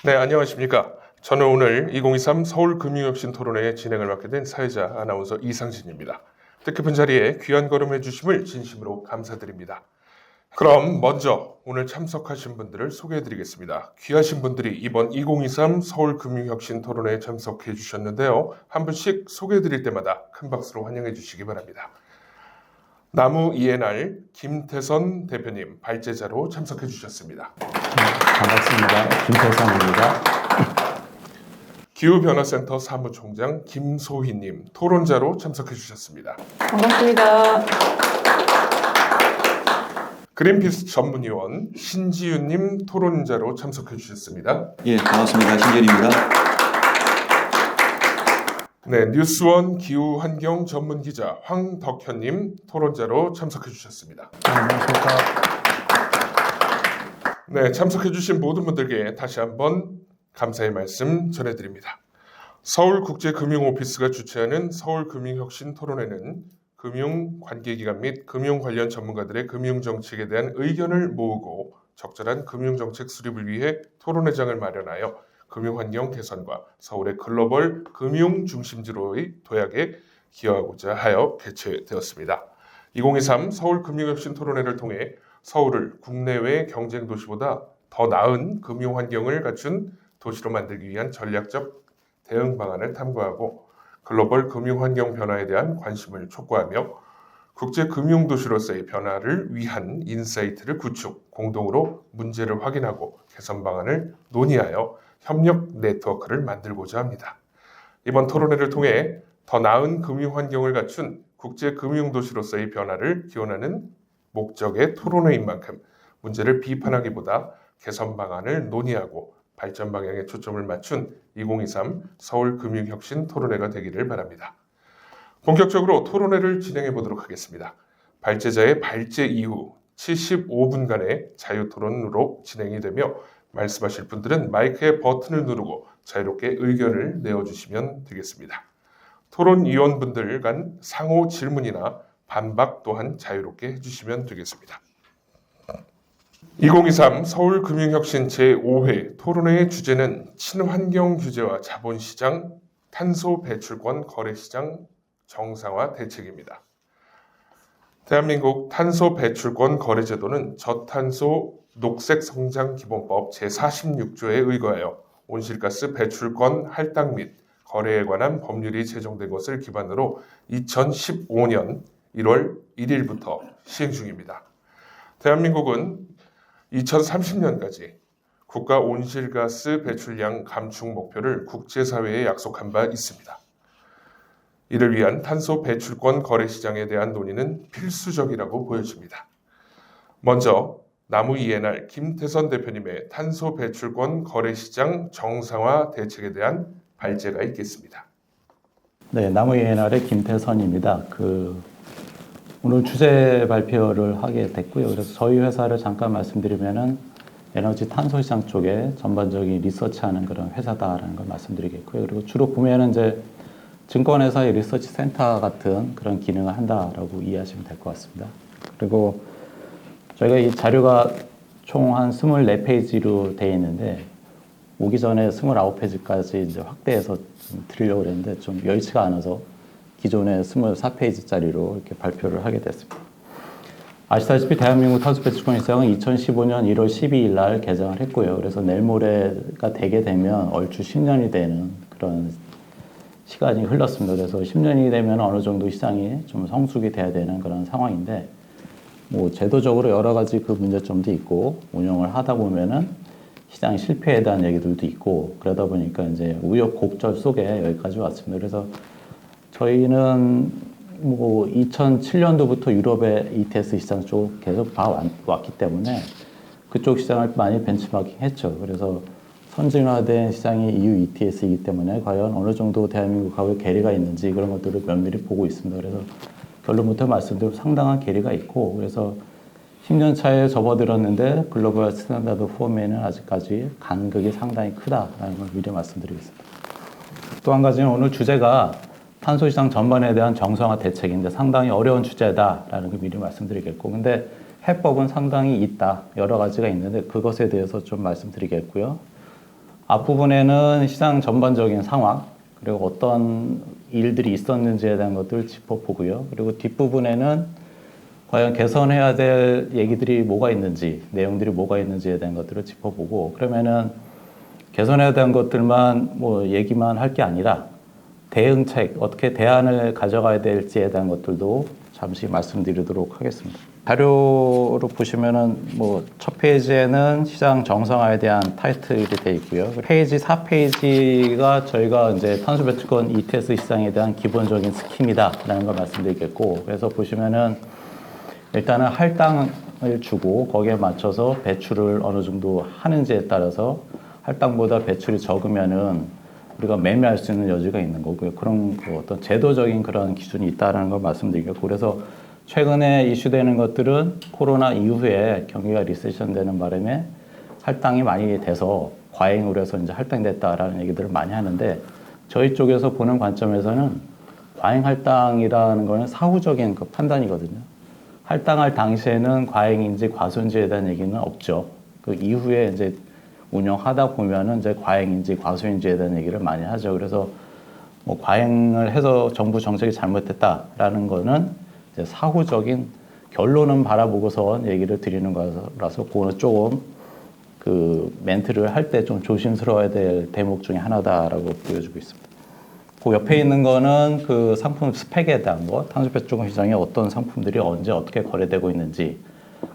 네, 안녕하십니까. 저는 오늘 2023 서울금융혁신 토론회 진행을 맡게 된 사회자 아나운서 이상진입니다. 뜻깊은 자리에 귀한 걸음 해주심을 진심으로 감사드립니다. 그럼 먼저 오늘 참석하신 분들을 소개해드리겠습니다. 귀하신 분들이 이번 2023 서울금융혁신 토론회에 참석해 주셨는데요. 한 분씩 소개해드릴 때마다 큰 박수로 환영해 주시기 바랍니다. 나무 ENR 김태선 대표님 발제자로 참석해 주셨습니다. 반갑습니다. 김태선입니다. 기후변화센터 사무총장 김소희님 토론자로 참석해 주셨습니다. 반갑습니다. 그린피스 전문위원 신지윤님 토론자로 참석해 주셨습니다. 예, 반갑습니다. 신지윤입니다. 네, 뉴스원 기후환경 전문기자 황덕현님 토론자로 참석해 주셨습니다. 안녕하십니까. 네, 참석해 주신 모든 분들께 다시 한번 감사의 말씀 전해드립니다. 서울국제금융오피스가 주최하는 서울금융혁신 토론회는 금융관계기관 및 금융 관련 전문가들의 금융정책에 대한 의견을 모으고 적절한 금융정책 수립을 위해 토론회장을 마련하여 금융환경 개선과 서울의 글로벌 금융 중심지로의 도약에 기여하고자 하여 개최되었습니다. 2023 서울금융혁신 토론회를 통해 서울을 국내외 경쟁 도시보다 더 나은 금융 환경을 갖춘 도시로 만들기 위한 전략적 대응 방안을 탐구하고 글로벌 금융 환경 변화에 대한 관심을 촉구하며 국제 금융 도시로서의 변화를 위한 인사이트를 구축, 공동으로 문제를 확인하고 개선 방안을 논의하여 협력 네트워크를 만들고자 합니다. 이번 토론회를 통해 더 나은 금융 환경을 갖춘 국제 금융 도시로서의 변화를 기원하는 목적의 토론회인 만큼 문제를 비판하기보다 개선 방안을 논의하고 발전 방향에 초점을 맞춘 2023 서울금융혁신 토론회가 되기를 바랍니다. 본격적으로 토론회를 진행해 보도록 하겠습니다. 발제자의 발제 이후 75분간의 자유토론으로 진행이 되며 말씀하실 분들은 마이크의 버튼을 누르고 자유롭게 의견을 내어주시면 되겠습니다. 토론위원분들 간 상호 질문이나 반박 또한 자유롭게 해주시면 되겠습니다. 2023 서울금융혁신 제5회 토론회의 주제는 친환경 규제와 자본시장, 탄소 배출권 거래시장 정상화 대책입니다. 대한민국 탄소 배출권 거래제도는 저탄소 녹색성장기본법 제46조에 의거하여 온실가스 배출권 할당 및 거래에 관한 법률이 제정된 것을 기반으로 2015년 1월 1일부터 시행 중입니다. 대한민국은 2030년까지 국가 온실가스 배출량 감축 목표를 국제사회에 약속한 바 있습니다. 이를 위한 탄소 배출권 거래 시장에 대한 논의는 필수적이라고 보여집니다. 먼저 나무 ENR 김태선 대표님의 탄소 배출권 거래 시장 정상화 대책에 대한 발제가 있겠습니다. 네, 나무 ENR의 김태선입니다. 오늘 주제 발표를 하게 됐고요. 그래서 저희 회사를 잠깐 말씀드리면은 에너지 탄소 시장 쪽에 전반적인 리서치하는 그런 회사다라는 걸 말씀드리겠고요. 그리고 주로 보면은 이제 증권회사의 리서치 센터 같은 그런 기능을 한다라고 이해하시면 될 것 같습니다. 그리고 저희가 이 자료가 총 한 24페이지로 되어 있는데 오기 전에 29페이지까지 이제 확대해서 좀 드리려고 그랬는데 좀 여의치가 않아서 기존의 24페이지짜리로 이렇게 발표를 하게 됐습니다. 아시다시피 대한민국 탄소 배출권 시장은 2015년 1월 12일 날 개장을 했고요. 그래서 내일 모레가 되게 되면 얼추 10년이 되는 그런 시간이 흘렀습니다. 그래서 10년이 되면 어느 정도 시장이 좀 성숙이 돼야 되는 그런 상황인데, 뭐 제도적으로 여러 가지 그 문제점도 있고 운영을 하다 보면은 시장 실패에 대한 얘기들도 있고 그러다 보니까 이제 우여곡절 속에 여기까지 왔습니다. 그래서 저희는 뭐 2007년도부터 유럽의 ETS 시장 쪽을 계속 봐왔기 때문에 그쪽 시장을 많이 벤치마킹했죠. 그래서 선진화된 시장이 EU ETS이기 때문에 과연 어느 정도 대한민국하고 괴리가 있는지 그런 것들을 면밀히 보고 있습니다. 그래서 결론부터 말씀드리면 상당한 괴리가 있고, 그래서 10년 차에 접어들었는데 글로벌 스탠다드 폼에는 아직까지 간극이 상당히 크다라는 걸 미리 말씀드리겠습니다. 또 한 가지는 오늘 주제가 탄소시장 전반에 대한 정상화 대책인데 상당히 어려운 주제다라는 걸 미리 말씀드리겠고, 근데 해법은 상당히 있다. 여러 가지가 있는데 그것에 대해서 좀 말씀드리겠고요. 앞부분에는 시장 전반적인 상황, 그리고 어떤 일들이 있었는지에 대한 것들을 짚어보고요. 그리고 뒷부분에는 과연 개선해야 될 얘기들이 뭐가 있는지, 내용들이 뭐가 있는지에 대한 것들을 짚어보고, 그러면은 개선해야 되는 것들만 뭐 얘기만 할 게 아니라 대응책, 어떻게 대안을 가져가야 될지에 대한 것들도 잠시 말씀드리도록 하겠습니다. 자료로 보시면은 뭐 첫 페이지에는 시장 정상화에 대한 타이틀이 되어 있고요. 페이지 4페이지가 저희가 이제 탄소 배출권 ETS 시장에 대한 기본적인 스킴이다라는 걸 말씀드리겠고, 그래서 보시면은 일단은 할당을 주고 거기에 맞춰서 배출을 어느 정도 하는지에 따라서 할당보다 배출이 적으면은 우리가 매매할 수 있는 여지가 있는 거고요. 그런 어떤 제도적인 그런 기준이 있다라는 걸 말씀드리겠고, 그래서 최근에 이슈되는 것들은 코로나 이후에 경기가 리세션되는 바람에 할당이 많이 돼서 과잉으로 해서 이제 할당됐다라는 얘기들을 많이 하는데, 저희 쪽에서 보는 관점에서는 과잉 할당이라는 거는 사후적인 그 판단이거든요. 할당할 당시에는 과잉인지 과소인지에 대한 얘기는 없죠. 그 이후에 이제 운영하다 보면은 이제 과잉인지 과소인지에 대한 얘기를 많이 하죠. 그래서 뭐 과잉을 해서 정부 정책이 잘못됐다라는 거는 이제 사후적인 결론은 바라보고서 얘기를 드리는 거라서 그거는 조금 그 멘트를 할 때 좀 조심스러워야 될 대목 중에 하나다라고 보여주고 있습니다. 그 옆에 있는 거는 그 상품 스펙에 대한 거, 탄소 배출권 시장에 어떤 상품들이 언제 어떻게 거래되고 있는지,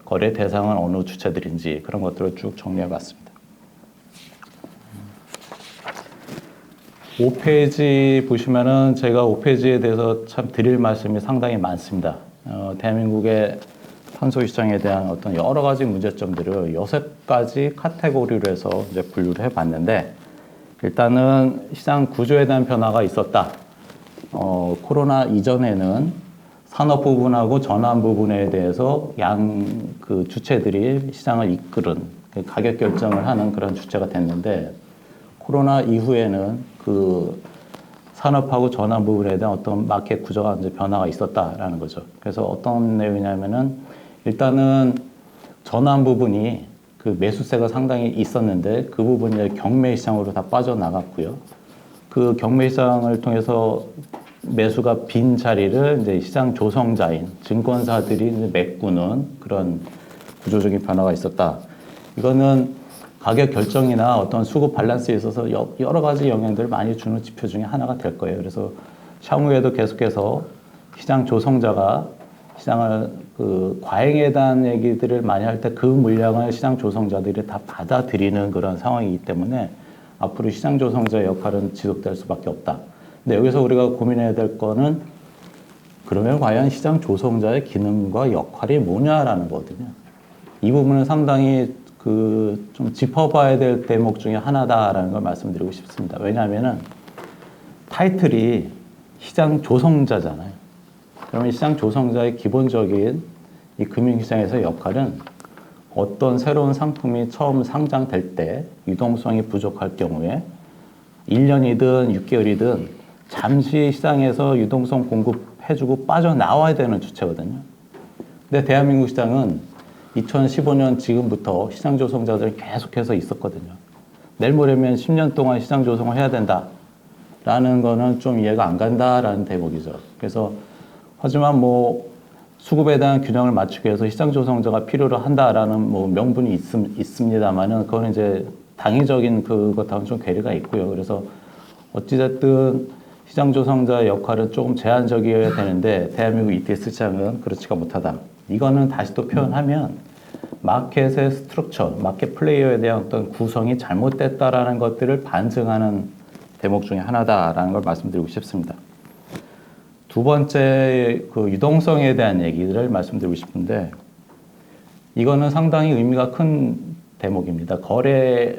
거래 대상은 어느 주체들인지 그런 것들을 쭉 정리해 봤습니다. 5페이지 보시면은 제가 5페이지에 대해서 참 드릴 말씀이 상당히 많습니다. 대한민국의 탄소 시장에 대한 어떤 여러 가지 문제점들을 6가지 카테고리로 해서 이제 분류를 해 봤는데, 일단은 시장 구조에 대한 변화가 있었다. 코로나 이전에는 산업 부분하고 전환 부분에 대해서 그 주체들이 시장을 이끄는 그 가격 결정을 하는 그런 주체가 됐는데, 코로나 이후에는 그 산업하고 전환 부분에 대한 어떤 마켓 구조가 이제 변화가 있었다라는 거죠. 그래서 어떤 내용이냐면은 일단은 전환 부분이 그 매수세가 상당히 있었는데 그 부분이 경매 시장으로 다 빠져나갔고요. 그 경매 시장을 통해서 매수가 빈 자리를 이제 시장 조성자인 증권사들이 이제 메꾸는 그런 구조적인 변화가 있었다. 이거는 가격 결정이나 어떤 수급 밸런스에 있어서 여러 가지 영향들을 많이 주는 지표 중에 하나가 될 거예요. 그래서 향후에도 계속해서 시장 조성자가 시장을 그 과잉에 대한 얘기들을 많이 할 때 그 물량을 시장 조성자들이 다 받아들이는 그런 상황이기 때문에 앞으로 시장 조성자의 역할은 지속될 수밖에 없다. 근데 여기서 우리가 고민해야 될 거는 그러면 과연 시장 조성자의 기능과 역할이 뭐냐라는 거거든요. 이 부분은 상당히 그 좀 짚어봐야 될 대목 중에 하나다라는 걸 말씀드리고 싶습니다. 왜냐하면은 타이틀이 시장 조성자잖아요. 그러면 시장 조성자의 기본적인 이 금융시장에서의 역할은 어떤 새로운 상품이 처음 상장될 때 유동성이 부족할 경우에 1년이든 6개월이든 잠시 시장에서 유동성 공급해주고 빠져나와야 되는 주체거든요. 근데 대한민국 시장은 2015년 지금부터 시장 조성자들이 계속해서 있었거든요. 내일 모레면 10년 동안 시장 조성을 해야 된다라는 거는 좀 이해가 안 간다라는 대목이죠. 그래서 하지만 뭐 수급에 대한 균형을 맞추기 위해서 시장 조성자가 필요로 한다라는 뭐 명분이 있습니다만은 그거는 이제 당위적인 그것하고는 좀 괴리가 있고요. 그래서 어찌됐든 시장 조성자의 역할은 조금 제한적이어야 되는데 대한민국 ETS 시장은 그렇지가 못하다. 이거는 다시 또 표현하면 마켓의 스트럭처, 마켓 플레이어에 대한 어떤 구성이 잘못됐다라는 것들을 반증하는 대목 중에 하나다라는 걸 말씀드리고 싶습니다. 두 번째, 그 유동성에 대한 얘기를 말씀드리고 싶은데, 이거는 상당히 의미가 큰 대목입니다. 거래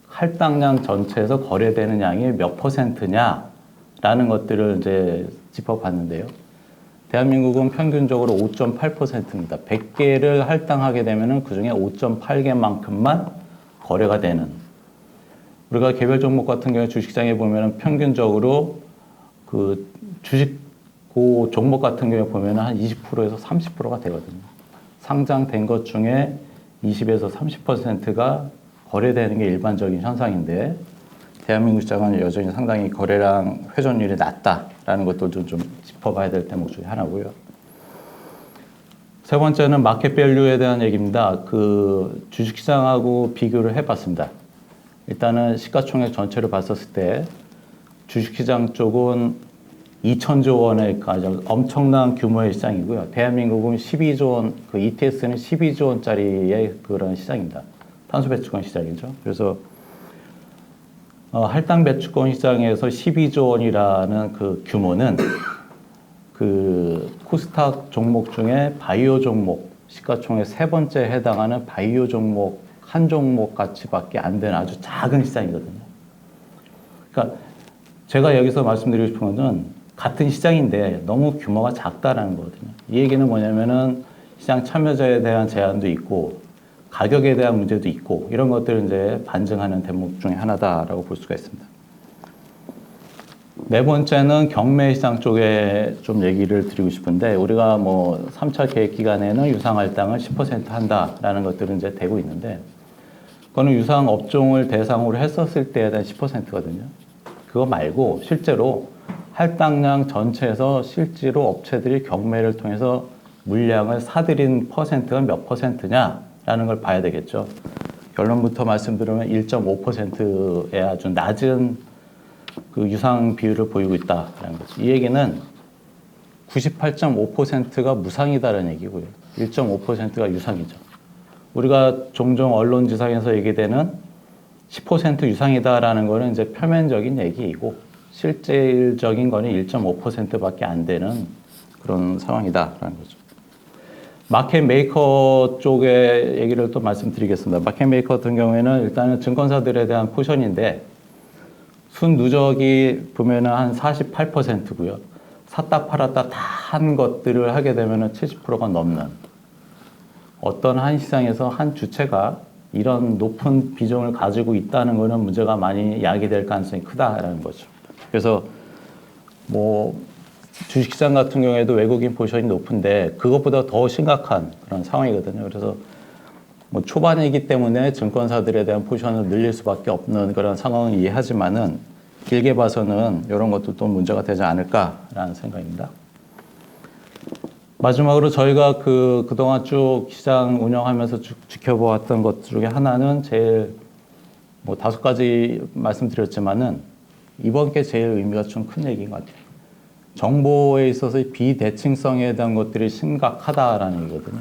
할당량 전체에서 거래되는 양이 몇 %냐라는 것들을 이제 짚어봤는데요. 대한민국은 평균적으로 5.8%입니다. 100개를 할당하게 되면은 그 중에 5.8개만큼만 거래가 되는. 우리가 개별 종목 같은 경우에 주식시장에 보면은 평균적으로 그 주식 그 종목 같은 경우에 보면은 한 20%에서 30%가 되거든요. 상장된 것 중에 20에서 30%가 거래되는 게 일반적인 현상인데 대한민국 시장은 여전히 상당히 거래량 회전율이 낮다라는 것도 좀 짚어봐야 될 대목 중에 하나고요. 세 번째는 마켓 밸류에 대한 얘기입니다. 그 주식시장하고 비교를 해봤습니다. 일단은 시가총액 전체를 봤었을 때 주식시장 쪽은 2천조 원의 아주 엄청난 규모의 시장이고요. 대한민국은 12조 원, 그 ETS는 12조 원짜리의 그런 시장입니다. 탄소 배출권 시장이죠. 그래서 할당 배출권 시장에서 12조 원이라는 그 규모는 그 코스닥 종목 중에 바이오 종목, 시가총액 세 번째 해당하는 바이오 종목 한 종목 가치밖에 안 되는 아주 작은 시장이거든요. 그러니까 제가 여기서 말씀드리고 싶은 것은 같은 시장인데 너무 규모가 작다라는 거거든요. 이 얘기는 뭐냐면은 시장 참여자에 대한 제한도 있고 가격에 대한 문제도 있고 이런 것들을 이제 반증하는 대목 중에 하나다라고 볼 수가 있습니다. 네 번째는 경매 시장 쪽에 좀 얘기를 드리고 싶은데 우리가 뭐 3차 계획 기간에는 유상 할당을 10% 한다라는 것들은 이제 되고 있는데 그거는 유상 업종을 대상으로 했었을 때에 대한 10%거든요. 그거 말고 실제로 할당량 전체에서 실제로 업체들이 경매를 통해서 물량을 사들인 퍼센트가 몇 퍼센트냐라는 걸 봐야 되겠죠. 결론부터 말씀드리면 1.5%의 아주 낮은 그 유상 비율을 보이고 있다라는 거죠. 이 얘기는 98.5%가 무상이다라는 얘기고요. 1.5%가 유상이죠. 우리가 종종 언론지상에서 얘기되는 10% 유상이다라는 거는 이제 표면적인 얘기이고 실질적인 거는 1.5%밖에 안 되는 그런 상황이다라는 거죠. 마켓 메이커 쪽의 얘기를 또 말씀드리겠습니다. 마켓 메이커 같은 경우에는 일단은 증권사들에 대한 포션인데 순 누적이 보면은 한 48%고요. 샀다 팔았다 다 한 것들을 하게 되면은 70%가 넘는 어떤 한 시장에서 한 주체가 이런 높은 비중을 가지고 있다는 것은 문제가 많이 야기될 가능성이 크다라는 거죠. 그래서 뭐 주식시장 같은 경우에도 외국인 포션이 높은데 그것보다 더 심각한 그런 상황이거든요. 그래서 뭐 초반이기 때문에 증권사들에 대한 포션을 늘릴 수밖에 없는 그런 상황을 이해하지만은 길게 봐서는 이런 것도 또 문제가 되지 않을까라는 생각입니다. 마지막으로 저희가 그동안 쭉 시장 운영하면서 쭉 지켜보았던 것 중에 하나는 제일 뭐 5가지 말씀드렸지만은 이번 게 제일 의미가 좀 큰 얘기인 것 같아요. 정보에 있어서 비대칭성에 대한 것들이 심각하다라는 얘기거든요.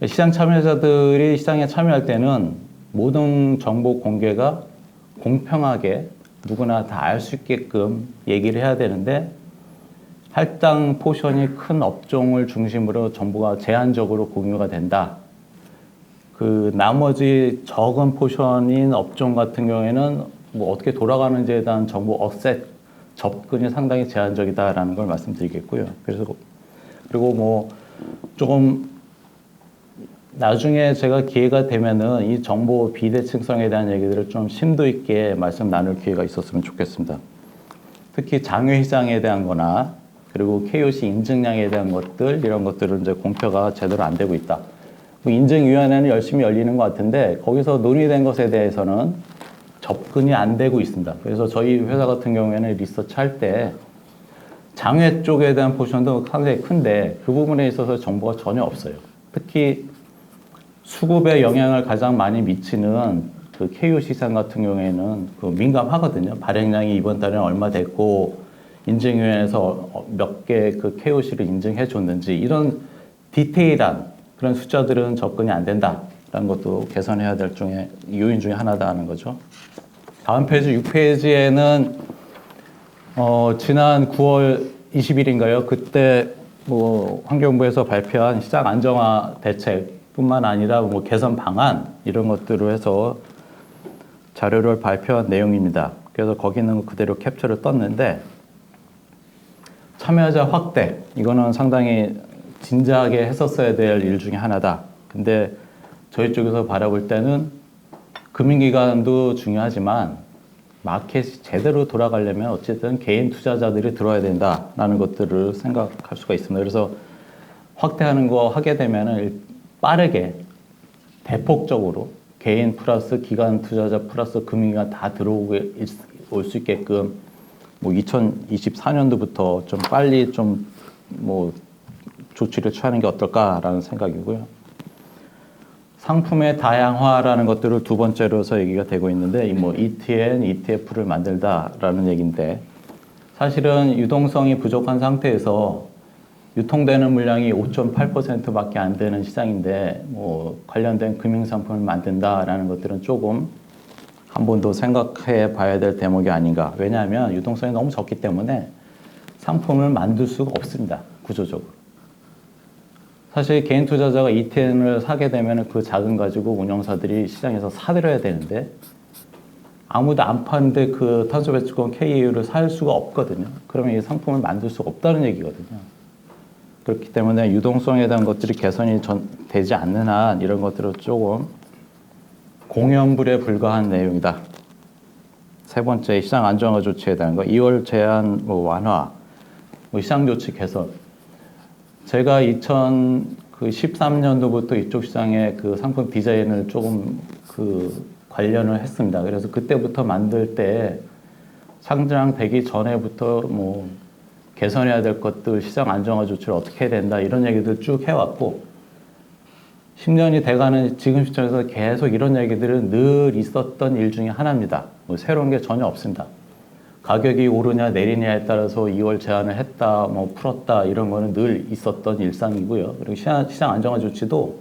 시장 참여자들이 시장에 참여할 때는 모든 정보 공개가 공평하게 누구나 다 알 수 있게끔 얘기를 해야 되는데 할당 포션이 큰 업종을 중심으로 정보가 제한적으로 공유가 된다. 그 나머지 적은 포션인 업종 같은 경우에는 뭐 어떻게 돌아가는지에 대한 정보 offset 접근이 상당히 제한적이다라는 걸 말씀드리겠고요. 그래서 그리고 뭐 조금 나중에 제가 기회가 되면은 이 정보 비대칭성에 대한 얘기들을 좀 심도 있게 말씀 나눌 기회가 있었으면 좋겠습니다. 특히 장외시장에 대한 거나 그리고 KOC 인증량에 대한 것들 이런 것들은 이제 공표가 제대로 안 되고 있다. 인증위원회는 열심히 열리는 것 같은데 거기서 논의된 것에 대해서는 접근이 안 되고 있습니다. 그래서 저희 회사 같은 경우에는 리서치 할 때 장외 쪽에 대한 포션도 상당히 큰데 그 부분에 있어서 정보가 전혀 없어요. 특히 수급에 영향을 가장 많이 미치는 그 KOC 시장 같은 경우에는 그 민감하거든요. 발행량이 이번 달에 얼마 됐고 인증위원회에서 몇 개 그 KOC를 인증해 줬는지 이런 디테일한 그런 숫자들은 접근이 안 된다라는 것도 개선해야 될 중에 요인 중에 하나다는 거죠. 다음 페이지 6페이지에는 지난 9월 20일인가요? 그때 뭐 환경부에서 발표한 시장 안정화 대책뿐만 아니라 뭐 개선 방안 이런 것들을 해서 자료를 발표한 내용입니다. 그래서 거기는 그대로 캡처를 떴는데 참여자 확대 이거는 상당히 진지하게 했었어야 될 일 중에 하나다. 근데 저희 쪽에서 바라볼 때는 금융기관도 중요하지만 마켓이 제대로 돌아가려면 어쨌든 개인 투자자들이 들어야 된다라는 것들을 생각할 수가 있습니다. 그래서 확대하는 거 하게 되면 빠르게 대폭적으로 개인 플러스 기관 투자자 플러스 금융기관 다 들어오게 올 수 있게끔 뭐 2024년도부터 좀 빨리 좀 뭐 조치를 취하는 게 어떨까라는 생각이고요. 상품의 다양화라는 것들을 두 번째로서 얘기가 되고 있는데 뭐 ETN, ETF를 만들다라는 얘기인데 사실은 유동성이 부족한 상태에서 유통되는 물량이 5.8%밖에 안 되는 시장인데 뭐 관련된 금융상품을 만든다라는 것들은 조금 한 번 더 생각해 봐야 될 대목이 아닌가. 왜냐하면 유동성이 너무 적기 때문에 상품을 만들 수가 없습니다. 구조적으로. 사실 개인 투자자가 ETN을 사게 되면 그 자금 가지고 운영사들이 시장에서 사들여야 되는데 아무도 안 파는데 그 탄소배출권 KEU를 살 수가 없거든요. 그러면 이 상품을 만들 수가 없다는 얘기거든요. 그렇기 때문에 유동성에 대한 것들이 개선이 되지 않는 한 이런 것들은 조금 공연불에 불과한 내용이다. 세 번째, 시장 안정화 조치에 대한 거. 2월 제한 뭐 완화, 뭐 시장 조치 개선. 제가 2013년도부터 이쪽 시장에 그 상품 디자인을 조금 그 관련을 했습니다. 그래서 그때부터 만들 때 상장되기 전에부터 뭐 개선해야 될 것들, 시장 안정화 조치를 어떻게 해야 된다 이런 얘기들 쭉 해왔고 10년이 돼가는 지금 시점에서 계속 이런 얘기들은 늘 있었던 일 중에 하나입니다. 뭐 새로운 게 전혀 없습니다. 가격이 오르냐 내리냐에 따라서 2월 제한을 했다, 뭐 풀었다 이런 거는 늘 있었던 일상이고요. 그리고 시장 안정화 조치도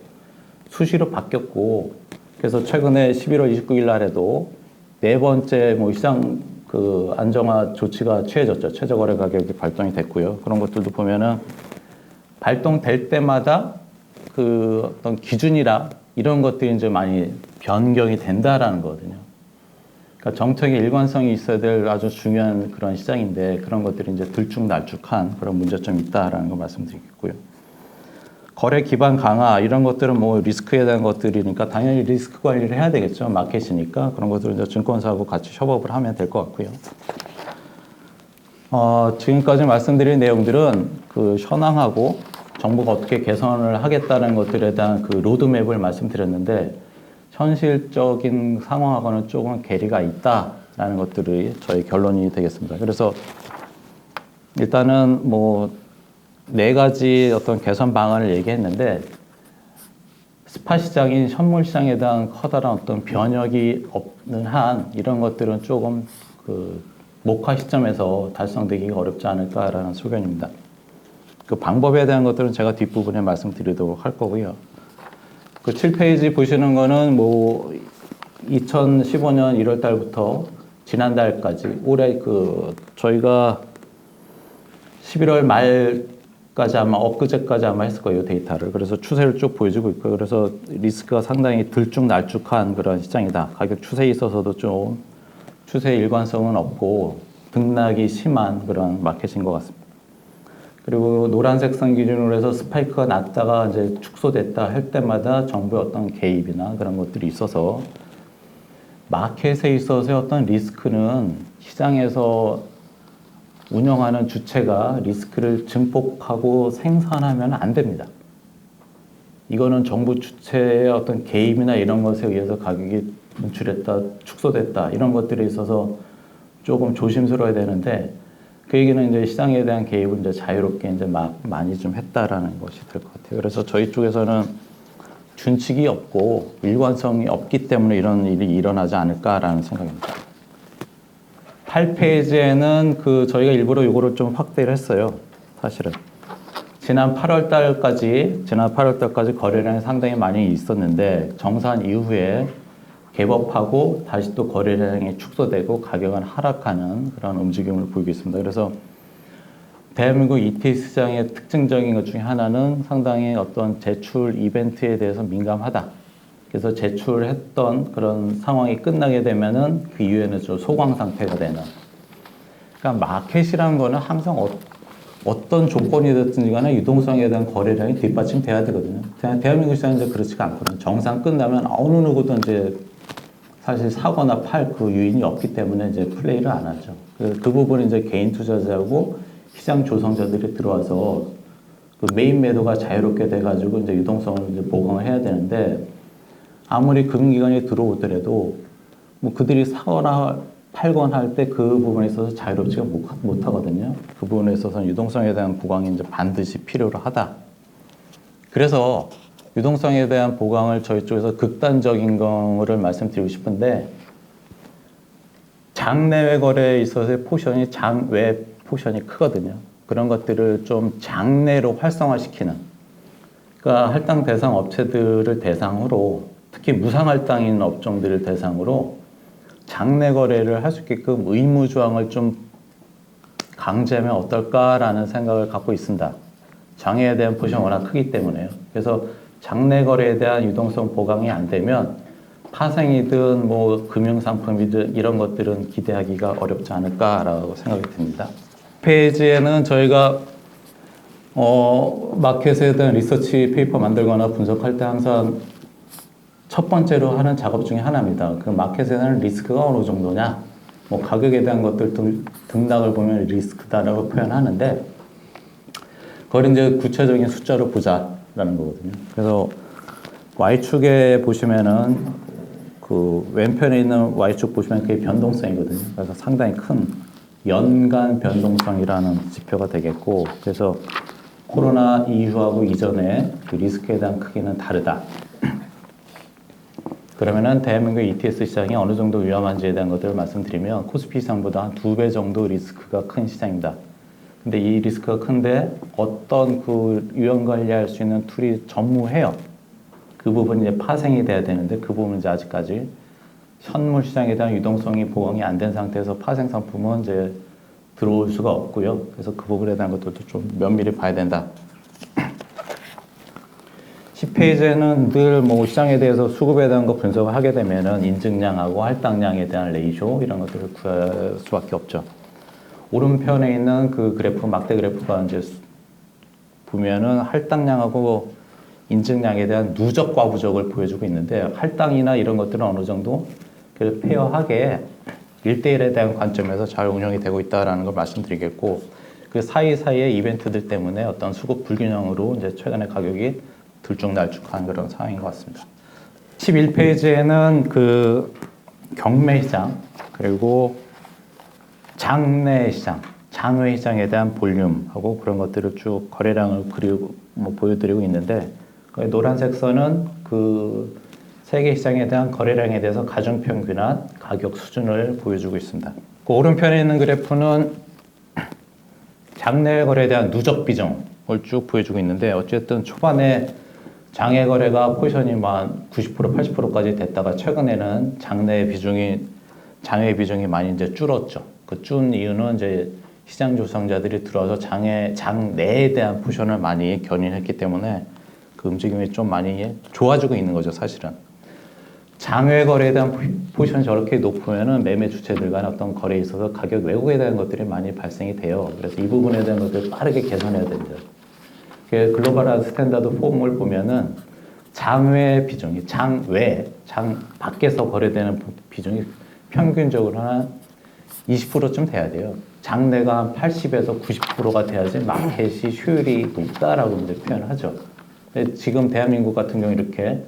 수시로 바뀌었고 그래서 최근에 11월 29일 날에도 네 번째 뭐 시장 그 안정화 조치가 취해졌죠. 최저거래 가격이 발동이 됐고요. 그런 것들도 보면은 발동될 때마다 그 어떤 기준이라 이런 것들이 이제 많이 변경이 된다라는 거거든요. 그러니까 정책의 일관성이 있어야 될 아주 중요한 그런 시장인데 그런 것들이 이제 들쭉날쭉한 그런 문제점이 있다라는 거 말씀드리겠고요. 거래 기반 강화 이런 것들은 뭐 리스크에 대한 것들이니까 당연히 리스크 관리를 해야 되겠죠. 마켓이니까 그런 것들은 이제 증권사하고 같이 협업을 하면 될 것 같고요. 지금까지 말씀드린 내용들은 그 현황하고 정부가 어떻게 개선을 하겠다는 것들에 대한 그 로드맵을 말씀드렸는데 현실적인 상황하고는 조금 괴리가 있다라는 것들이 저희 결론이 되겠습니다. 그래서 일단은 뭐 네 가지 어떤 개선 방안을 얘기했는데 스팟 시장인 현물 시장에 대한 커다란 어떤 변혁이 없는 한 이런 것들은 조금 그 목화 시점에서 달성되기가 어렵지 않을까라는 소견입니다. 그 방법에 대한 것들은 제가 뒷부분에 말씀드리도록 할 거고요. 그 7페이지 보시는 거는 뭐 2015년 1월 달부터 지난달까지 올해 그 저희가 11월 말까지 아마 엊그제까지 아마 했을 거예요, 데이터를. 그래서 추세를 쭉 보여주고 있고요. 그래서 리스크가 상당히 들쭉날쭉한 그런 시장이다. 가격 추세에 있어서도 좀 추세 일관성은 없고 등락이 심한 그런 마켓인 것 같습니다. 그리고 노란색 선 기준으로 해서 스파이크가 났다가 이제 축소됐다 할 때마다 정부의 어떤 개입이나 그런 것들이 있어서 마켓에 있어서의 어떤 리스크는 시장에서 운영하는 주체가 리스크를 증폭하고 생산하면 안 됩니다. 이거는 정부 주체의 어떤 개입이나 이런 것에 의해서 가격이 분출했다, 축소됐다 이런 것들에 있어서 조금 조심스러워야 되는데 그 얘기는 이제 시장에 대한 개입을 이제 자유롭게 이제 많이 좀 했다라는 것이 될 것 같아요. 그래서 저희 쪽에서는 준칙이 없고 일관성이 없기 때문에 이런 일이 일어나지 않을까라는 생각입니다. 8페이지에는 그 저희가 일부러 이거를 좀 확대를 했어요. 사실은 지난 8월 달까지 거래량이 상당히 많이 있었는데 정산 이후에 개법하고 다시 또 거래량이 축소되고 가격은 하락하는 그런 움직임을 보이고 있습니다. 그래서 대한민국 ETF 시장의 특징적인 것 중에 하나는 상당히 어떤 제출 이벤트에 대해서 민감하다. 그래서 제출했던 그런 상황이 끝나게 되면은 그 이후에는 좀 소강 상태가 되는. 그러니까 마켓이라는 거는 항상 어떤 조건이 됐든지 간에 유동성에 대한 거래량이 뒷받침돼야 되거든요. 대한민국 시장은 이제 그렇지가 않거든요. 정상 끝나면 어느 누구도 이제 사실 사거나 팔 그 유인이 없기 때문에 이제 플레이를 안 하죠. 그 부분은 이제 개인 투자자하고 시장 조성자들이 들어와서 그 메인 매도가 자유롭게 돼가지고 이제 유동성을 이제 보강을 해야 되는데 아무리 금융기관이 들어오더라도 뭐 그들이 사거나 팔거나 할 때 그 부분에 있어서 자유롭지가 못하거든요. 그 부분에 있어서는 유동성에 대한 보강이 이제 반드시 필요로 하다. 그래서 유동성에 대한 보강을 저희 쪽에서 극단적인 거를 말씀드리고 싶은데, 장내외 거래에 있어서의 포션이 장외 포션이 크거든요. 그런 것들을 좀 장내로 활성화시키는, 그러니까 할당 대상 업체들을 대상으로, 특히 무상할당인 업종들을 대상으로 장내 거래를 할 수 있게끔 의무 조항을 좀 강제하면 어떨까라는 생각을 갖고 있습니다. 장외에 대한 포션이 워낙 크기 때문에요. 그래서 장내 거래에 대한 유동성 보강이 안 되면 파생이든 뭐 금융상품이든 이런 것들은 기대하기가 어렵지 않을까라고 생각이 듭니다. 페이지에는 저희가 마켓에 대한 리서치 페이퍼 만들거나 분석할 때 항상 첫 번째로 하는 작업 중에 하나입니다. 그 마켓에 대한 리스크가 어느 정도냐, 뭐 가격에 대한 것들 등락을 보면 리스크다라고 표현하는데, 그걸 이제 구체적인 숫자로 보자라는 거거든요. 그래서 Y축에 보시면은 그 왼편에 있는 Y축 보시면 그게 변동성이거든요. 그래서 상당히 큰 연간 변동성이라는 지표가 되겠고, 그래서 코로나 이후하고 이전에 그 리스크에 대한 크기는 다르다. 그러면은 대한민국 ETS 시장이 어느 정도 위험한지에 대한 것들을 말씀드리면, 코스피 시장보다 한 2배 정도 리스크가 큰 시장입니다. 근데 이 리스크가 큰데 어떤 그 위험 관리할 수 있는 툴이 전무해요. 그 부분이 이제 파생이 돼야 되는데, 그 부분은 이제 아직까지 현물 시장에 대한 유동성이 보강이 안 된 상태에서 파생 상품은 이제 들어올 수가 없고요. 그래서 그 부분에 대한 것들도 좀 면밀히 봐야 된다. 10페이지에는 늘 뭐 시장에 대해서 수급에 대한 거 분석을 하게 되면은 인증량하고 할당량에 대한 레이쇼 이런 것들을 구할 수밖에 없죠. 오른편에 있는 그 그래프, 막대 그래프가 이제 보면은 할당량하고 인증량에 대한 누적 과부적을 보여주고 있는데, 할당이나 이런 것들은 어느 정도 페어하게 1대1에 대한 관점에서 잘 운영이 되고 있다는 걸 말씀드리겠고, 그 사이사이에 이벤트들 때문에 어떤 수급 불균형으로 이제 최근에 가격이 들쭉날쭉한 그런 상황인 것 같습니다. 11페이지에는 그 경매 시장, 그리고 장내 시장, 장외 시장에 대한 볼륨하고 그런 것들을 쭉 거래량을 그리고 뭐 보여드리고 있는데, 노란색 선은 그 세계 시장에 대한 거래량에 대해서 가중평균한 가격 수준을 보여주고 있습니다. 그 오른편에 있는 그래프는 장내 거래에 대한 누적 비중을 쭉 보여주고 있는데, 어쨌든 초반에 장외 거래가 포지션이 한 90%, 80%까지 됐다가 최근에는 장외 비중이 많이 이제 줄었죠. 그 준 이유는 이제 시장 조성자들이 들어와서 장내에 대한 포지션을 많이 견인했기 때문에 그 움직임이 좀 많이 좋아지고 있는 거죠, 사실은. 장외 거래에 대한 포지션이 저렇게 높으면은 매매 주체들 간의 어떤 거래에 있어서 가격 왜곡에 대한 것들이 많이 발생이 돼요. 그래서 이 부분에 대한 것들을 빠르게 개선해야 됩니다. 글로벌 스탠다드 폼을 보면은 장외 비중이 장 밖에서 거래되는 비중이 평균적으로 한 20%쯤 돼야 돼요. 장내가 한 80에서 90%가 돼야지 마켓이 효율이 높다라고 이제 표현을 하죠. 근데 지금 대한민국 같은 경우 이렇게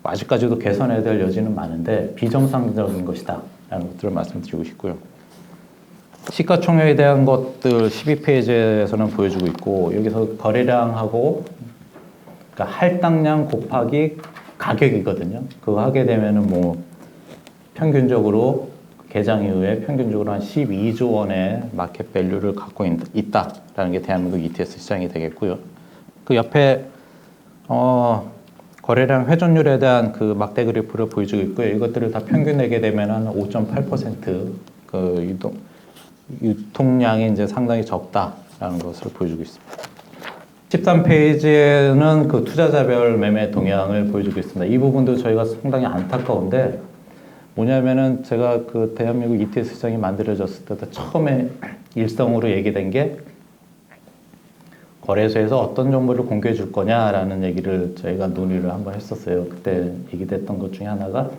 아직까지도 개선해야 될 여지는 많은데 비정상적인 것이다 라는 것들을 말씀드리고 싶고요. 시가총액에 대한 것들 12페이지에서는 보여주고 있고, 여기서 거래량하고 그러니까 할당량 곱하기 가격이거든요. 그거 하게 되면은 뭐 평균적으로 개장 이후에 평균적으로 한 12조 원의 마켓 밸류를 갖고 있다라는 게 대한민국 ETS 시장이 되겠고요. 그 옆에 거래량 회전율에 대한 그 막대 그래프를 보여주고 있고요. 이것들을 다 평균 내게 되면 한 5.8% 유통량이 이제 상당히 적다라는 것을 보여주고 있습니다. 13페이지에는 그 투자자별 매매 동향을 보여주고 있습니다. 이 부분도 저희가 상당히 안타까운데, 뭐냐면은 제가 그 대한민국 ETS 시장이 만들어졌을 때 처음에 일성으로 얘기된 게 거래소에서 어떤 정보를 공개해 줄 거냐라는 얘기를 저희가 논의를 한번 했었어요. 그때 얘기됐던 것 중에 하나가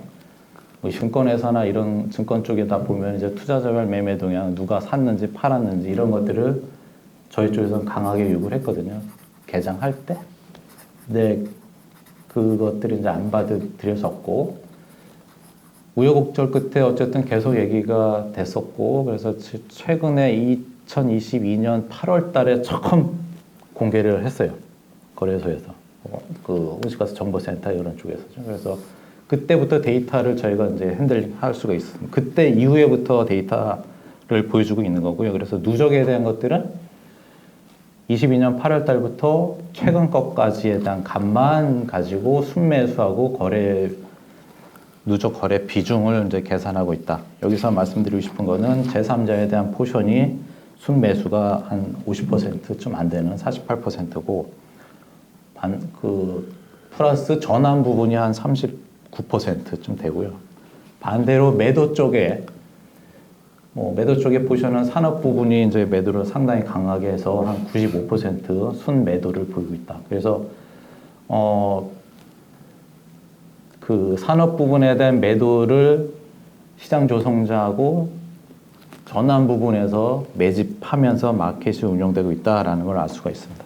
뭐 증권회사나 이런 증권 쪽에다 보면 이제 투자자별 매매 동향, 누가 샀는지 팔았는지 이런 것들을 저희 쪽에서는 강하게 요구를 했거든요. 개장할 때. 근데 그것들이 이제 안 받아들여졌고 우여곡절 끝에 어쨌든 계속 얘기가 됐었고 그래서 최근에 2022년 8월 달에 처음 공개를 했어요. 거래소에서. 그 온실가스 정보센터 이런 쪽에서죠. 그래서 그때부터 데이터를 저희가 이제 핸들링 할 수가 있습니다. 그때 이후에부터 데이터를 보여주고 있는 거고요. 그래서 누적에 대한 것들은 22년 8월 달부터 최근 것까지에 대한 값만 가지고 순매수하고 누적 거래 비중을 이제 계산하고 있다. 여기서 말씀드리고 싶은 거는 제3자에 대한 포션이 순매수가 한 50%좀 안 되는 48%고 플러스 전환 부분이 한 39%좀 되고요. 반대로 매도 쪽에 포션은 산업 부분이 이제 매도를 상당히 강하게 해서 한 95% 순매도를 보이고 있다. 그래서 그 산업 부분에 대한 매도를 시장 조성자하고 전환 부분에서 매집하면서 마켓이 운영되고 있다라는 걸 알 수가 있습니다.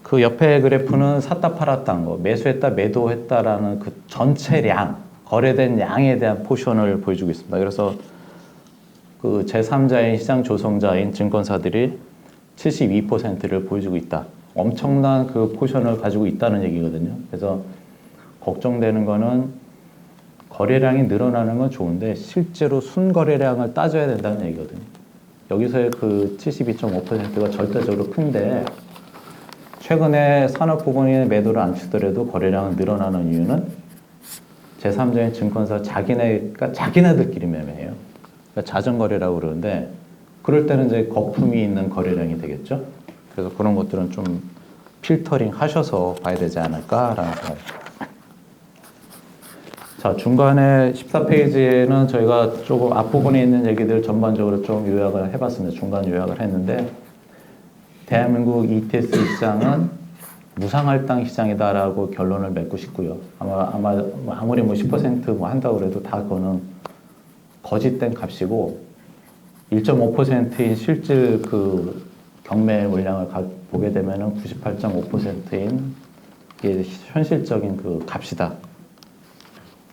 그 옆에 그래프는 샀다 팔았다는 거, 매수했다 매도했다라는 그 전체량, 거래된 양에 대한 포션을 보여주고 있습니다. 그래서 그 제3자인 시장 조성자인 증권사들이 72%를 보여주고 있다. 엄청난 그 포션을 가지고 있다는 얘기거든요. 그래서 걱정되는 거는 거래량이 늘어나는 건 좋은데 실제로 순거래량을 따져야 된다는 얘기거든요. 여기서의 그 72.5%가 절대적으로 큰데 최근에 산업 부분의 매도를 안 치더라도 거래량은 늘어나는 이유는 제3자인 증권사 자기네들끼리 매매해요. 그러니까 자전거래라고 그러는데 그럴 때는 이제 거품이 있는 거래량이 되겠죠. 그래서 그런 것들은 좀 필터링 하셔서 봐야 되지 않을까라는 생각입니다. 자, 중간에 14페이지에는 저희가 조금 앞부분에 있는 얘기들 전반적으로 좀 요약을 해봤습니다. 중간 요약을 했는데 대한민국 ETS 시장은 무상할당 시장이다라고 결론을 맺고 싶고요. 아무리 10% 한다고 그래도 다 그거는 거짓된 값이고 1.5%인 실질 그 경매 물량을 보게 되면은 98.5%인 이게 현실적인 그 값이다.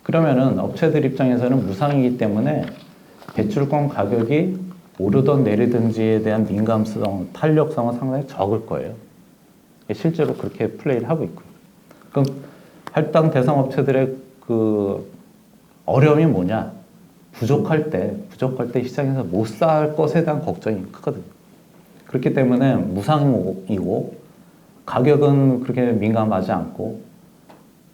그러면은 업체들 입장에서는 무상이기 때문에 배출권 가격이 오르던 내리든지에 대한 민감성, 탄력성은 상당히 적을 거예요. 실제로 그렇게 플레이를 하고 있고요. 그럼 할당 대상 업체들의 그 어려움이 뭐냐? 부족할 때 시장에서 못 살 것에 대한 걱정이 크거든요. 그렇기 때문에 무상이고 가격은 그렇게 민감하지 않고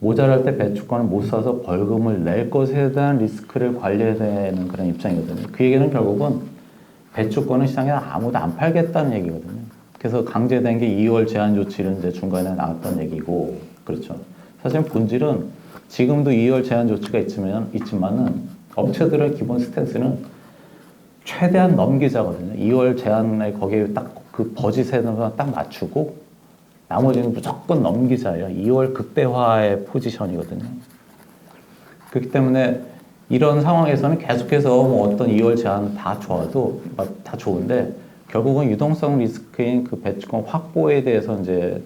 모자랄 때 배출권을 못 사서 벌금을 낼 것에 대한 리스크를 관리해야 되는 그런 입장이거든요. 그 얘기는 결국은 배출권은 시장에 아무도 안 팔겠다는 얘기거든요. 그래서 강제된 게 2월 제한 조치를 이제 중간에 나왔던 얘기고, 그렇죠. 사실 본질은 지금도 2월 제한 조치가 있지만은 업체들의 기본 스탠스는 최대한 넘기자거든요. 2월 제한에 거기에 딱 그 버짓에 딱 맞추고 나머지는 무조건 넘기자예요. 2월 극대화의 포지션이거든요. 그렇기 때문에 이런 상황에서는 계속해서 뭐 어떤 2월 제한 다 좋은데 결국은 유동성 리스크인 그 배출권 확보에 대해서 이제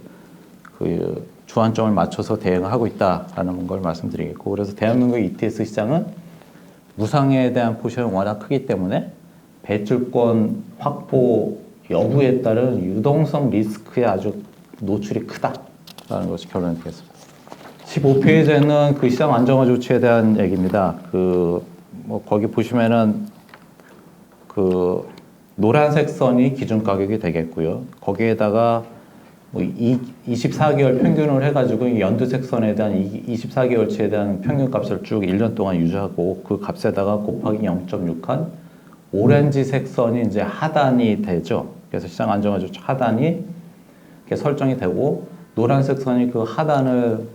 그 주안점을 맞춰서 대응을 하고 있다라는 걸 말씀드리겠고, 그래서 대한민국 ETS 시장은 무상에 대한 포션이 워낙 크기 때문에 배출권 확보 여부에 따른 유동성 리스크에 아주 노출이 크다라는 것이 결론이 되겠습니다. 15페이지에는 그 시장 안정화 조치에 대한 얘기입니다. 거기 보시면은 그 노란색 선이 기준 가격이 되겠고요. 거기에다가 24개월 평균을 해가지고 연두색 선에 대한 24개월치에 대한 평균 값을 쭉 1년 동안 유지하고 그 값에다가 곱하기 0.6한 오렌지색 선이 이제 하단이 되죠. 그래서 시장 안정화 조치 하단이 이렇게 설정이 되고 노란색 선이 그 하단을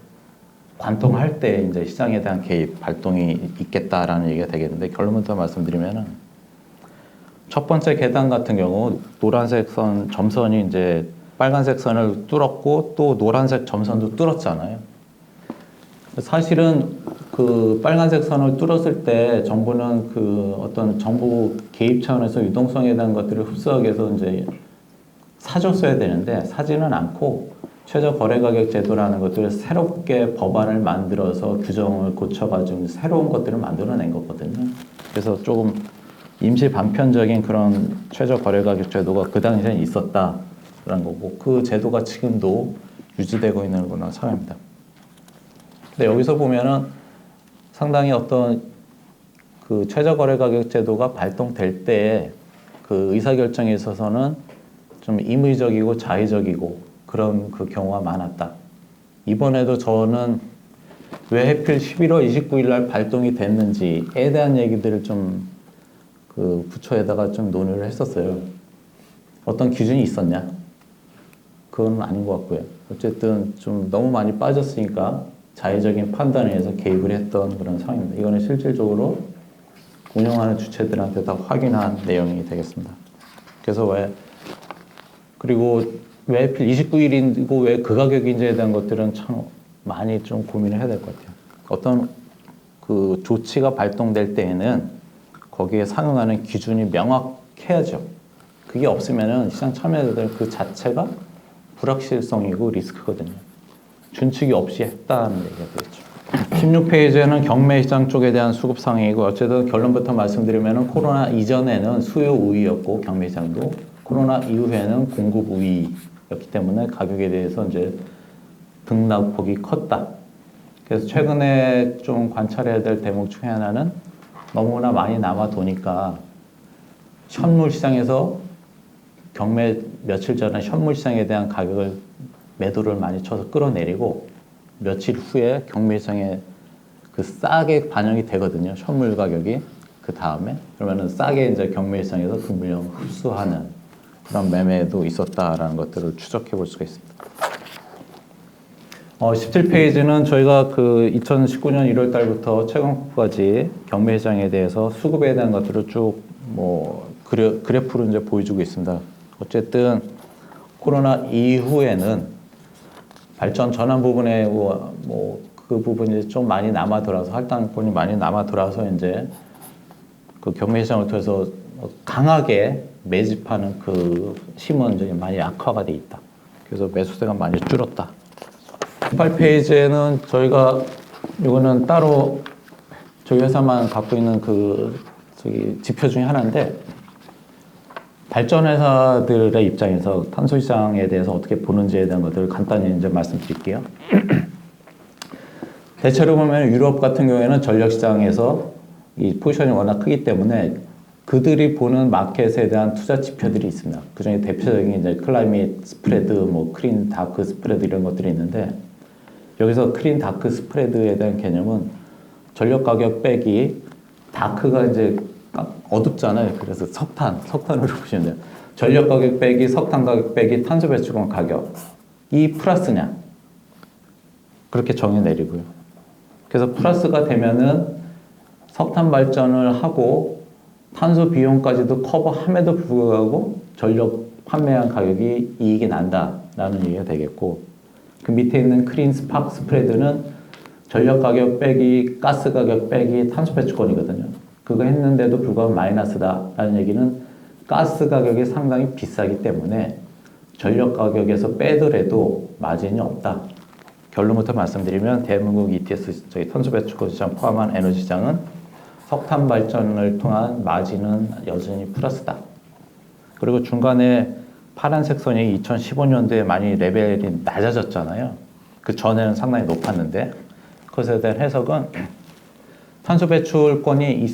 관통할 때 이제 시장에 대한 개입 발동이 있겠다라는 얘기가 되겠는데, 결론부터 말씀드리면은 첫 번째 계단 같은 경우 노란색 선 점선이 이제 빨간색 선을 뚫었고 또 노란색 점선도 뚫었잖아요. 사실은 그 빨간색 선을 뚫었을 때 정부는 그 어떤 정부 개입 차원에서 유동성에 대한 것들을 흡수하기 위해서 이제 사줬어야 되는데 사지는 않고 최저거래가격제도라는 것들을 새롭게 법안을 만들어서 규정을 고쳐가지고 새로운 것들을 만들어낸 거거든요. 그래서 조금 임시 반편적인 그런 최저거래가격제도가 그 당시에 있었다라는 거고, 그 제도가 지금도 유지되고 있는 거나 상황입니다. 근데 여기서 보면은 상당히 어떤 그 최저거래가격제도가 발동될 때에 그 의사결정에 있어서는 좀 임의적이고 자의적이고 그런 그 경우가 많았다. 이번에도 저는 왜 하필 11월 29일 날 발동이 됐는지에 대한 얘기들을 좀 그 부처에다가 좀 논의를 했었어요. 어떤 기준이 있었냐? 그건 아닌 것 같고요. 어쨌든 좀 너무 많이 빠졌으니까 자의적인 판단에 의해서 개입을 했던 그런 상황입니다. 이거는 실질적으로 운영하는 주체들한테 다 확인한 내용이 되겠습니다. 그래서 그리고 왜 하필 29일이고 왜 그 가격인지에 대한 것들은 참 많이 좀 고민을 해야 될 것 같아요. 어떤 그 조치가 발동될 때에는 거기에 상응하는 기준이 명확해야죠. 그게 없으면은 시장 참여자들 그 자체가 불확실성이고 리스크거든요. 준칙이 없이 했다는 얘기가 되겠죠. 16페이지에는 경매시장 쪽에 대한 수급 상황이고, 어쨌든 결론부터 말씀드리면 코로나 이전에는 수요 우위였고 경매시장도, 코로나 이후에는 공급 우위였기 때문에 가격에 대해서 이제 등락폭이 컸다. 그래서 최근에 좀 관찰해야 될 대목 중에 하나는 너무나 많이 남아도니까 현물 시장에서 경매 며칠 전에 현물 시장에 대한 가격을 매도를 많이 쳐서 끌어내리고, 며칠 후에 경매 시장에 그 싸게 반영이 되거든요. 현물 가격이. 그 다음에 그러면은 싸게 이제 경매 시장에서 그 물량을 흡수하는 그런 매매도 있었다라는 것들을 추적해 볼 수가 있습니다. 17페이지는 저희가 그 2019년 1월 달부터 최근까지 경매 시장에 대해서 수급에 대한 것들을 쭉 뭐 그래프로 이제 보여주고 있습니다. 어쨌든 코로나 이후에는 발전 전환 부분에 뭐 그 부분이 좀 많이 남아돌아서, 할당권이 많이 남아돌아서 이제 그 경매 시장을 통해서 강하게 매집하는 그 힘은 이제 많이 약화가 돼 있다. 그래서 매수세가 많이 줄었다. 18페이지에는 저희가 이거는 따로 저희 회사만 갖고 있는 그 지표 중에 하나인데, 발전 회사들의 입장에서 탄소 시장에 대해서 어떻게 보는지에 대한 것들을 간단히 이제 말씀드릴게요. 대체로 보면 유럽 같은 경우에는 전력 시장에서 이 포지션이 워낙 크기 때문에 그들이 보는 마켓에 대한 투자 지표들이 있습니다. 그 중에 대표적인 이제 클라이밋 스프레드, 뭐 크린 다크 스프레드 이런 것들이 있는데, 여기서 크린 다크 스프레드에 대한 개념은 전력 가격 빼기, 다크가 이제 어둡잖아요. 그래서 석탄으로 보시면 돼요. 전력 가격 빼기, 석탄 가격 빼기, 탄소 배출권 가격, 이 플러스냐, 그렇게 정해 내리고요. 그래서 플러스가 되면은 석탄 발전을 하고 탄소 비용까지도 커버함에도 불구하고 전력 판매한 가격이 이익이 난다라는 얘기가 되겠고, 그 밑에 있는 크린 스파크 스프레드는 전력 가격 빼기, 가스 가격 빼기, 탄소 배출권이거든요. 그거 했는데도 불구하고 마이너스다라는 얘기는 가스 가격이 상당히 비싸기 때문에 전력 가격에서 빼더라도 마진이 없다. 결론부터 말씀드리면 대한민국 ETS, 저희 탄소 배출권 시장 포함한 에너지 시장은 석탄 발전을 통한 마진은 여전히 플러스다. 그리고 중간에 파란색 선이 2015년도에 많이 레벨이 낮아졌잖아요. 그 전에는 상당히 높았는데, 그것에 대한 해석은 탄소 배출권이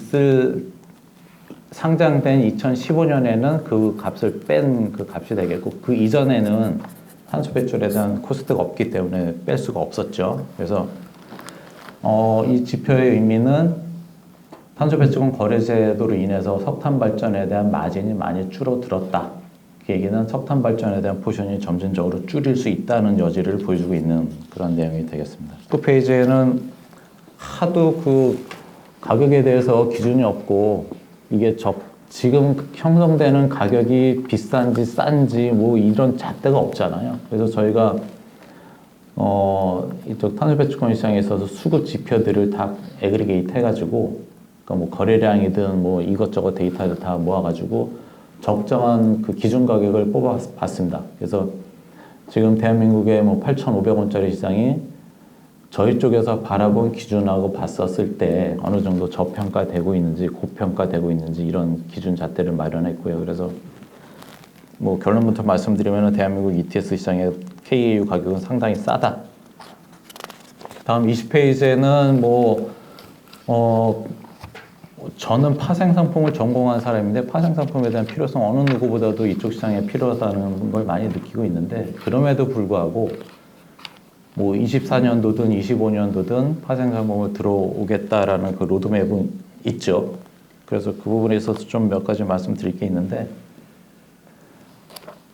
상장된 2015년에는 그 값을 뺀 그 값이 되겠고, 그 이전에는 탄소 배출에 대한 코스트가 없기 때문에 뺄 수가 없었죠. 그래서 이 지표의 의미는 탄소 배출권 거래 제도로 인해서 석탄 발전에 대한 마진이 많이 줄어들었다. 그 얘기는 석탄 발전에 대한 포션이 점진적으로 줄일 수 있다는 여지를 보여주고 있는 그런 내용이 되겠습니다. 19페이지에는 하도 그 가격에 대해서 기준이 없고, 이게 지금 형성되는 가격이 비싼지 싼지 뭐 이런 잣대가 없잖아요. 그래서 저희가 이쪽 탄소 배출권 시장에 있어서 수급 지표들을 다 애그리게이트 해가지고, 그러니까 뭐 거래량이든 뭐 이것저것 데이터를 다 모아가지고 적정한 그 기준 가격을 뽑아봤습니다. 그래서 지금 대한민국의 뭐 8,500원짜리 시장이 저희 쪽에서 바라본 기준하고 봤었을 때 어느 정도 저평가되고 있는지 고평가되고 있는지 이런 기준 잣대를 마련했고요. 그래서 뭐 결론부터 말씀드리면 대한민국 ETS 시장의 KAU 가격은 상당히 싸다. 다음 20페이지에는 저는 파생 상품을 전공한 사람인데 파생 상품에 대한 필요성 어느 누구보다도 이쪽 시장에 필요하다는 걸 많이 느끼고 있는데 그럼에도 불구하고 뭐 24년도든 25년도든 파생 상품을 들어오겠다라는 그 로드맵은 있죠. 그래서 그 부분에 있어서 좀 몇 가지 말씀드릴 게 있는데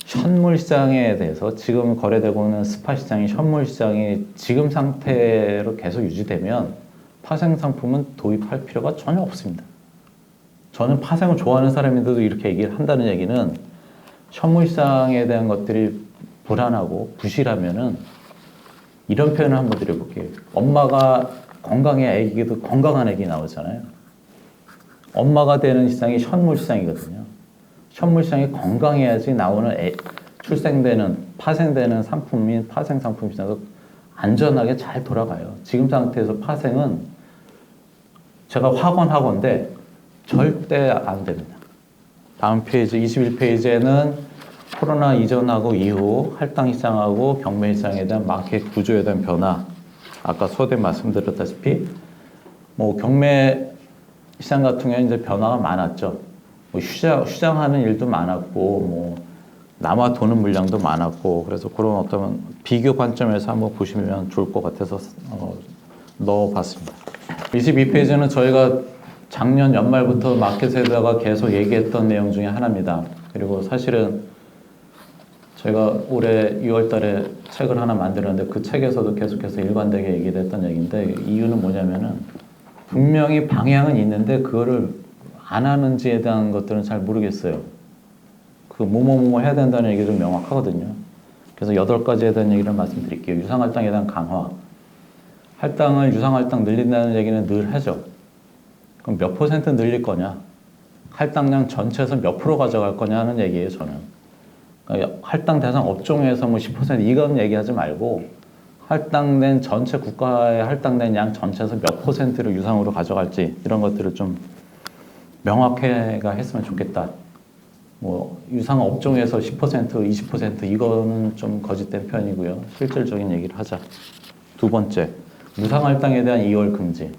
현물 시장에 대해서 지금 거래되고 있는 스팟 시장이 현물 시장이 지금 상태로 계속 유지되면 파생 상품은 도입할 필요가 전혀 없습니다. 저는 파생을 좋아하는 사람인데도 이렇게 얘기를 한다는 얘기는 현물 시장에 대한 것들이 불안하고 부실하면은 이런 표현을 한번 드려볼게요. 엄마가 건강해 아기도 건강한 아기 나오잖아요. 엄마가 되는 시장이 현물 시장이거든요. 현물 시장이 건강해야지 나오는 출생되는 파생되는 상품인 파생 상품 시장도 안전하게 잘 돌아가요. 지금 상태에서 파생은 제가 확언하건데 절대 안 됩니다. 다음 페이지 21페이지에는 코로나 이전하고 이후 할당 시장하고 경매 시장에 대한 마켓 구조에 대한 변화. 아까 서두에 말씀드렸다시피 뭐 경매 시장 같은 경우에 이제 변화가 많았죠. 뭐 휴장하는 일도 많았고 뭐 남아 도는 물량도 많았고 그래서 그런 어떤 비교 관점에서 한번 보시면 좋을 것 같아서 넣어봤습니다. 22페이지는 저희가 작년 연말부터 마켓에다가 계속 얘기했던 내용 중에 하나입니다. 그리고 사실은 저희가 올해 6월 달에 책을 하나 만들었는데 그 책에서도 계속해서 일관되게 얘기를 했던 얘기인데 이유는 뭐냐면은 분명히 방향은 있는데 그거를 안 하는지에 대한 것들은 잘 모르겠어요. 그 뭐뭐뭐 해야 된다는 얘기도 명확하거든요. 그래서 8가지에 대한 얘기를 말씀드릴게요. 유상할당에 대한 강화. 할당을 유상할당 늘린다는 얘기는 늘 하죠. 그럼 몇 퍼센트 늘릴 거냐? 할당량 전체에서 몇 프로 가져갈 거냐 하는 얘기예요, 저는. 그러니까 할당 대상 업종에서 뭐 10% 이건 얘기하지 말고 할당된 전체 국가에 할당된 양 전체에서 몇 퍼센트를 유상으로 가져갈지 이런 것들을 좀 명확하게 했으면 좋겠다. 뭐 유상 업종에서 10%, 20% 이거는 좀 거짓된 표현이고요. 실질적인 얘기를 하자. 두 번째, 무상할당에 대한 2월 금지.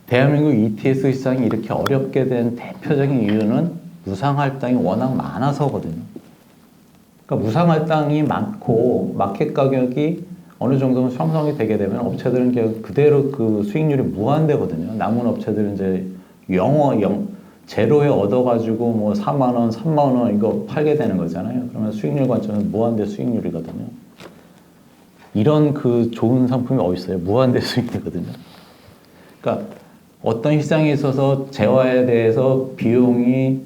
대한민국 ETS 시장이 이렇게 어렵게 된 대표적인 이유는 무상할당이 워낙 많아서거든요. 그러니까 무상할당이 많고 마켓 가격이 어느 정도는 형성이 되게 되면 업체들은 그냥 그대로 그 수익률이 무한대거든요. 남은 업체들은 이제 제로에 얻어가지고 뭐 4만 원, 3만 원 이거 팔게 되는 거잖아요. 그러면 수익률 관점에서 무한대 수익률이거든요. 이런 그 좋은 상품이 어디 있어요? 무한대 수익이거든요. 그러니까 어떤 시장에 있어서 재화에 대해서 비용이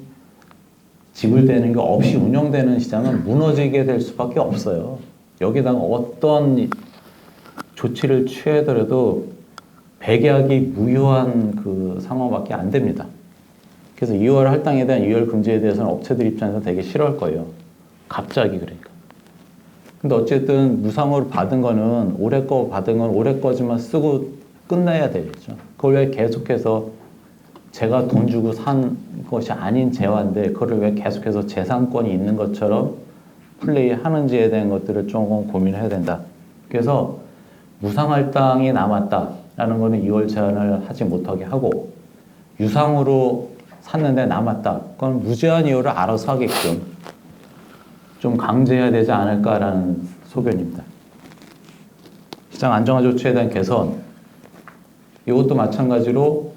지불되는 게 없이 운영되는 시장은 무너지게 될 수밖에 없어요. 여기다가 어떤 조치를 취하더라도 백약이 무효한 그 상황밖에 안 됩니다. 그래서 2월 할당에 대한 2월 금지에 대해서는 업체들 입장에서 되게 싫어할 거예요. 갑자기 그러니까. 근데 어쨌든 무상으로 받은 거는 올해 거 받은 건 올해 거지만 쓰고 끝내야 되겠죠. 그걸 왜 계속해서 제가 돈 주고 산 것이 아닌 재화인데 그걸 왜 계속해서 재산권이 있는 것처럼 플레이하는지에 대한 것들을 조금 고민해야 된다. 그래서 무상할당이 남았다라는 거는 2월 제한을 하지 못하게 하고 유상으로 샀는데 남았다. 그건 무제한 이유를 알아서 하게끔 좀 강제해야 되지 않을까라는 소견입니다. 시장 안정화 조치에 대한 개선. 이것도 마찬가지로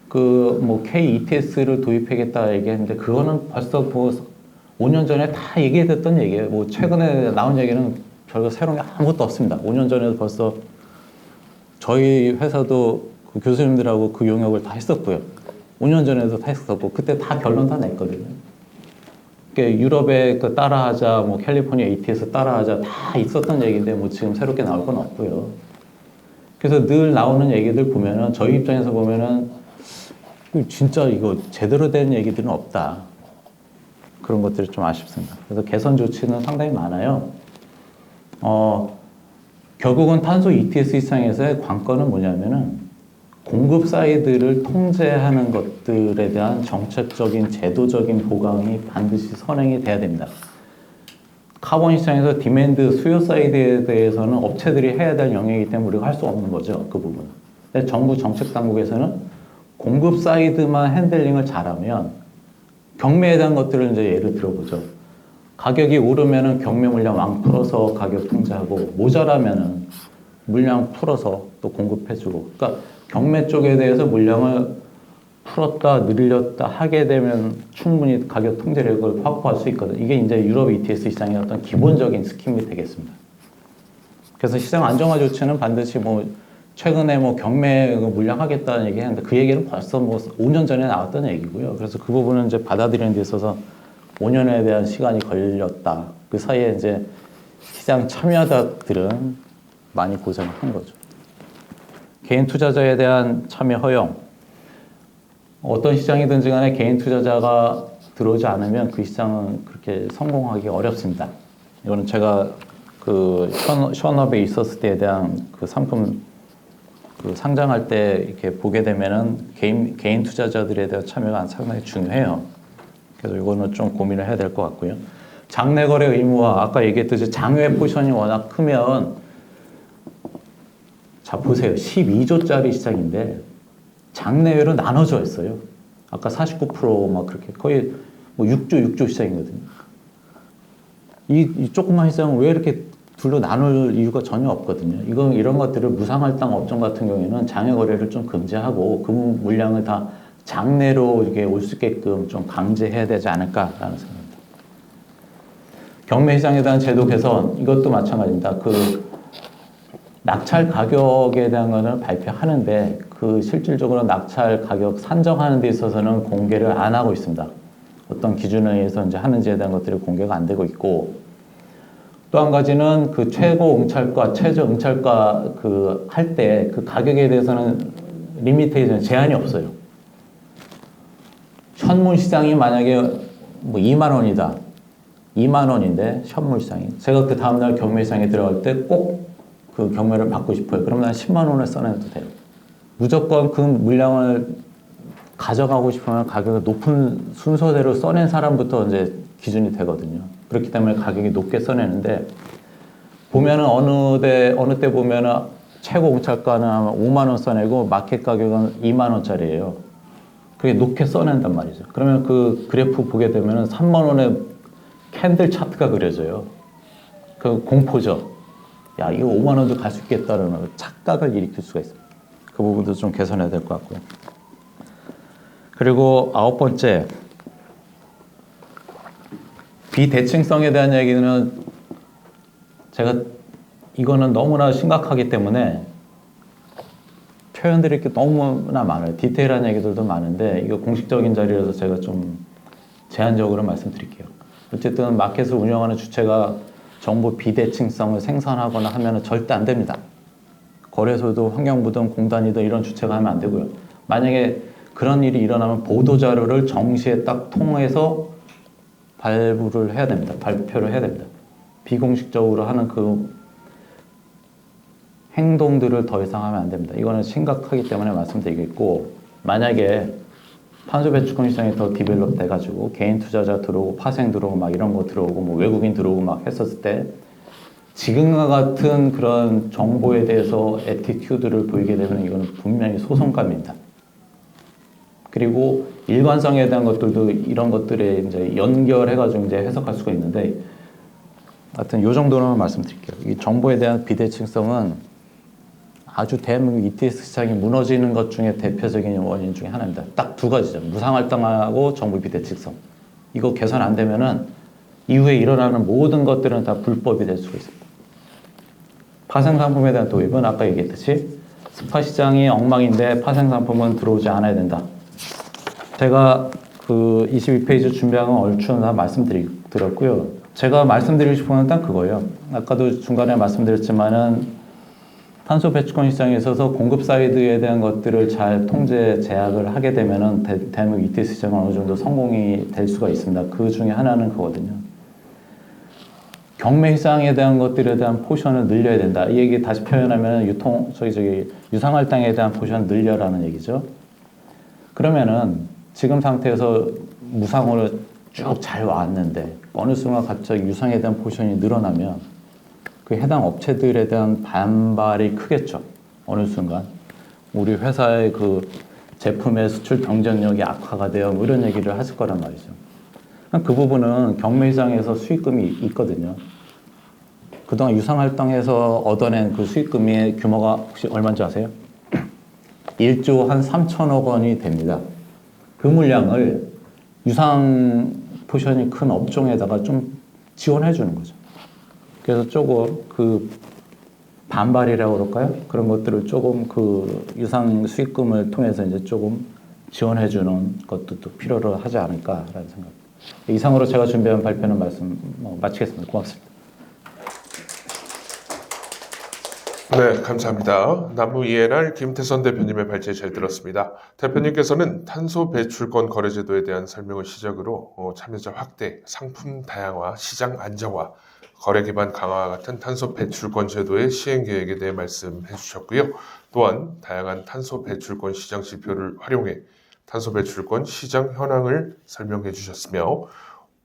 그 뭐 KETS를 도입하겠다 얘기했는데 그거는 벌써 뭐 5년 전에 다 얘기했던 얘기예요. 뭐 최근에 나온 얘기는 별거 새로운 게 아무것도 없습니다. 5년 전에도 벌써 저희 회사도 그 교수님들하고 그 용역을 다 했었고요. 5년 전에도 다 했었고 그때 다 결론 다 냈거든요. 그러니까 유럽에 그 따라하자, 뭐 캘리포니아 ETS 따라하자 다 있었던 얘기인데 뭐 지금 새롭게 나올 건 없고요. 그래서 늘 나오는 얘기들 보면은 저희 입장에서 보면은 진짜 이거 제대로 된 얘기들은 없다. 그런 것들이 좀 아쉽습니다. 그래서 개선 조치는 상당히 많아요. 결국은 탄소 ETS 시장에서의 관건은 뭐냐면은 공급 사이드를 통제하는 것들에 대한 정책적인 제도적인 보강이 반드시 선행이 돼야 됩니다. 카본 시장에서 디맨드 수요 사이드에 대해서는 업체들이 해야 될 영역이기 때문에 우리가 할 수 없는 거죠. 그 부분은. 근데 정부 정책 당국에서는 공급 사이드만 핸들링을 잘하면 경매에 대한 것들을 이제 예를 들어보죠. 가격이 오르면은 경매 물량 왕 풀어서 가격 통제하고 모자라면은 물량 풀어서 또 공급해주고. 그러니까 경매 쪽에 대해서 물량을 풀었다 늘렸다 하게 되면 충분히 가격 통제력을 확보할 수 있거든. 이게 이제 유럽 ETS 시장의 어떤 기본적인 스킴이 되겠습니다. 그래서 시장 안정화 조치는 반드시 뭐 최근에 뭐 경매 물량 하겠다는 얘기 했는데 그 얘기는 벌써 뭐 5년 전에 나왔던 얘기고요. 그래서 그 부분은 이제 받아들이는 데 있어서 5년에 대한 시간이 걸렸다. 그 사이에 이제 시장 참여자들은 많이 고생을 한 거죠. 개인 투자자에 대한 참여 허용. 어떤 시장이든지 간에 개인 투자자가 들어오지 않으면 그 시장은 그렇게 성공하기 어렵습니다. 이거는 제가 그 션업에 있었을 때에 대한 그 상품 그 상장할 때 이렇게 보게 되면은 개인 투자자들에 대한 참여가 상당히 중요해요. 그래서 이거는 좀 고민을 해야 될 것 같고요. 장내 거래 의무화, 아까 얘기했듯이 장외 포션이 워낙 크면, 자 보세요. 12조짜리 시장인데 장내외로 나눠져 있어요. 아까 49% 그렇게 거의 뭐 6조 시장이거든요. 이 조그만 시장은 왜 이렇게 둘로 나눌 이유가 전혀 없거든요. 이런 것들을 무상할당 업종 같은 경우에는 장외 거래를 좀 금지하고 그 물량을 다 장내로 이게 올 수 있게끔 좀 강제해야 되지 않을까라는 생각입니다. 경매 시장에 대한 제도 개선, 이것도 마찬가지입니다. 그 낙찰 가격에 대한 거는 발표하는데 그 실질적으로 낙찰 가격 산정하는 데 있어서는 공개를 안 하고 있습니다. 어떤 기준에 의해서 이제 하는지에 대한 것들이 공개가 안 되고 있고, 또 한 가지는 그 최고 응찰가, 최저 응찰가 그 할 때 그 가격에 대해서는 리미테이션 제한이 없어요. 현물 시장이 만약에 뭐 2만 원이다. 2만 원인데 현물 시장이. 제가 그 다음날 경매 시장에 들어갈 때 꼭 그 경매를 받고 싶어요. 그러면 난 10만 원을 써내도 돼요. 무조건 그 물량을 가져가고 싶으면 가격을 높은 순서대로 써낸 사람부터 이제 기준이 되거든요. 그렇기 때문에 가격이 높게 써내는데, 보면은 어느 때 보면은 최고 공찰가는 아마 5만 원 써내고 마켓 가격은 2만 원짜리예요. 그게 높게 써낸단 말이죠. 그러면 그 그래프 보게 되면은 3만 원에 캔들 차트가 그려져요. 그 공포죠. 야, 이거 5만 원도 갈 수 있겠다는 착각을 일으킬 수가 있습니다. 그 부분도 좀 개선해야 될 것 같고요. 그리고 9번째, 비대칭성에 대한 얘기는 제가 이거는 너무나 심각하기 때문에 표현드릴 게 너무나 많아요. 디테일한 얘기들도 많은데 이거 공식적인 자리라서 제가 좀 제한적으로 말씀드릴게요. 어쨌든 마켓을 운영하는 주체가 정보 비대칭성을 생산하거나 하면 절대 안 됩니다. 거래소도 환경부든 공단이든 이런 주체가 하면 안 되고요. 만약에 그런 일이 일어나면 보도자료를 정시에 딱 통해서 발표를 해야 됩니다. 비공식적으로 하는 그 행동들을 더 이상 하면 안 됩니다. 이거는 심각하기 때문에 말씀드리겠고, 만약에 탄소 배출권 시장이 더 디벨롭 돼가지고 개인 투자자 들어오고 파생 들어오고 막 이런 거 들어오고 뭐 외국인 들어오고 막 했었을 때 지금과 같은 그런 정보에 대해서 애티튜드를 보이게 되면 이거는 분명히 소송감입니다. 그리고 일관성에 대한 것들도 이런 것들에 이제 연결해가지고 이제 해석할 수가 있는데, 하여튼 이 정도는 말씀드릴게요. 이 정보에 대한 비대칭성은 아주 대한민국 ETS 시장이 무너지는 것 중에 대표적인 원인 중에 하나입니다. 딱 두 가지죠. 무상할당하고 정보 비대칭성. 이거 개선 안 되면은 이후에 일어나는 모든 것들은 다 불법이 될 수가 있습니다. 파생상품에 대한 도입은 아까 얘기했듯이 스파 시장이 엉망인데 파생상품은 들어오지 않아야 된다. 제가 그 22페이지 준비한 건 얼추 다 말씀드렸고요. 제가 말씀드리고 싶은 건 딱 그거예요. 아까도 중간에 말씀드렸지만은 탄소 배출권 시장에 있어서 공급 사이드에 대한 것들을 잘 통제 제약을 하게 되면은 대한민국 ETS 시장은 어느 정도 성공이 될 수가 있습니다. 그 중에 하나는 그거거든요. 경매 시장에 대한 것들에 대한 포션을 늘려야 된다. 이 얘기 다시 표현하면 유상할당에 대한 포션을 늘려라는 얘기죠. 그러면은 지금 상태에서 무상으로 쭉 잘 왔는데 어느 순간 갑자기 유상에 대한 포션이 늘어나면 그 해당 업체들에 대한 반발이 크겠죠. 어느 순간 우리 회사의 그 제품의 수출 경쟁력이 악화가 되어 뭐 이런 얘기를 하실 거란 말이죠. 그 부분은 경매 시장에서 수익금이 있거든요. 그동안 유상할당해서 얻어낸 그 수익금의 규모가 혹시 얼마인지 아세요? 1조 한 3천억 원이 됩니다. 그 물량을 유상 포션이 큰 업종에다가 좀 지원해 주는 거죠. 그래서 조금 그 반발이라고 그럴까요? 그런 것들을 조금 그 유상 수익금을 통해서 이제 조금 지원해 주는 것도 또 필요로 하지 않을까라는 생각. 이상으로 제가 준비한 발표는 마치겠습니다. 고맙습니다. 네, 감사합니다. 남부 ENR 김태선 대표님의 발제 잘 들었습니다. 대표님께서는 탄소 배출권 거래제도에 대한 설명을 시작으로 참여자 확대, 상품 다양화, 시장 안정화, 거래 기반 강화와 같은 탄소 배출권 제도의 시행 계획에 대해 말씀해 주셨고요. 또한 다양한 탄소 배출권 시장 지표를 활용해 탄소 배출권 시장 현황을 설명해 주셨으며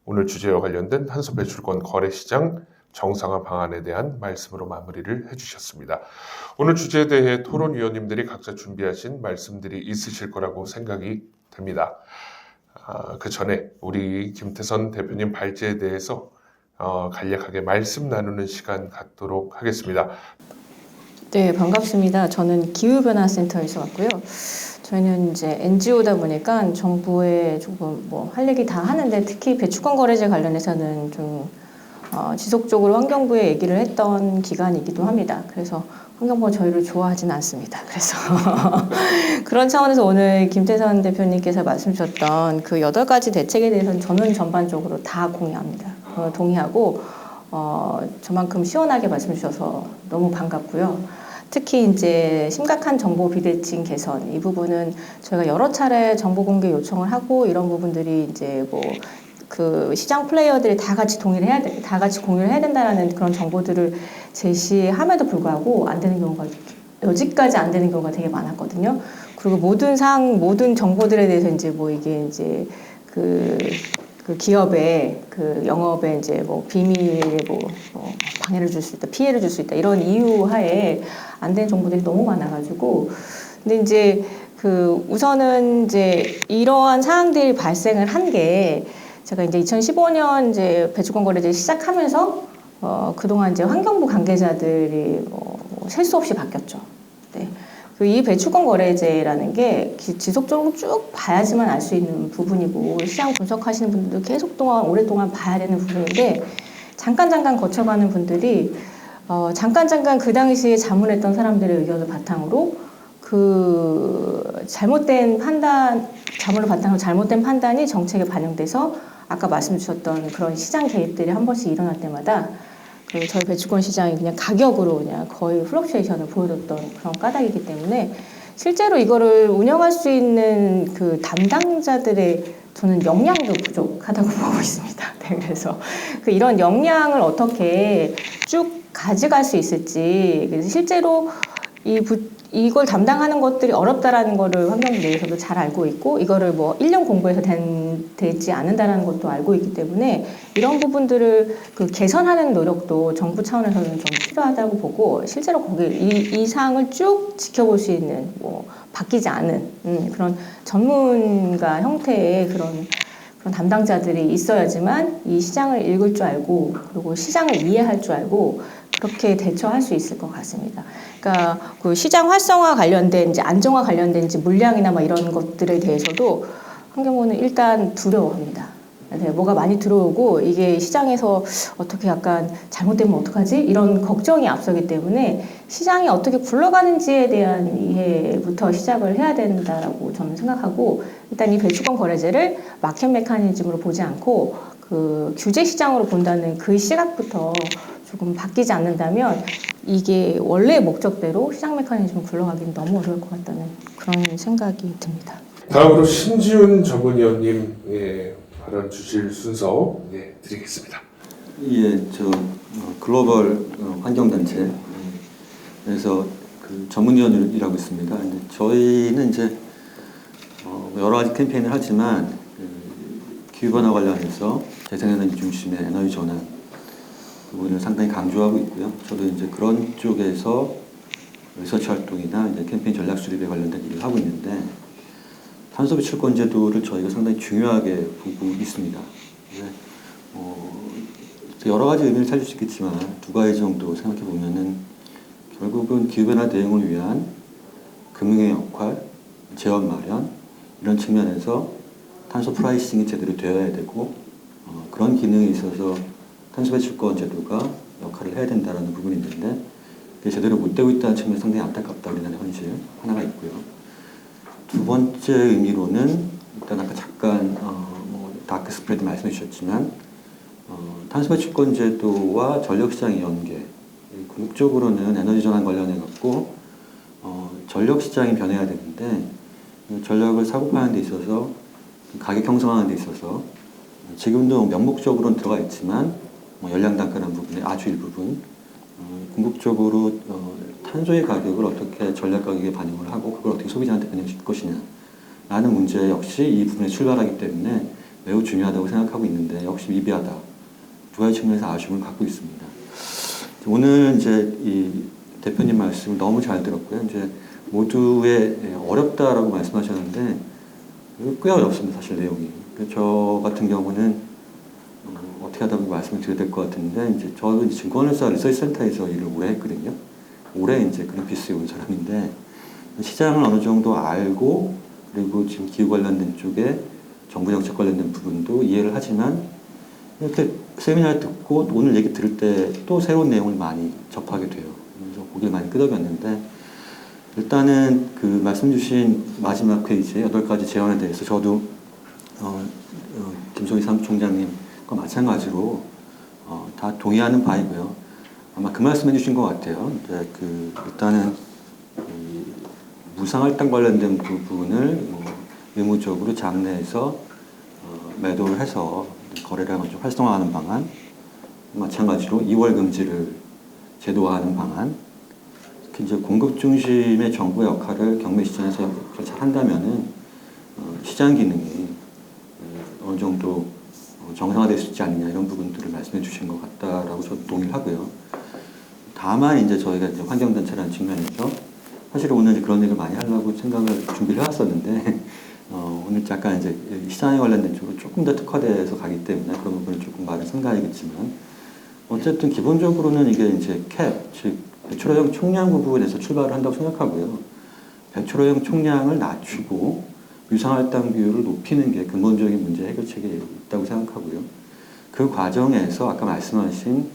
오늘 주제와 관련된 탄소 배출권 거래 시장 정상화 방안에 대한 말씀으로 마무리를 해주셨습니다. 오늘 주제에 대해 토론위원님들이 각자 준비하신 말씀들이 있으실 거라고 생각이 됩니다. 그 전에 우리 김태선 대표님 발제에 대해서 간략하게 말씀 나누는 시간 갖도록 하겠습니다. 네, 반갑습니다. 저는 기후변화센터에서 왔고요. 저희는 이제 NGO다 보니까 정부에 조금 할 얘기 다 하는데 특히 배출권 거래제 관련해서는 좀 지속적으로 환경부에 얘기를 했던 기관이기도 합니다. 그래서 환경부가 저희를 좋아하진 않습니다. 그래서 그런 차원에서 오늘 김태선 대표님께서 말씀 주셨던 그 8가지 대책에 대해서는 저는 전반적으로 다 공유합니다. 동의하고 저만큼 시원하게 말씀 주셔서 너무 반갑고요. 특히 이제 심각한 정보 비대칭 개선 이 부분은 저희가 여러 차례 정보 공개 요청을 하고 이런 부분들이 이제 그 시장 플레이어들이 다 같이 다 같이 공유를 해야 된다라는 그런 정보들을 제시함에도 불구하고 안 되는 경우가 여지까지 안 되는 경우가 되게 많았거든요. 그리고 모든 정보들에 대해서 이제 이게 이제 그 기업의 그 영업에 이제 비밀에 방해를 줄 수 있다, 피해를 줄 수 있다 이런 이유 하에 안 되는 정보들이 너무 많아가지고 근데 이제 우선은 이제 이러한 사항들이 발생을 한 게 제가 이제 2015년 이제 배출권 거래제 시작하면서 그동안 이제 환경부 관계자들이 셀 수 없이 바뀌었죠. 네. 이 배출권 거래제라는 게 지속적으로 쭉 봐야지만 알 수 있는 부분이고 시장 분석하시는 분들도 계속 오랫동안 봐야 되는 부분인데 잠깐 거쳐가는 분들이 잠깐 그 당시에 자문했던 사람들의 의견을 바탕으로 자문을 바탕으로 잘못된 판단이 정책에 반영돼서 아까 말씀 주셨던 그런 시장 개입들이 한 번씩 일어날 때마다 저희 배출권 시장이 그냥 가격으로 그냥 거의 플럭추에이션을 보여줬던 그런 까닭이기 때문에 실제로 이거를 운영할 수 있는 그 담당자들의 저는 역량도 부족하다고 보고 있습니다. 네, 그래서 이런 역량을 어떻게 쭉 가져갈 수 있을지 그래서 실제로 이걸 담당하는 것들이 어렵다라는 거를 환경부 내에서도 잘 알고 있고 이거를 1년 공부해서 되지 않는다라는 것도 알고 있기 때문에 이런 부분들을 개선하는 노력도 정부 차원에서는 좀 필요하다고 보고 실제로 이 사항을 쭉 지켜볼 수 있는 바뀌지 않은 그런 전문가 형태의 그런 담당자들이 있어야지만 이 시장을 읽을 줄 알고 그리고 시장을 이해할 줄 알고 그렇게 대처할 수 있을 것 같습니다. 그러니까 그 시장 활성화 관련된 이제 안정화 관련된 이제 물량이나 이런 것들에 대해서도 환경부는 일단 두려워합니다. 네, 뭐가 많이 들어오고 이게 시장에서 어떻게 약간 잘못되면 어떡하지? 이런 걱정이 앞서기 때문에 시장이 어떻게 굴러가는지에 대한 이해부터 시작을 해야 된다라고 저는 생각하고 일단 이 배출권 거래제를 마켓 메커니즘으로 보지 않고 규제 시장으로 본다는 그 시각부터 조금 바뀌지 않는다면 이게 원래의 목적대로 시장 메커니즘을 굴러가기는 너무 어려울 것 같다는 그런 생각이 듭니다. 다음으로 신지훈 전문위원님의 발언 주실 순서 드리겠습니다. 예, 글로벌 환경단체 그래서 그 전문위원을 일하고 있습니다. 근데 저희는 이제 여러 가지 캠페인을 하지만 기후변화 관련해서 재생에너지 중심의 에너지 전환 부분을 상당히 강조하고 있고요. 저도 이제 그런 쪽에서 리서치 활동이나 이제 캠페인 전략 수립에 관련된 일을 하고 있는데 탄소 배출권 제도를 저희가 상당히 중요하게 보고 있습니다. 여러 가지 의미를 찾을 수 있겠지만 두 가지 정도 생각해 보면은 결국은 기후변화 대응을 위한 금융의 역할, 재원 마련 이런 측면에서 탄소 프라이싱이 제대로 되어야 되고 그런 기능에 있어서 탄소 배출권 제도가 역할을 해야 된다는 부분이 있는데 그게 제대로 못 되고 있다는 측면이 상당히 안타깝다 우리나라 현실 하나가 있고요. 두 번째 의미로는 일단 아까 잠깐 다크 스프레드 말씀해 주셨지만 탄소 배출권 제도와 전력 시장의 연계 궁극적으로는 에너지 전환 관련해 갖고 전력 시장이 변해야 되는데 전력을 사고파는 데 있어서 가격 형성하는 데 있어서 지금도 명목적으로는 들어가 있지만 연량 단가라는 부분에 아주 일부분 궁극적으로 탄소의 가격을 어떻게 전력 가격에 반영을 하고 그걸 어떻게 소비자한테 반영시킬 것이냐 라는 문제 역시 이 부분에 출발하기 때문에 매우 중요하다고 생각하고 있는데 역시 미비하다 두 가지 측면에서 아쉬움을 갖고 있습니다. 오늘 이제 이 대표님 말씀을 너무 잘 들었고요. 이제 모두의 어렵다라고 말씀하셨는데 꽤 어렵습니다. 사실 내용이. 저 같은 경우는 어떻게 하다 보면 말씀을 드려야 될 것 같은데 이제 저도 이제 증권회사 리서치 센터에서 일을 오래 했거든요. 올해 이제 그린피스에 온 사람인데 시장을 어느 정도 알고 그리고 지금 기후 관련된 쪽에 정부 정책 관련된 부분도 이해를 하지만 이렇게 세미나를 듣고 오늘 얘기 들을 때 또 새로운 내용을 많이 접하게 돼요. 그래서 고개를 많이 끄덕였는데 일단은 그 말씀 주신 마지막 페이지에 8가지 제안에 대해서 저도 김소희 사무총장님과 마찬가지로 다 동의하는 바이고요. 아마 그 말씀해 주신 것 같아요. 이제 일단은 무상할당 관련된 부분을 의무적으로 장내에서 매도를 해서 거래를 좀 활성화하는 방안, 마찬가지로 2월 금지를 제도화하는 방안, 특히 이제 공급 중심의 정부의 역할을 경매 시장에서 잘 한다면은 시장 기능이 어느 정도 정상화될 수 있지 않느냐 이런 부분들을 말씀해 주신 것 같다라고 저도 동의를 하고요. 다만 이제 저희가 이제 환경단체라는 측면에서 사실 오늘 이제 그런 얘기를 많이 하려고 생각을 준비를 해왔었는데 오늘 잠깐 이제 시장에 관련된 쪽으로 조금 더 특화돼서 가기 때문에 그런 부분을 조금 말을 상가하겠지만 어쨌든 기본적으로는 이게 이제 캡, 즉 배출오염 총량 부분에서 출발을 한다고 생각하고요. 배출오염 총량을 낮추고 유상할당 비율을 높이는 게 근본적인 문제 해결책이 있다고 생각하고요. 그 과정에서 아까 말씀하신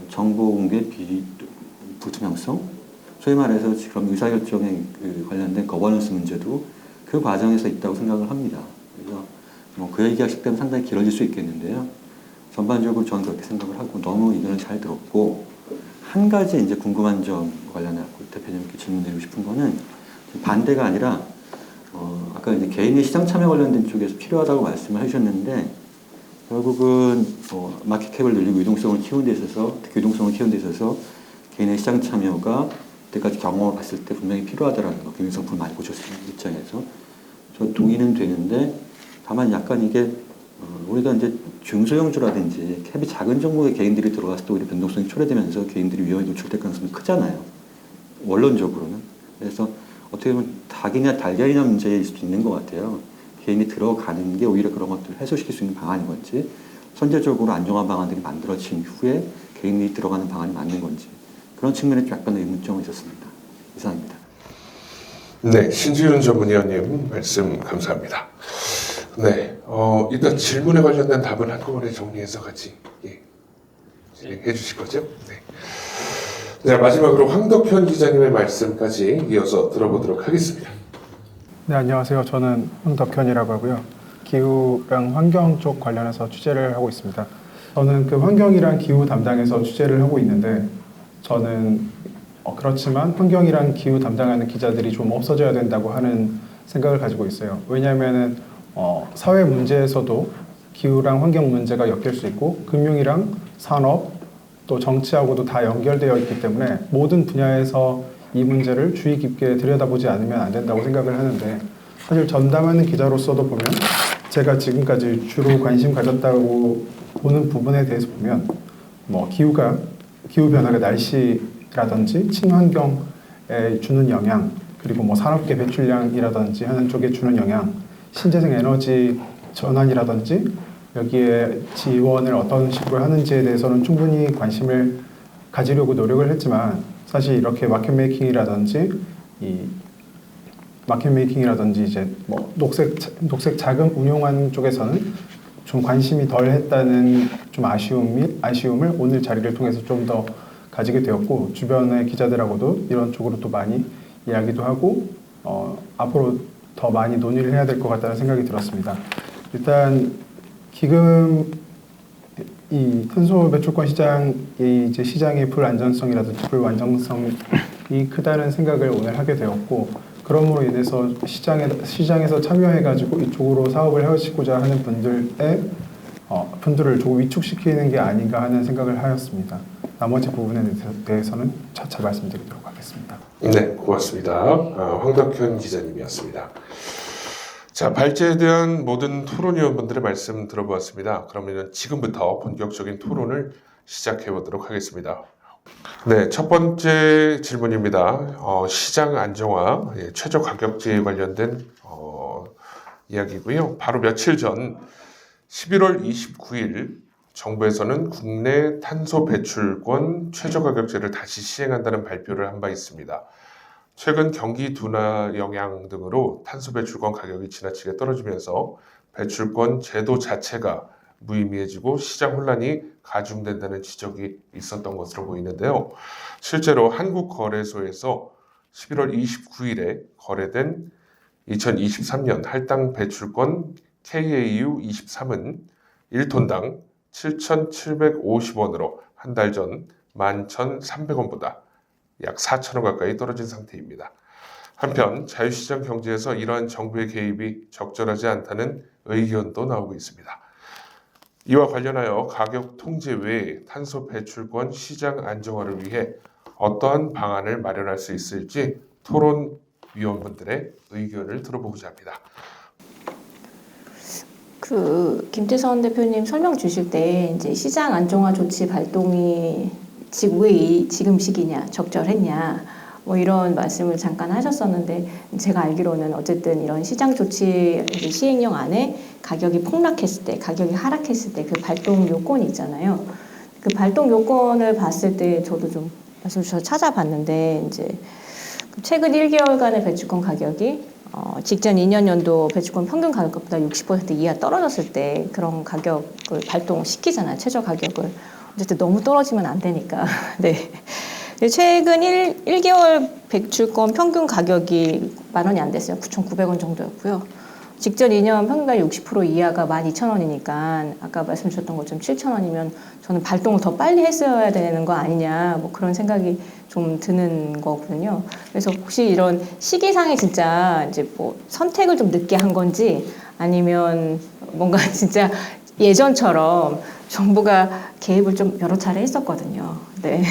정보 공개 불투명성, 소위 말해서 지금 의사결정에 관련된 거버넌스 문제도 그 과정에서 있다고 생각을 합니다. 그래서 그 얘기하실 때는 상당히 길어질 수 있겠는데요. 전반적으로 저는 그렇게 생각을 하고 너무 의견을 잘 들었고 한 가지 이제 궁금한 점 관련해서 대표님께 질문드리고 싶은 거는 반대가 아니라 아까 이제 개인의 시장 참여 관련된 쪽에서 필요하다고 말씀을 해주셨는데 결국은 마켓캡을 늘리고 유동성을 키우는 데 있어서 특히 유동성을 키우는 데 있어서 개인의 시장 참여가 그때까지 경험을 봤을 때 분명히 필요하다라는 거, 금융상품 많이 보셨으니까 입장에서 저 동의는 되는데 다만 약간 이게 우리가 이제 중소형주라든지 캡이 작은 종목의 개인들이 들어갔을 때 오히려 변동성이 초래되면서 개인들이 위험에 노출될 가능성이 크잖아요. 원론적으로는. 그래서 어떻게 보면 닭이냐 달걀이냐 문제일 수도 있는 것 같아요. 개인이 들어가는 게 오히려 그런 것들을 해소시킬 수 있는 방안인 건지 선제적으로 안정한 방안들이 만들어진 후에 개인이 들어가는 방안이 맞는 건지 그런 측면에 약간의 의문점이 있었습니다. 이상입니다. 네, 신지훈 전문위원님 말씀 감사합니다. 네, 일단 질문에 관련된 답은 한꺼번에 정리해서 같이 진행해 주실 거죠? 네. 네, 마지막으로 황덕현 기자님의 말씀까지 이어서 들어보도록 하겠습니다. 네, 안녕하세요. 저는 황덕현이라고 하고요. 기후랑 환경 쪽 관련해서 취재를 하고 있습니다. 저는 그 환경이랑 기후 담당에서 취재를 하고 있는데 저는 그렇지만 환경이랑 기후 담당하는 기자들이 좀 없어져야 된다고 하는 생각을 가지고 있어요. 왜냐하면은 사회 문제에서도 기후랑 환경 문제가 엮일 수 있고 금융이랑 산업 또 정치하고도 다 연결되어 있기 때문에 모든 분야에서 이 문제를 주의 깊게 들여다보지 않으면 안 된다고 생각을 하는데 사실 전담하는 기자로서도 보면 제가 지금까지 주로 관심 가졌다고 보는 부분에 대해서 보면 기후 변화가 날씨라든지 친환경에 주는 영향 그리고 산업계 배출량이라든지 하는 쪽에 주는 영향 신재생 에너지 전환이라든지 여기에 지원을 어떤 식으로 하는지에 대해서는 충분히 관심을 가지려고 노력을 했지만 사실 이렇게 마켓 메이킹이라든지 이제 녹색 자금 운용하는 쪽에서는 좀 관심이 덜 했다는 좀 아쉬움을 오늘 자리를 통해서 좀 더 가지게 되었고 주변의 기자들하고도 이런 쪽으로 또 많이 이야기도 하고 앞으로 더 많이 논의를 해야 될 것 같다는 생각이 들었습니다. 일단 지금 이 탄소 배출권 시장의 이제 시장의 불안전성이라든지 불완전성이 크다는 생각을 오늘 하게 되었고 그러므로 인해서 시장에서 참여해가지고 이쪽으로 사업을 하시고자 하는 분들을 조금 위축시키는 게 아닌가 하는 생각을 하였습니다. 나머지 부분에 대해서는 차차 말씀드리도록 하겠습니다. 네, 고맙습니다. 황덕현 기자님이었습니다. 자, 발제에 대한 모든 토론위원분들의 말씀 들어보았습니다. 그러면 지금부터 본격적인 토론을 시작해 보도록 하겠습니다. 네, 첫 번째 질문입니다. 시장 안정화, 최저 가격제에 관련된 이야기고요. 바로 며칠 전 11월 29일 정부에서는 국내 탄소 배출권 최저 가격제를 다시 시행한다는 발표를 한 바 있습니다. 최근 경기 둔화 영향 등으로 탄소 배출권 가격이 지나치게 떨어지면서 배출권 제도 자체가 무의미해지고 시장 혼란이 가중된다는 지적이 있었던 것으로 보이는데요. 실제로 한국거래소에서 11월 29일에 거래된 2023년 할당 배출권 KAU 23은 1톤당 7,750원으로 한 달 전 11,300원보다 약 4,000원 가까이 떨어진 상태입니다. 한편 자유시장 경제에서 이러한 정부의 개입이 적절하지 않다는 의견도 나오고 있습니다. 이와 관련하여 가격 통제 외에 탄소 배출권 시장 안정화를 위해 어떠한 방안을 마련할 수 있을지 토론위원분들의 의견을 들어보고자 합니다. 김태선 대표님 설명 주실 때 이제 시장 안정화 조치 발동이 왜 지금 시기냐, 적절했냐, 이런 말씀을 잠깐 하셨었는데 제가 알기로는 어쨌든 이런 시장 조치 시행령 안에 가격이 폭락했을 때, 가격이 하락했을 때 그 발동 요건이 있잖아요. 그 발동 요건을 봤을 때 저도 좀 말씀을 찾아봤는데 이제 최근 1개월간의 배출권 가격이 직전 2년 연도 배출권 평균 가격보다 60% 이하 떨어졌을 때 그런 가격을 발동시키잖아요. 최저 가격을. 어쨌든 너무 떨어지면 안 되니까. 네. 최근 1개월 배출권 평균 가격이 10,000원이 안 됐어요. 9,900원 정도였고요. 직전 2년 평균가의 60% 이하가 12,000원이니까 아까 말씀 주셨던 것처럼 7,000원이면 저는 발동을 더 빨리 했어야 되는 거 아니냐 그런 생각이 좀 드는 거거든요. 그래서 혹시 이런 시기상에 진짜 이제 선택을 좀 늦게 한 건지 아니면 뭔가 진짜 예전처럼 정부가 개입을 좀 여러 차례 했었거든요. 네.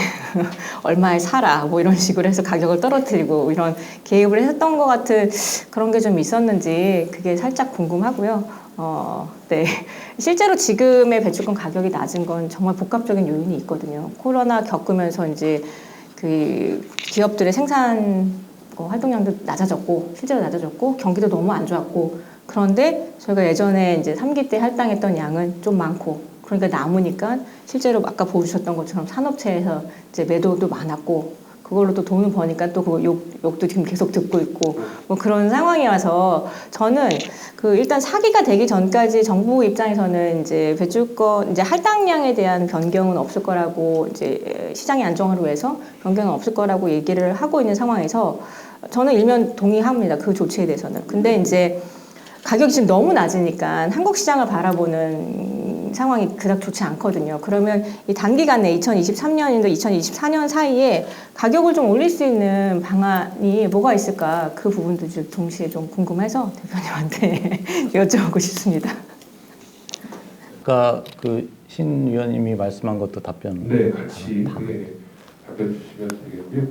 얼마에 사라 이런 식으로 해서 가격을 떨어뜨리고 이런 개입을 했던 것 같은 그런 게 좀 있었는지 그게 살짝 궁금하고요. 네. 실제로 지금의 배출권 가격이 낮은 건 정말 복합적인 요인이 있거든요. 코로나 겪으면서 이제 그 기업들의 생산 활동량도 낮아졌고 실제로 낮아졌고 경기도 너무 안 좋았고 그런데 저희가 예전에 이제 3기 때 할당했던 양은 좀 많고 그러니까 남으니까 실제로 아까 보여주셨던 것처럼 산업체에서 이제 매도도 많았고 그걸로 또 돈을 버니까 또 그 욕도 지금 계속 듣고 있고 그런 상황이라서 저는 일단 사기가 되기 전까지 정부 입장에서는 이제 배출권 이제 할당량에 대한 변경은 없을 거라고 이제 시장의 안정화를 위해서 변경은 없을 거라고 얘기를 하고 있는 상황에서 저는 일면 동의합니다. 그 조치에 대해서는. 근데 이제 가격이 지금 너무 낮으니까 한국 시장을 바라보는 상황이 그닥 좋지 않거든요. 그러면 이 단기간에 2023년인가 2024년 사이에 가격을 좀 올릴 수 있는 방안이 뭐가 있을까? 그 부분도 좀 동시에 좀 궁금해서 대표님한테 여쭤보고 싶습니다. 아까 그 신 위원님이 말씀한 것도 답변. 네, 같이 답변 주시면 되겠고요.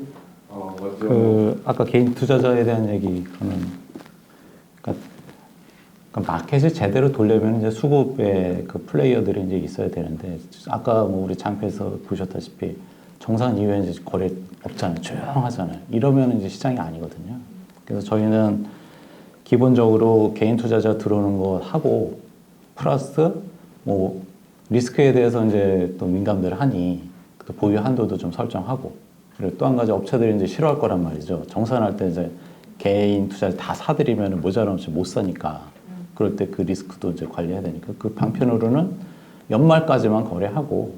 먼저 그 아까 개인 투자자에 대한 얘기 그거는 그러니까 마켓을 제대로 돌려면 이제 수급의 그 플레이어들이 이제 있어야 되는데 아까 뭐 우리 장표에서 보셨다시피 정상 이후에 이제 거래 없잖아요. 조용하잖아요. 이러면 이제 시장이 아니거든요. 그래서 저희는 기본적으로 개인 투자자 들어오는 거 하고 플러스 뭐 리스크에 대해서 이제 또 민감들 하니 또 보유 한도도 좀 설정하고 그리고 또 한 가지 업체들이 이제 싫어할 거란 말이죠. 정산할 때 이제 개인 투자자 다 사들이면 모자라면 못 사니까 그럴 때 그 리스크도 이제 관리해야 되니까 그 방편으로는 연말까지만 거래하고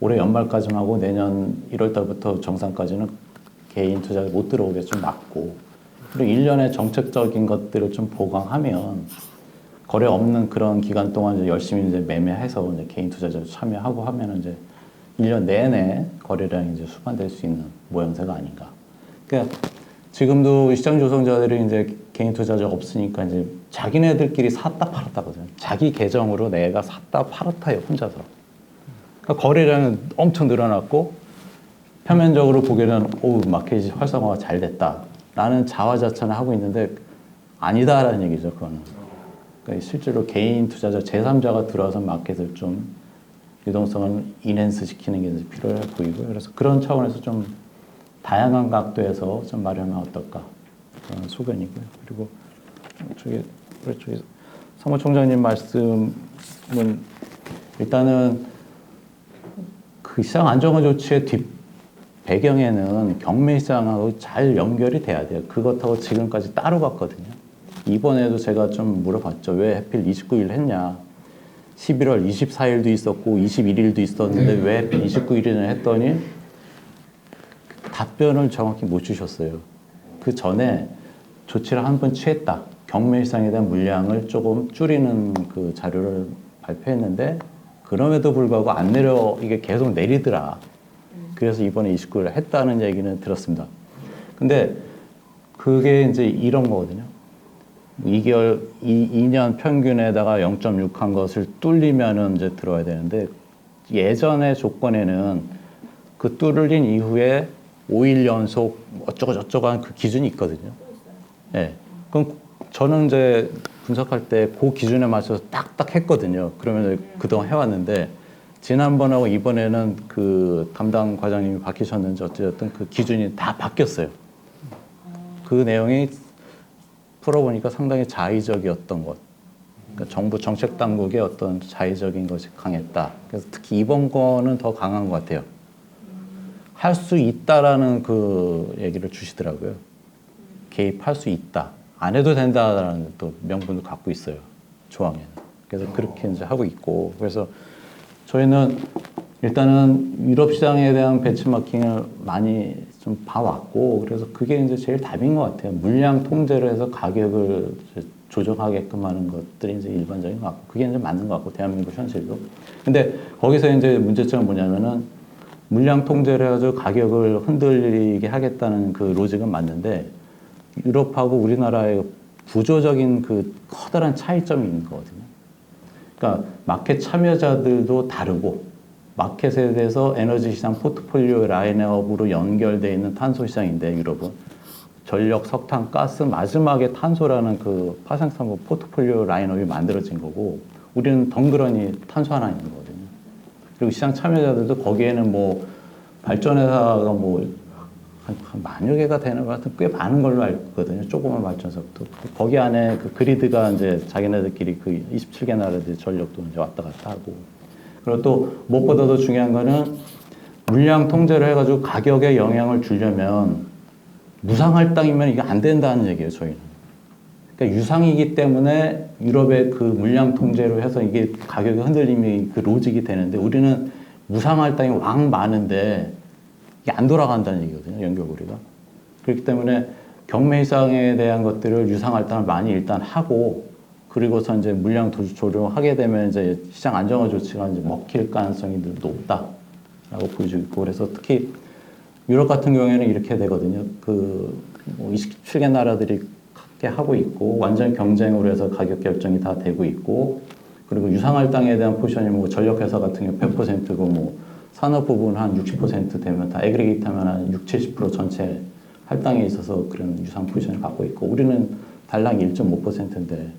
올해 연말까지만 하고 내년 1월 달부터 정산까지는 개인 투자자 못 들어오게 좀 막고 그리고 1년의 정책적인 것들을 좀 보강하면 거래 없는 그런 기간 동안 이제 열심히 이제 매매해서 이제 개인 투자자 참여하고 하면 이제 1년 내내 거래량이 이제 수반될 수 있는 모양새가 아닌가. 그러니까 지금도 시장 조성자들이 이제 개인 투자자가 없으니까 이제 자기네들끼리 샀다 팔았다거든요. 자기 계정으로 내가 샀다 팔았다요, 혼자서. 그러니까 거래량은 엄청 늘어났고 표면적으로 보기에는 오, 마켓이 활성화가 잘 됐다라는 자화자찬을 하고 있는데 아니다라는 얘기죠, 그거는. 그러니까 실제로 개인 투자자 제3자가 들어와서 마켓을 좀 유동성을 인핸스 시키는 게 이제 필요해 보이고요. 그래서 그런 차원에서 좀 다양한 각도에서 좀 마련하면 어떨까 그런 소견이고요. 그리고 저기 사무총장님 말씀은 일단은 그 시장 안정화 조치의 뒷 배경에는 경매 시장하고 잘 연결이 돼야 돼요. 그것하고 지금까지 따로 갔거든요. 이번에도 제가 좀 물어봤죠. 왜 하필 29일 했냐. 11월 24일도 있었고 21일도 있었는데 왜 하필 29일이나 했더니 답변을 정확히 못 주셨어요. 그 전에 조치를 한 번 취했다. 경매 시장에 대한 물량을 조금 줄이는 그 자료를 발표했는데 그럼에도 불구하고 안 내려 이게 계속 내리더라. 그래서 이번에 29일 했다는 얘기는 들었습니다. 근데 그게 이제 이런 거거든요. 2년 평균에다가 0.6 한 것을 뚫리면은 이제 들어야 되는데 예전의 조건에는 그 뚫린 이후에 5일 연속 어쩌고저쩌고 한 그 기준이 있거든요. 네. 그럼 저는 이제 분석할 때 그 기준에 맞춰서 딱딱 했거든요. 그러면 그동안 해왔는데 지난번하고 이번에는 그 담당 과장님이 바뀌셨는지 어쨌든 그 기준이 다 바뀌었어요. 그 내용이 풀어보니까 상당히 자의적이었던 것. 그러니까 정부 정책 당국의 어떤 자의적인 것이 강했다. 그래서 특히 이번 거는 더 강한 것 같아요. 할 수 있다라는 그 얘기를 주시더라고요. 개입할 수 있다. 안 해도 된다라는 또 명분을 갖고 있어요. 조항에는. 그래서 그렇게 이제 하고 있고. 그래서 저희는 일단은 유럽 시장에 대한 벤치마킹을 많이 좀 봐왔고, 그래서 그게 이제 제일 답인 것 같아요. 물량 통제를 해서 가격을 조정하게끔 하는 것들이 이제 일반적인 것 같고, 그게 이제 맞는 것 같고, 대한민국 현실도. 근데 거기서 이제 문제점은 뭐냐면은 물량 통제를 해가지고 가격을 흔들리게 하겠다는 그 로직은 맞는데, 유럽하고 우리나라의 구조적인 그 커다란 차이점이 있는 거거든요. 그러니까 마켓 참여자들도 다르고, 마켓에 대해서 에너지 시장 포트폴리오 라인업으로 연결되어 있는 탄소 시장인데 유럽은 전력, 석탄, 가스 마지막에 탄소라는 그 파생산물 포트폴리오 라인업이 만들어진 거고 우리는 덩그러니 탄소 하나 있는 거거든요. 그리고 시장 참여자들도 거기에는 뭐 발전회사가 뭐 한 만여 개가 되는 것 같은 꽤 많은 걸로 알고 있거든요. 조그만 발전소도. 거기 안에 그 그리드가 이제 자기네들끼리 그 27개 나라들 전력도 이제 왔다 갔다 하고. 그리고 또 무엇보다 더 중요한 거는 물량 통제를 해가지고 가격에 영향을 주려면 무상할당이면 이게 안 된다는 얘기예요, 저희는. 그러니까 유상이기 때문에 유럽의 그 물량 통제로 해서 이게 가격의 흔들림이 그 로직이 되는데 우리는 무상할당이 왕 많은데 이게 안 돌아간다는 얘기거든요, 연결고리가. 그렇기 때문에 경매 시장에 대한 것들을 유상할당을 많이 일단 하고 그리고서 이제 물량 조정하게 되면 이제 시장 안정화 조치가 이제 먹힐 가능성이 높다라고 보여지고 있고, 그래서 특히 유럽 같은 경우에는 이렇게 되거든요. 뭐 27개 나라들이 갖게 하고 있고, 완전 경쟁으로 해서 가격 결정이 다 되고 있고, 그리고 유상할당에 대한 포지션이 뭐 전력회사 같은 경우 100%고, 뭐 산업 부분 한 60% 되면 다 에그리게이트 하면 한 60-70% 전체 할당에 있어서 그런 유상 포지션을 갖고 있고, 우리는 달랑 1.5%인데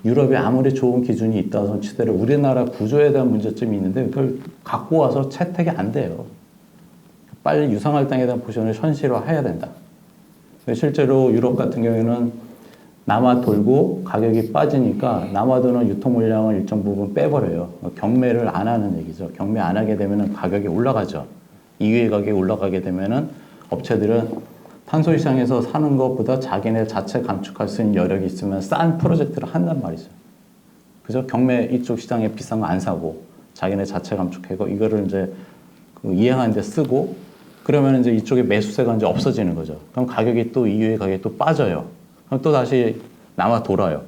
유럽이 아무리 좋은 기준이 있다고 손치더라도 우리나라 구조에 대한 문제점이 있는데 그걸 갖고 와서 채택이 안 돼요. 빨리 유상할당에 대한 포지션을 현실화해야 된다. 실제로 유럽 같은 경우에는 남아 돌고 가격이 빠지니까 남아도는 유통 물량을 일정 부분 빼버려요. 경매를 안 하는 얘기죠. 경매 안 하게 되면 가격이 올라가죠. EU의 가격이 올라가게 되면 업체들은 탄소 시장에서 사는 것보다 자기네 자체 감축할 수 있는 여력이 있으면 싼 프로젝트를 한단 말이죠. 그죠? 경매 이쪽 시장에 비싼 거 안 사고 자기네 자체 감축하고 이거를 이제 이행하는 데 쓰고, 그러면 이제 이쪽에 매수세가 이제 없어지는 거죠. 그럼 가격이 또 EU의 가격이 또 빠져요. 그럼 또 다시 남아 돌아요.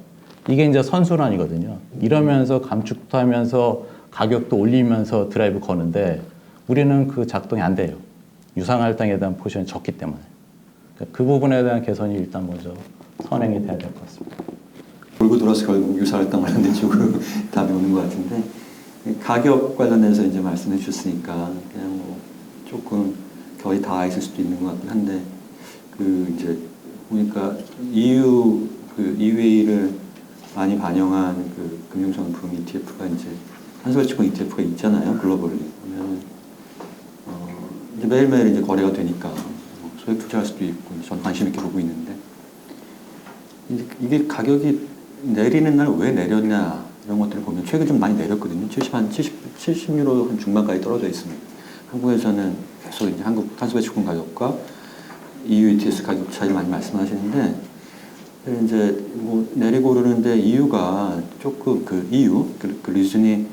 이게 이제 선순환이거든요. 이러면서 감축도 하면서 가격도 올리면서 드라이브 거는데 우리는 그 작동이 안 돼요. 유상할당에 대한 포지션이 적기 때문에. 그러니까 그 부분에 대한 개선이 일단 먼저 선행이 돼야 될 것 같습니다. 돌고 돌아서 결국 유사할당 관련된 쪽으로 답이 오는 것 같은데, 가격 관련해서 이제 말씀해 주셨으니까 그냥 뭐 조금 거의 다 있을 수도 있는 것 같긴 한데, 이제 보니까 EUA를 많이 반영한 금융상품 ETF가 이제 탄소배출권 ETF가 있잖아요, 글로벌리. 그러면 이제 매일매일 이제 거래가 되니까 소액 투자할 수도 있고, 저는 관심 있게 보고 있는데, 이게 가격이 내리는 날 왜 내렸냐 이런 것들을 보면 최근 좀 많이 내렸거든요. 70유로 한 중반까지 떨어져 있습니다. 한국에서는 계속 이제 한국 탄소배출권 가격과 EU ETS 가격 차이 많이 말씀하시는데, 이제 뭐 내리고 오르는데 이유가 조금 EU 리즌이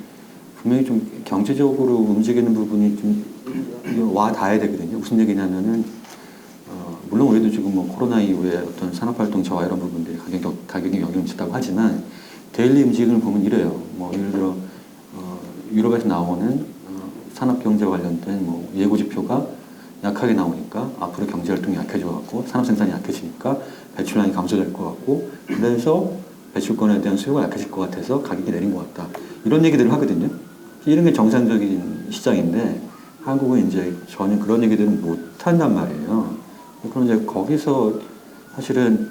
분명히 좀 경제적으로 움직이는 부분이 좀 와 닿아야 되거든요. 무슨 얘기냐면은 물론 우리도 지금 뭐 코로나 이후에 어떤 산업활동 저하 이런 부분들이 가격에 영향을 미쳤다고 하지만 데일리 움직임을 보면 이래요. 뭐 예를 들어 유럽에서 나오는 산업경제와 관련된 뭐 예고지표가 약하게 나오니까 앞으로 경제활동이 약해져갖고 산업생산이 약해지니까 배출량이 감소될 것 같고, 그래서 배출권에 대한 수요가 약해질 것 같아서 가격이 내린 것 같다. 이런 얘기들을 하거든요. 이런 게 정상적인 시장인데 한국은 이제 전혀 그런 얘기들을 못 한단 말이에요. 그럼 이제 거기서 사실은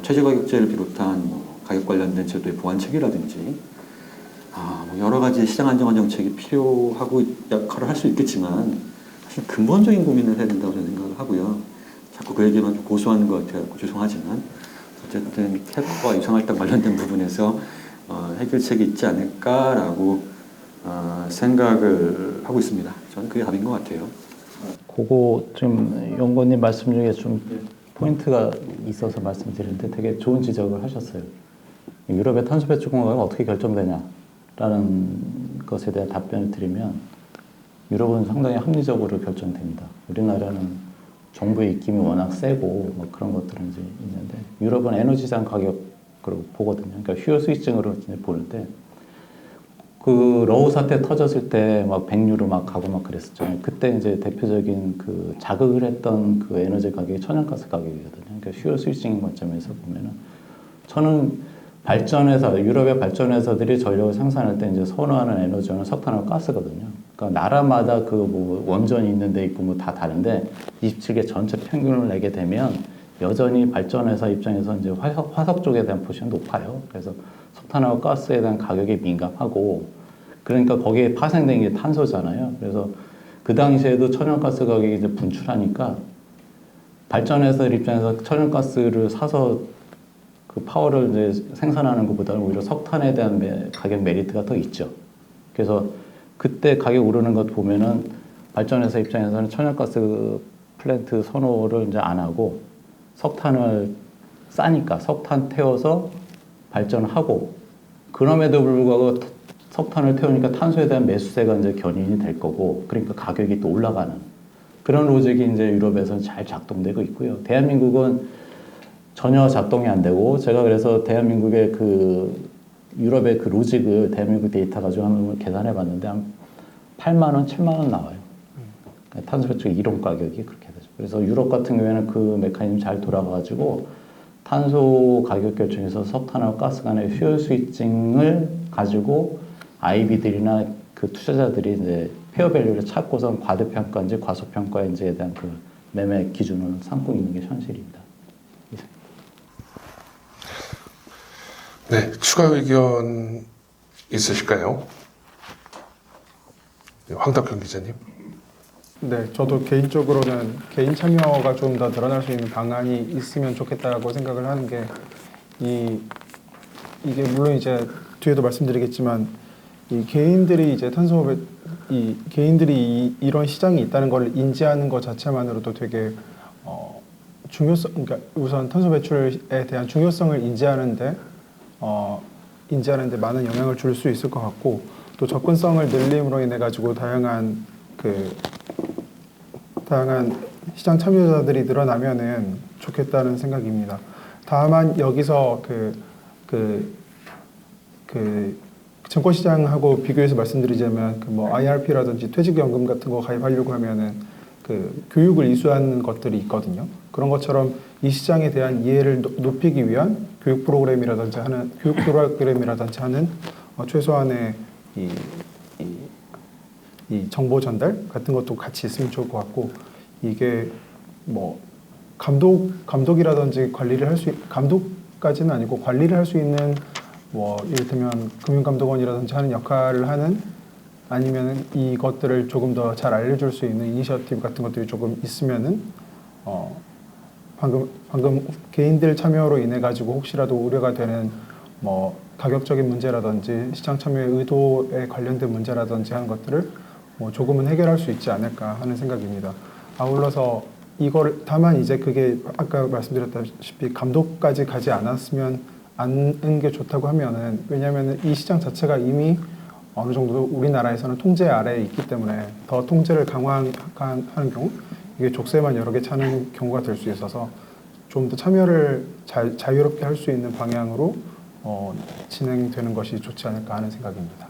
최저가격제를 비롯한 뭐 가격 관련된 제도의 보완책이라든지 뭐 여러 가지 시장 안정화 정책이 필요하고 역할을 할 수 있겠지만 사실 근본적인 고민을 해야 된다고 저는 생각을 하고요. 자꾸 그 얘기만 좀 고소하는 것 같아요. 죄송하지만 어쨌든 태국과 유상할당 관련된 부분에서 해결책이 있지 않을까라고 생각을 하고 있습니다. 저는 그게 답인 것 같아요. 그거 좀 연구원님 말씀 중에 좀 포인트가 있어서 말씀드리는데 되게 좋은 지적을 하셨어요. 유럽의 탄소 배출권 가격이 어떻게 결정되냐라는 것에 대한 답변을 드리면, 유럽은 상당히 합리적으로 결정됩니다. 우리나라는 정부의 입김이 워낙 세고 뭐 그런 것들은 이제 있는데, 유럽은 에너지장 가격으로 보거든요. 그러니까 휴일 스위칭으로 이제 보는데, 러우 사태 터졌을 때 막 100유로 막 가고 막 그랬었죠. 그때 이제 대표적인 자극을 했던 에너지 가격이 천연가스 가격이거든요. 그러니까 휴일 스위칭 관점에서 보면은, 저는 유럽의 발전회사들이 전력을 생산할 때 이제 선호하는 에너지는 석탄하고 가스거든요. 그러니까 나라마다 뭐 원전이 있는 데 있고 뭐 다 다른데 27개 전체 평균을 내게 되면 여전히 발전회사 입장에서 이제 화석 쪽에 대한 포션이 높아요. 그래서 석탄하고 가스에 대한 가격이 민감하고, 그러니까 거기에 파생된 게 탄소잖아요. 그래서 그 당시에도 천연가스 가격이 이제 분출하니까 발전회사 입장에서 천연가스를 사서 파워를 이제 생산하는 것보다는 오히려 석탄에 대한 가격 메리트가 더 있죠. 그래서 그때 가격 오르는 것 보면은 발전회사 입장에서는 천연가스 플랜트 선호를 이제 안 하고 석탄을 싸니까 석탄 태워서 발전하고, 그럼에도 불구하고 석탄을 태우니까 탄소에 대한 매수세가 이제 견인이 될 거고, 그러니까 가격이 또 올라가는 그런 로직이 이제 유럽에서는 잘 작동되고 있고요. 대한민국은 전혀 작동이 안 되고 제가 그래서 대한민국의 그 유럽의 그 로직을 대한민국 데이터 가지고 한번 계산해 봤는데 한 8만 원, 7만 원 나와요. 탄소 배출 이론 가격이 그렇게 되죠. 그래서 유럽 같은 경우에는 그 메커니즘 잘 돌아가가지고 탄소 가격 결정에서 석탄하고 가스 간의 효율 스위칭을 가지고 IB들이나 그 투자자들이 이제 페어밸류를 찾고선 과대평가인지 과소평가인지에 대한 그 매매 기준을 삼고 있는 게 현실입니다. 네, 추가 의견 있으실까요? 네, 황덕현 기자님. 네, 저도 개인적으로는 개인 참여가 좀 더 늘어날 수 있는 방안이 있으면 좋겠다고 생각을 하는 게 이게 물론 이제 뒤에도 말씀드리겠지만 이 개인들이 이제 개인들이 이런 시장이 있다는 걸 인지하는 것 자체만으로도 되게 중요성, 그러니까 우선 탄소 배출에 대한 중요성을 인지하는데 많은 영향을 줄 수 있을 것 같고 또 접근성을 늘림으로 인해 가지고 다양한 시장 참여자들이 늘어나면은 좋겠다는 생각입니다. 다만 여기서 증권시장하고 비교해서 말씀드리자면 뭐 IRP라든지 퇴직연금 같은 거 가입하려고 하면은 교육을 이수하는 것들이 있거든요. 그런 것처럼 이 시장에 대한 이해를 높이기 위한 교육 프로그램이라든지 하는 최소한의 이 정보 전달 같은 것도 같이 있으면 좋을 것 같고 이게 뭐 감독이라든지 감독까지는 아니고 관리를 할 수 있는 뭐 이를테면 금융감독원이라든지 하는 역할을 하는 아니면은 이것들을 조금 더 잘 알려줄 수 있는 이니셔티브 같은 것들이 조금 있으면은 방금 개인들 참여로 인해 가지고 혹시라도 우려가 되는 뭐 가격적인 문제라든지 시장 참여의 의도에 관련된 문제라든지 하는 것들을 뭐 조금은 해결할 수 있지 않을까 하는 생각입니다. 아울러서 다만 이제 그게 아까 말씀드렸다시피 감독까지 가지 않은 게 좋다고 하면은 왜냐하면 이 시장 자체가 이미 어느 정도 우리나라에서는 통제 아래에 있기 때문에 더 통제를 강화하는 경우 이게 족쇄만 여러 개 차는 경우가 될 수 있어서 좀 더 참여를 자유롭게 할 수 있는 방향으로 진행되는 것이 좋지 않을까 하는 생각입니다.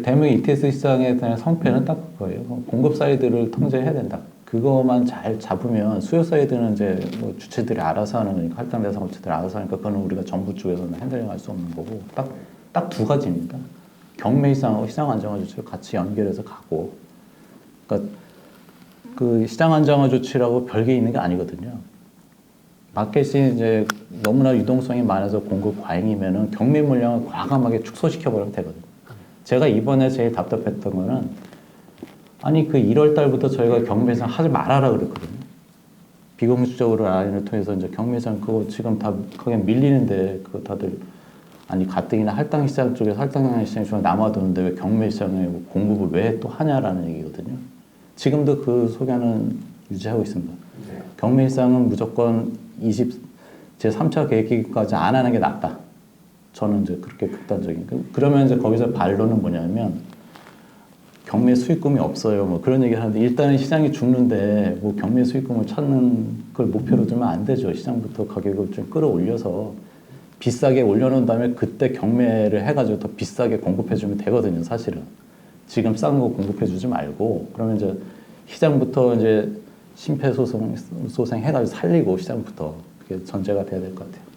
대한민국 ETS 시장에 대한 성패는 딱 그거예요. 공급 사이드를 통제해야 된다. 그것만 잘 잡으면 수요 사이드는 이제 뭐 주체들이 알아서 하는 거니까 할당 대상 업체들이 알아서 하니까 그거는 우리가 정부 쪽에서는 핸들링할 수 없는 거고 딱 두 가지입니다. 경매 시장하고 시장 안정화 조치를 같이 연결해서 가고, 그러니까 그 시장 안정화 조치라고 별게 있는 게 아니거든요. 마켓이 이제 너무나 유동성이 많아서 공급 과잉이면은 경매 물량을 과감하게 축소시켜 버리면 되거든요. 제가 이번에 제일 답답했던 거는 아니 그 1월 달부터 저희가 경매상 하지 말아라 그랬거든요. 비공식적으로 라인을 통해서 이제 경매상 그거 지금 다 거기 밀리는데 그거 다들 아니 가뜩이나 할당 시장 쪽에서 할당 시장이 좀 남아도는데 왜 경매 시장에 공급을 왜 또 하냐라는 얘기거든요. 지금도 그 소견은 유지하고 있습니다. 경매 시장은 무조건 제 3차 계획까지 안 하는 게 낫다. 저는 이제 그렇게 극단적인. 그러면 이제 거기서 반론은 뭐냐면 경매 수익금이 없어요. 뭐 그런 얘기 하는데 일단은 시장이 죽는데 뭐 경매 수익금을 찾는 걸 목표로 두면 안 되죠. 시장부터 가격을 좀 끌어올려서 비싸게 올려놓은 다음에 그때 경매를 해가지고 더 비싸게 공급해주면 되거든요. 사실은 지금 싼 거 공급해주지 말고 그러면 이제 시장부터 이제 심폐소생 해가지고 살리고 시장부터 그게 전제가 돼야 될 것 같아요.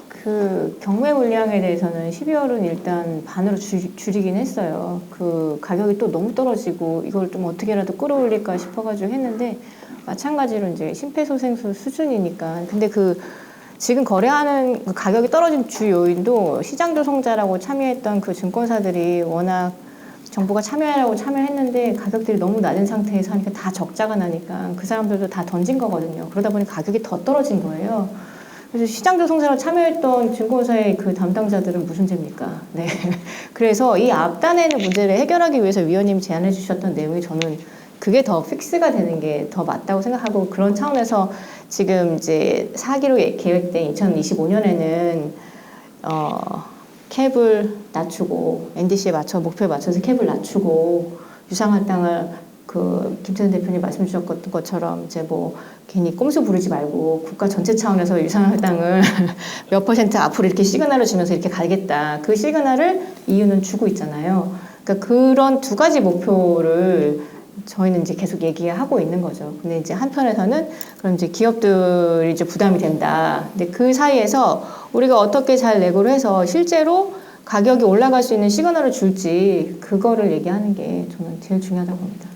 그 경매 물량에 대해서는 12월은 일단 반으로 줄이긴 했어요. 그 가격이 또 너무 떨어지고 이걸 좀 어떻게라도 끌어올릴까 싶어가지고 했는데 마찬가지로 이제 심폐소생술 수준이니까. 근데 지금 거래하는 그 가격이 떨어진 주 요인도 시장 조성자라고 참여했던 그 증권사들이 워낙 정부가 참여하라고 참여했는데 가격들이 너무 낮은 상태에서 하니까 다 적자가 나니까 그 사람들도 다 던진 거거든요. 그러다 보니 가격이 더 떨어진 거예요. 그래서 시장 조성사로 참여했던 증권사의 그 담당자들은 무슨 죄입니까? 네. 그래서 이 앞단에는 문제를 해결하기 위해서 위원님이 제안해 주셨던 내용이 저는 그게 더 픽스가 되는 게 더 맞다고 생각하고 그런 차원에서 지금 이제 사기로 계획된 2025년에는 캡을 낮추고 NDC에 목표에 맞춰서 캡을 낮추고 유상할당을 김태선 대표님 말씀 주셨던 것처럼 이제 뭐 괜히 꼼수 부리지 말고 국가 전체 차원에서 유상할당을 몇 % 앞으로 이렇게 시그널을 주면서 이렇게 가겠다. 그 시그널을 이유는 주고 있잖아요. 그러니까 그런 두 가지 목표를 저희는 이제 계속 얘기하고 있는 거죠. 근데 이제 한편에서는 그럼 이제 기업들이 이제 부담이 된다. 근데 그 사이에서 우리가 어떻게 잘 내고를 해서 실제로 가격이 올라갈 수 있는 시그널을 줄지 그거를 얘기하는 게 저는 제일 중요하다고 봅니다.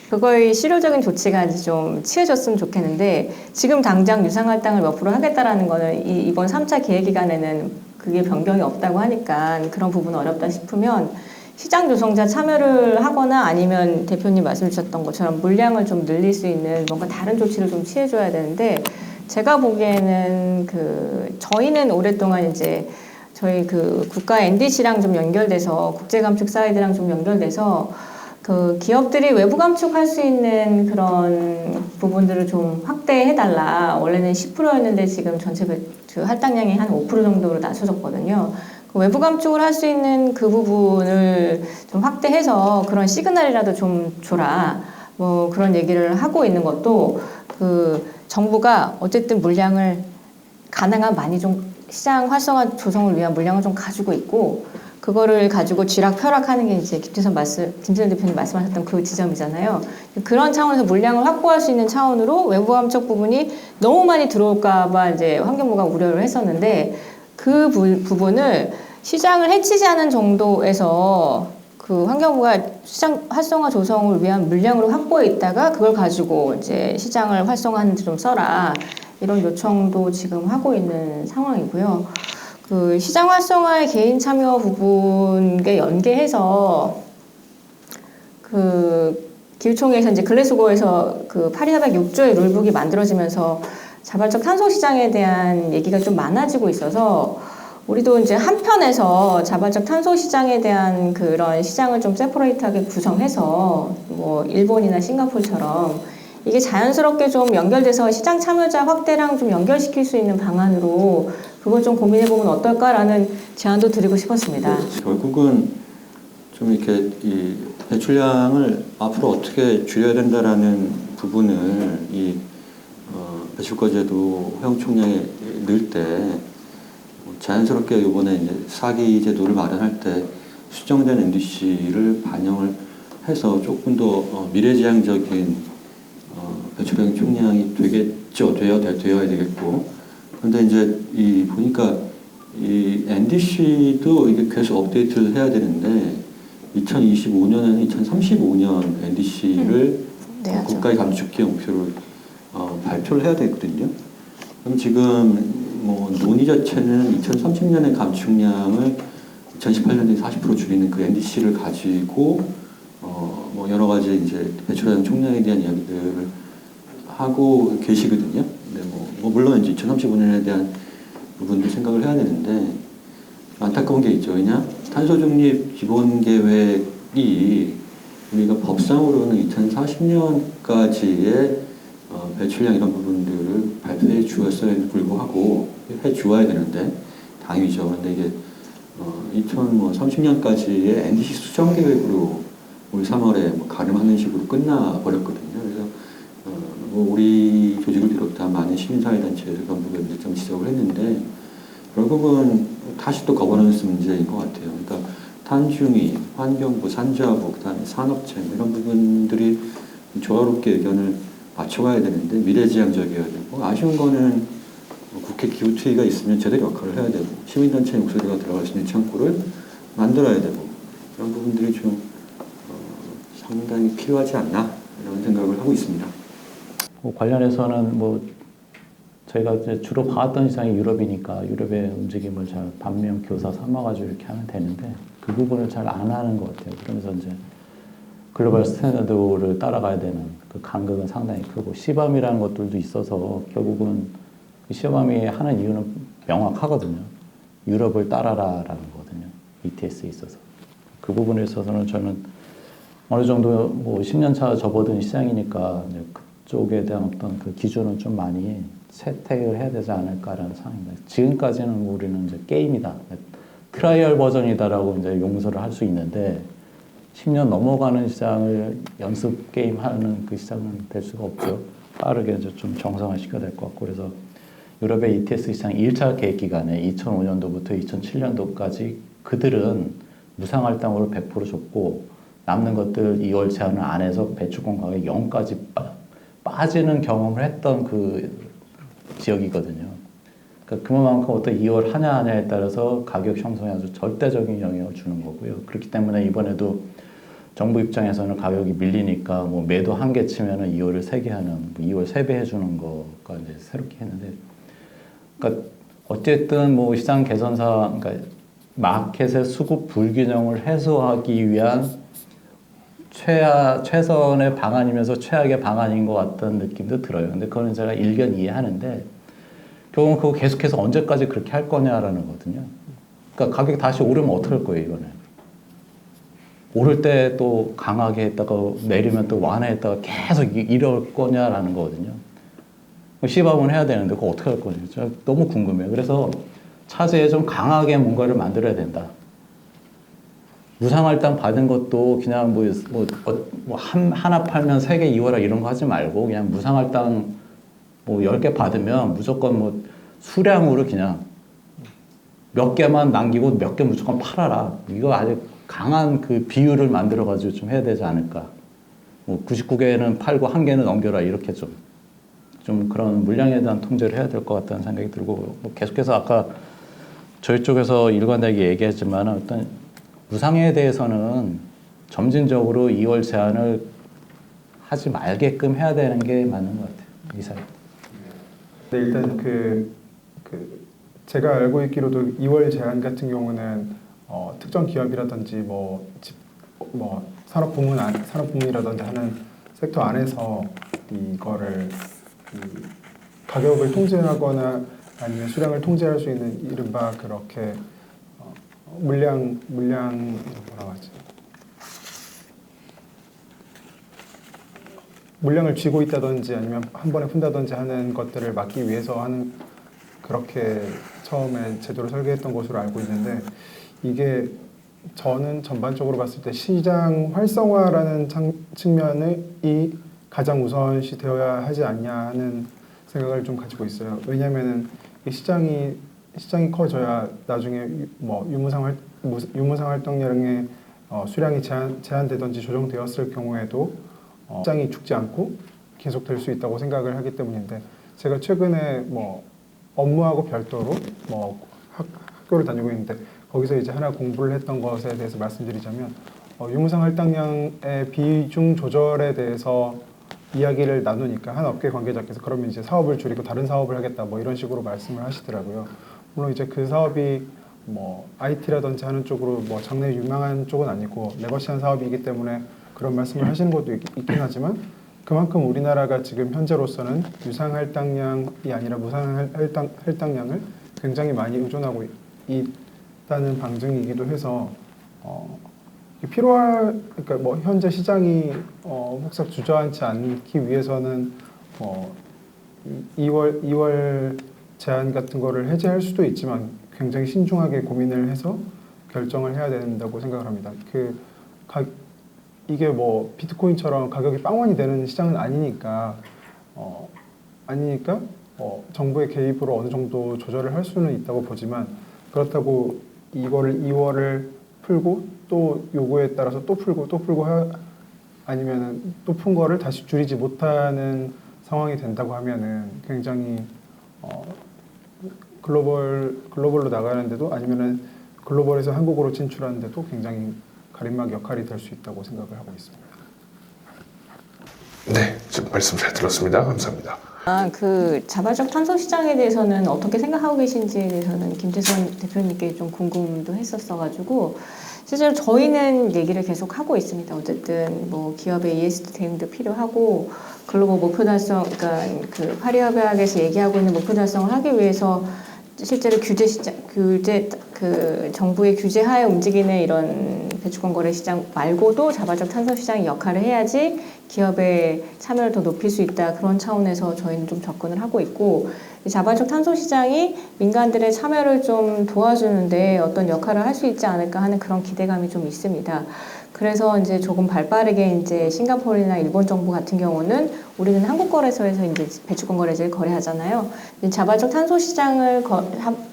그거의 실효적인 조치가 이제 좀 취해졌으면 좋겠는데 지금 당장 유상할당을 몇 프로 하겠다라는 거는 이번 3차 계획 기간에는 그게 변경이 없다고 하니까 그런 부분은 어렵다 싶으면 시장 조성자 참여를 하거나 아니면 대표님 말씀 주셨던 것처럼 물량을 좀 늘릴 수 있는 뭔가 다른 조치를 좀 취해줘야 되는데 제가 보기에는 저희는 오랫동안 이제 저희 국가 NDC랑 좀 연결돼서 국제감축 사이드랑 좀 연결돼서 기업들이 외부 감축할 수 있는 그런 부분들을 좀 확대해달라. 원래는 10%였는데 지금 전체 할당량이 한 5% 정도로 낮춰졌거든요. 외부 감축을 할 수 있는 그 부분을 좀 확대해서 그런 시그널이라도 좀 줘라. 뭐 그런 얘기를 하고 있는 것도 정부가 어쨌든 물량을 가능한 많이 좀 시장 활성화 조성을 위한 물량을 좀 가지고 있고 그거를 가지고 쥐락펴락하는 게 이제 김태선 대표님 말씀하셨던 그 지점이잖아요. 그런 차원에서 물량을 확보할 수 있는 차원으로 외부 감축 부분이 너무 많이 들어올까봐 이제 환경부가 우려를 했었는데 그 부분을 시장을 해치지 않은 정도에서 환경부가 시장 활성화 조성을 위한 물량으로 확보해 있다가 그걸 가지고 이제 시장을 활성화하는 데 좀 써라. 이런 요청도 지금 하고 있는 상황이고요. 시장 활성화의 개인 참여 부분에 연계해서 기후총회에서 이제 글래스고에서 파리 협약 6조의 룰북이 만들어지면서 자발적 탄소 시장에 대한 얘기가 좀 많아지고 있어서 우리도 이제 한편에서 자발적 탄소 시장에 대한 그런 시장을 좀 세퍼레이트하게 구성해서 뭐 일본이나 싱가포르처럼 이게 자연스럽게 좀 연결돼서 시장 참여자 확대랑 좀 연결시킬 수 있는 방안으로 그걸 좀 고민해보면 어떨까라는 제안도 드리고 싶었습니다. 결국은 좀 이렇게 이 배출량을 앞으로 어떻게 줄여야 된다라는 부분을 배출과제도 허용 총량에 넣을 때 자연스럽게 이번에 이제 4기 제도를 마련할 때 수정된 NDC를 반영을 해서 조금 더 미래지향적인 배출량 총량이 되겠죠. 되어야 되겠고. 그런데 이제 보니까 이 NDC도 이게 계속 업데이트를 해야 되는데 2025년에는 2035년 NDC를 네, 국가의 감축 기획 목표를 발표를 해야 되거든요. 그럼 지금 뭐 논의 자체는 2030년의 감축량을 2018년에 40% 줄이는 그 NDC를 가지고 뭐 여러 가지 이제 배출량 총량에 대한 이야기들을 하고 계시거든요. 근데 뭐 물론 이제 2035년에 대한 부분도 생각을 해야 되는데 안타까운 게 있죠. 왜냐? 탄소 중립 기본 계획이 우리가 법상으로는 2040년까지의 배출량 이런 부분들을 발표해 주었어야에도 불구하고 해 주어야 되는데 당위죠. 그런데 이게 2030년까지의 NDC 수정 계획으로 올 3월에 뭐 가름하는 식으로 끝나 버렸거든요. 그래서 뭐 우리 조직을 비롯한 많은 시민사회단체에서 그런 부분에 좀 지적을 했는데 결국은 다시 또 거버넌스 문제인 것 같아요. 그러니까 탄중위, 환경부, 산자부, 그다음에 산업체 이런 부분들이 조화롭게 의견을 맞춰가야 되는데 미래지향적이어야 되고 아쉬운 거는 국회 기후특위가 있으면 제대로 역할을 해야 되고 시민단체 목소리가 들어갈 수 있는 창구를 만들어야 되고 이런 부분들이 좀 상당히 필요하지 않나 이런 생각을 하고 있습니다. 관련해서는 저희가 이제 주로 봐왔던 시장이 유럽이니까 유럽의 움직임을 잘 반면 교사 삼아가지고 이렇게 하면 되는데 그 부분을 잘 안 하는 것 같아요. 그러면서 이제 글로벌 스탠다드를 따라가야 되는 그 간극은 상당히 크고 시범이라는 것들도 있어서 결국은 그 시범이 하는 이유는 명확하거든요. 유럽을 따라라라는 거거든요. ETS에 있어서. 그 부분에 있어서는 저는 어느 정도 10년 차 접어든 시장이니까 그쪽에 대한 어떤 그 기준은 좀 많이 채택을 해야 되지 않을까라는 상황입니다. 지금까지는 우리는 이제 게임이다. 트라이얼 버전이다라고 이제 용서를 할 수 있는데 10년 넘어가는 시장을 연습 게임 하는 그 시장은 될 수가 없죠. 빠르게 이제 좀 정상화시켜야 될 것 같고, 그래서 유럽의 ETS 시장 1차 계획 기간에 2005년도부터 2007년도까지 그들은 무상할당으로 100% 줬고, 남는 것들 2월 제한을 안 해서 배출권 가격이 0까지 빠지는 경험을 했던 그 지역이거든요. 그러니까 그만큼 어떤 2월 하냐 하냐에 따라서 가격 형성에 아주 절대적인 영향을 주는 거고요. 그렇기 때문에 이번에도 정부 입장에서는 가격이 밀리니까 뭐 매도 한 개 치면은 2월을 3개 하는, 뭐 2월 3배 해주는 거가 이제 새롭게 했는데, 그러니까 어쨌든 뭐 시장 개선사, 그러니까 마켓의 수급 불균형을 해소하기 위한 최선의 방안이면서 최악의 방안인 것 같다는 느낌도 들어요. 근데 그거는 제가 일견 이해하는데, 결국은 그거 계속해서 언제까지 그렇게 할 거냐라는 거거든요. 그러니까 가격이 다시 오르면 어떡할 거예요, 이거는. 오를 때 또 강하게 했다가 내리면 또 완화했다가 계속 이럴 거냐라는 거거든요. 시바문 해야 되는데 그거 어떻게 할 거냐. 너무 궁금해요. 그래서 차세에 좀 강하게 뭔가를 만들어야 된다. 무상할당 받은 것도 그냥 하나 팔면 3개 2월아 이런 거 하지 말고, 그냥 무상할당 뭐 10개 받으면 무조건 뭐 수량으로 그냥 몇 개만 남기고 몇 개 무조건 팔아라. 이거 아주 강한 그 비율을 만들어가지고 좀 해야 되지 않을까. 뭐 99개는 팔고 1개는 넘겨라. 이렇게 좀 그런 물량에 대한 통제를 해야 될 것 같다는 생각이 들고, 뭐 계속해서 아까 저희 쪽에서 일관되게 얘기했지만 어떤 무상에 대해서는 점진적으로 2월 제한을 하지 말게끔 해야 되는 게 맞는 것 같아요. 이사회. 네, 일단 제가 알고 있기로도 2월 제한 같은 경우는 특정 기업이라든지 뭐 산업부문이라든지 하는 섹터 안에서 이거를 가격을 통제하거나 아니면 수량을 통제할 수 있는 이른바 그렇게 물량 뭐라고 하지? 물량을 쥐고 있다든지 아니면 한 번에 푼다든지 하는 것들을 막기 위해서 하는, 그렇게 처음에 제도를 설계했던 것으로 알고 있는데, 이게 저는 전반적으로 봤을 때 시장 활성화라는 측면이 가장 우선시 되어야 하지 않냐 하는 생각을 좀 가지고 있어요. 왜냐하면은 이 시장이 커져야 나중에 뭐 유무상 활동량의 수량이 제한되든지 조정되었을 경우에도 시장이 죽지 않고 계속 될 수 있다고 생각을 하기 때문인데, 제가 최근에 뭐 업무하고 별도로 뭐 학교를 다니고 있는데, 거기서 이제 하나 공부를 했던 것에 대해서 말씀드리자면, 유무상 할당량의 비중 조절에 대해서 이야기를 나누니까 한 업계 관계자께서 그러면 이제 사업을 줄이고 다른 사업을 하겠다 뭐 이런 식으로 말씀을 하시더라고요. 물론 이제 그 사업이 뭐 IT라든지 하는 쪽으로 뭐 장래 유망한 쪽은 아니고 레거시한 사업이기 때문에 그런 말씀을 하시는 것도 있긴 하지만, 그만큼 우리나라가 지금 현재로서는 유상 할당량이 아니라 무상 할당량을 굉장히 많이 의존하고 있다는 방증이기도 해서 그러니까 뭐 현재 시장이 혹사 주저앉지 않기 위해서는 2월 제한 같은 거를 해제할 수도 있지만 굉장히 신중하게 고민을 해서 결정을 해야 된다고 생각을 합니다. 이게 뭐 비트코인처럼 가격이 빵원이 되는 시장은 아니니까 정부의 개입으로 어느 정도 조절을 할 수는 있다고 보지만, 그렇다고 이거를 2월을 풀고 또 요구에 따라서 또 풀고 아니면은 또 푼 거를 다시 줄이지 못하는 상황이 된다고 하면은 굉장히 글로벌로 나가는데도, 아니면은 글로벌에서 한국으로 진출하는데도 굉장히 가림막 역할이 될 수 있다고 생각을 하고 있습니다. 네, 지금 말씀 잘 들었습니다. 감사합니다. 그 자발적 탄소 시장에 대해서는 어떻게 생각하고 계신지에 대해서는 김태선 대표님께 좀 궁금도 했었어가지고, 실제로 저희는 얘기를 계속 하고 있습니다. 어쨌든 뭐 기업의 ESG 대응도 필요하고, 글로벌 목표 달성, 그러니까 그 파리 협약에서 얘기하고 있는 목표 달성을 하기 위해서 실제로 그 정부의 규제 하에 움직이는 이런 배출권 거래 시장 말고도 자발적 탄소 시장의 역할을 해야지 기업의 참여를 더 높일 수 있다. 그런 차원에서 저희는 좀 접근을 하고 있고, 이 자발적 탄소 시장이 민간들의 참여를 좀 도와주는데 어떤 역할을 할 수 있지 않을까 하는 그런 기대감이 좀 있습니다. 그래서 이제 조금 발빠르게 이제 싱가포르나 일본 정부 같은 경우는 우리는 한국거래소에서 이제 배출권 거래제를 거래하잖아요. 이제 자발적 탄소 시장을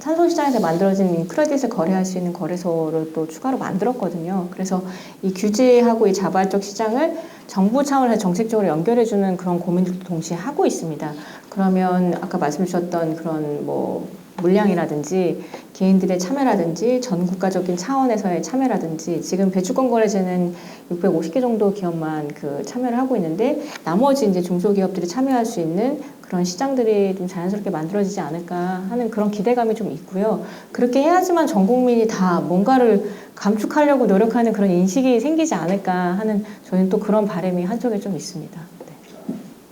탄소 시장에서 만들어진 크레딧을 거래할 수 있는 거래소를 또 추가로 만들었거든요. 그래서 이 규제하고 이 자발적 시장을 정부 차원에서 정책적으로 연결해주는 그런 고민들도 동시에 하고 있습니다. 그러면 아까 말씀 주셨던 그런 뭐 물량이라든지 개인들의 참여라든지 전 국가적인 차원에서의 참여라든지 지금 배출권 거래제는 650개 정도 기업만 그 참여를 하고 있는데 나머지 이제 중소기업들이 참여할 수 있는 그런 시장들이 좀 자연스럽게 만들어지지 않을까 하는 그런 기대감이 좀 있고요. 그렇게 해야지만 전 국민이 다 뭔가를 감축하려고 노력하는 그런 인식이 생기지 않을까 하는 저희는 또 그런 바람이 한쪽에 좀 있습니다. 네.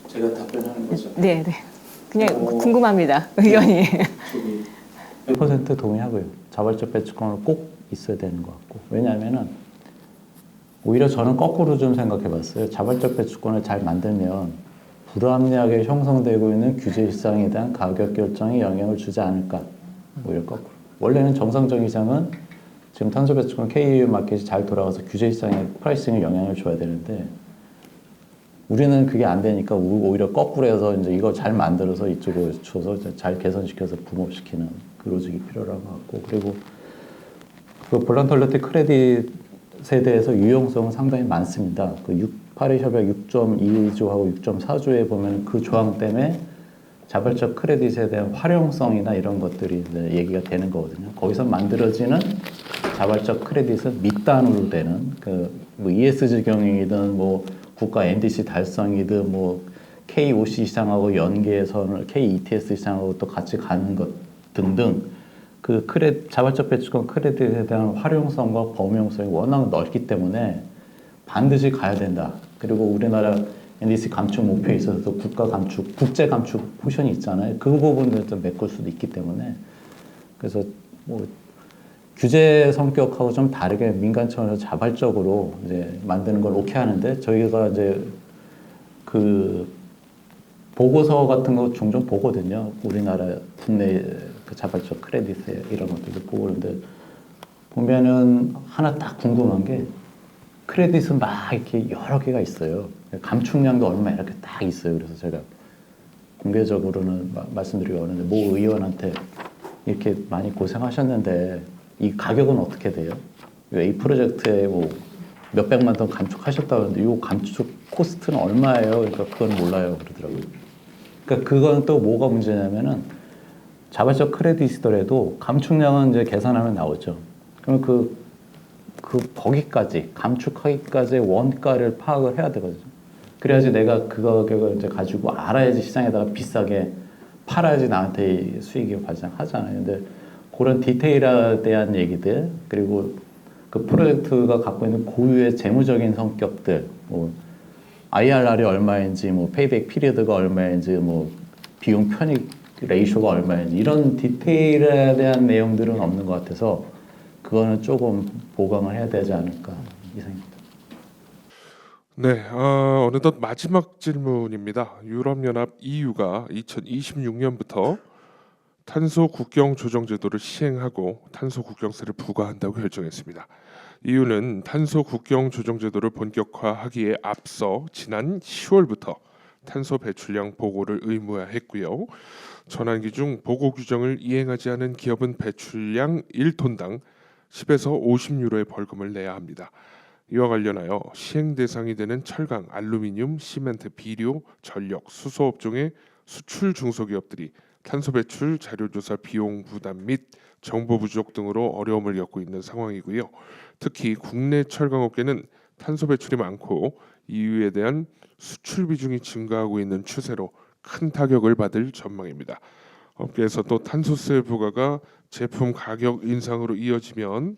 제가 답변하는 거죠. 네, 네. 그냥 궁금합니다. 의견이. 100% 동의하고요. 자발적 배출권은 꼭 있어야 되는 것 같고. 왜냐하면은 오히려 저는 거꾸로 좀 생각해 봤어요. 자발적 배출권을 잘 만들면 불합리하게 형성되고 있는 규제 일상에 대한 가격 결정에 영향을 주지 않을까. 오히려 거꾸로. 원래는 정상적 이상은 지금 탄소 배출권 KEU 마켓이 잘 돌아가서 규제 일상에 프라이싱에 영향을 줘야 되는데 우리는 그게 안 되니까 오히려 거꾸로 해서 이제 이거 잘 만들어서 이쪽으로 줘서 잘 개선시켜서 붐업시키는 그 로직이 필요한 것 같고 그리고 그 볼런털리티 크레딧에 대해서 유용성은 상당히 많습니다. 그 파리 협약 6.2조하고 6.4조에 보면 그 조항 때문에 자발적 크레딧에 대한 활용성이나 이런 것들이 이제 얘기가 되는 거거든요. 거기서 만들어지는 자발적 크레딧은 밑단으로 되는 뭐 ESG 경영이든 뭐 국가 NDC 달성이든 뭐 KOC 시장하고 연계선을 KETS 시장하고 또 같이 가는 것 등등 그 자발적 배출권 크레딧에 대한 활용성과 범용성이 워낙 넓기 때문에 반드시 가야 된다. 그리고 우리나라 NDC 감축 목표에 있어서도 국제 감축 포션이 있잖아요. 그 부분을 좀 메꿀 수도 있기 때문에 그래서 뭐 규제 성격하고 좀 다르게 민간 차원에서 자발적으로 이제 만드는 걸 오케이 하는데 저희가 이제 그 보고서 같은 거 종종 보거든요. 우리나라 국내 그 자발적 크레딧에 이런 것들도 보고 그런데 보면은 하나 딱 궁금한 게 크레딧은 막 이렇게 여러 개가 있어요. 감축량도 얼마 이렇게 딱 있어요. 그래서 제가 공개적으로는 말씀드리기 어려운데 모 의원한테 이렇게 많이 고생하셨는데 이 가격은 어떻게 돼요? 이 프로젝트에 뭐 몇백만 톤 감축하셨다는데 이 감축 코스트는 얼마예요? 그러니까 그건 몰라요 그러더라고요. 그러니까 그건 또 뭐가 문제냐면은 자발적 크레딧이더라도 감축량은 이제 계산하면 나오죠. 그러면 거기까지 감축하기까지의 원가를 파악을 해야 되거든요. 그래야지 내가 그 가격을 이제 가지고 알아야지 시장에다가 비싸게 팔아야지 나한테 수익이 발생하잖아요. 근데 그런 디테일에 대한 얘기들 그리고 그 프로젝트가 갖고 있는 고유의 재무적인 성격들 뭐 IRR이 얼마인지 뭐 페이백 피리어드가 얼마인지 뭐 비용 편익 레이쇼가 얼마인지 이런 디테일에 대한 내용들은 없는 것 같아서 그거는 조금 보강을 해야 되지 않을까 이상입니다. 네, 어느덧 마지막 질문입니다. 유럽연합 EU가 2026년부터 탄소 국경 조정 제도를 시행하고 탄소 국경세를 부과한다고 결정했습니다. EU는 탄소 국경 조정 제도를 본격화하기에 앞서 지난 10월부터 탄소 배출량 보고를 의무화했고요. 전환기 중 보고 규정을 이행하지 않은 기업은 배출량 1톤당 10에서 50유로의 벌금을 내야 합니다. 이와 관련하여 시행 대상이 되는 철강, 알루미늄, 시멘트, 비료, 전력, 수소 업종의 수출 중소기업들이 탄소 배출 자료조사 비용 부담 및 정보 부족 등으로 어려움을 겪고 있는 상황이고요. 특히 국내 철강업계는 탄소 배출이 많고 EU에 대한 수출 비중이 증가하고 있는 추세로 큰 타격을 받을 전망입니다. 업계에서도 탄소세 부과가 제품 가격 인상으로 이어지면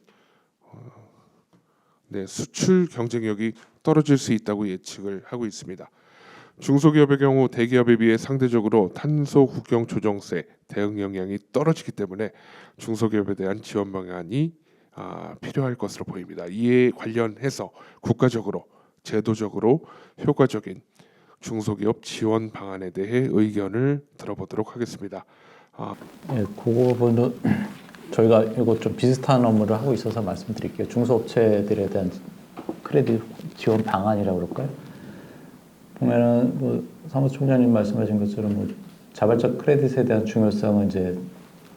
수출 경쟁력이 떨어질 수 있다고 예측을 하고 있습니다. 중소기업의 경우 대기업에 비해 상대적으로 탄소 국경 조정세 대응 역량이 떨어지기 때문에 중소기업에 대한 지원 방안이 필요할 것으로 보입니다. 이에 관련해서 국가적으로 제도적으로 효과적인 중소기업 지원 방안에 대해 의견을 들어보도록 하겠습니다. 예, 그 부분은 저희가 이거 좀 비슷한 업무를 하고 있어서 말씀드릴게요. 중소업체들에 대한 크레딧 지원 방안이라고 그럴까요? 보면은 뭐 사무총장님 말씀하신 것처럼 뭐 자발적 크레딧에 대한 중요성은 이제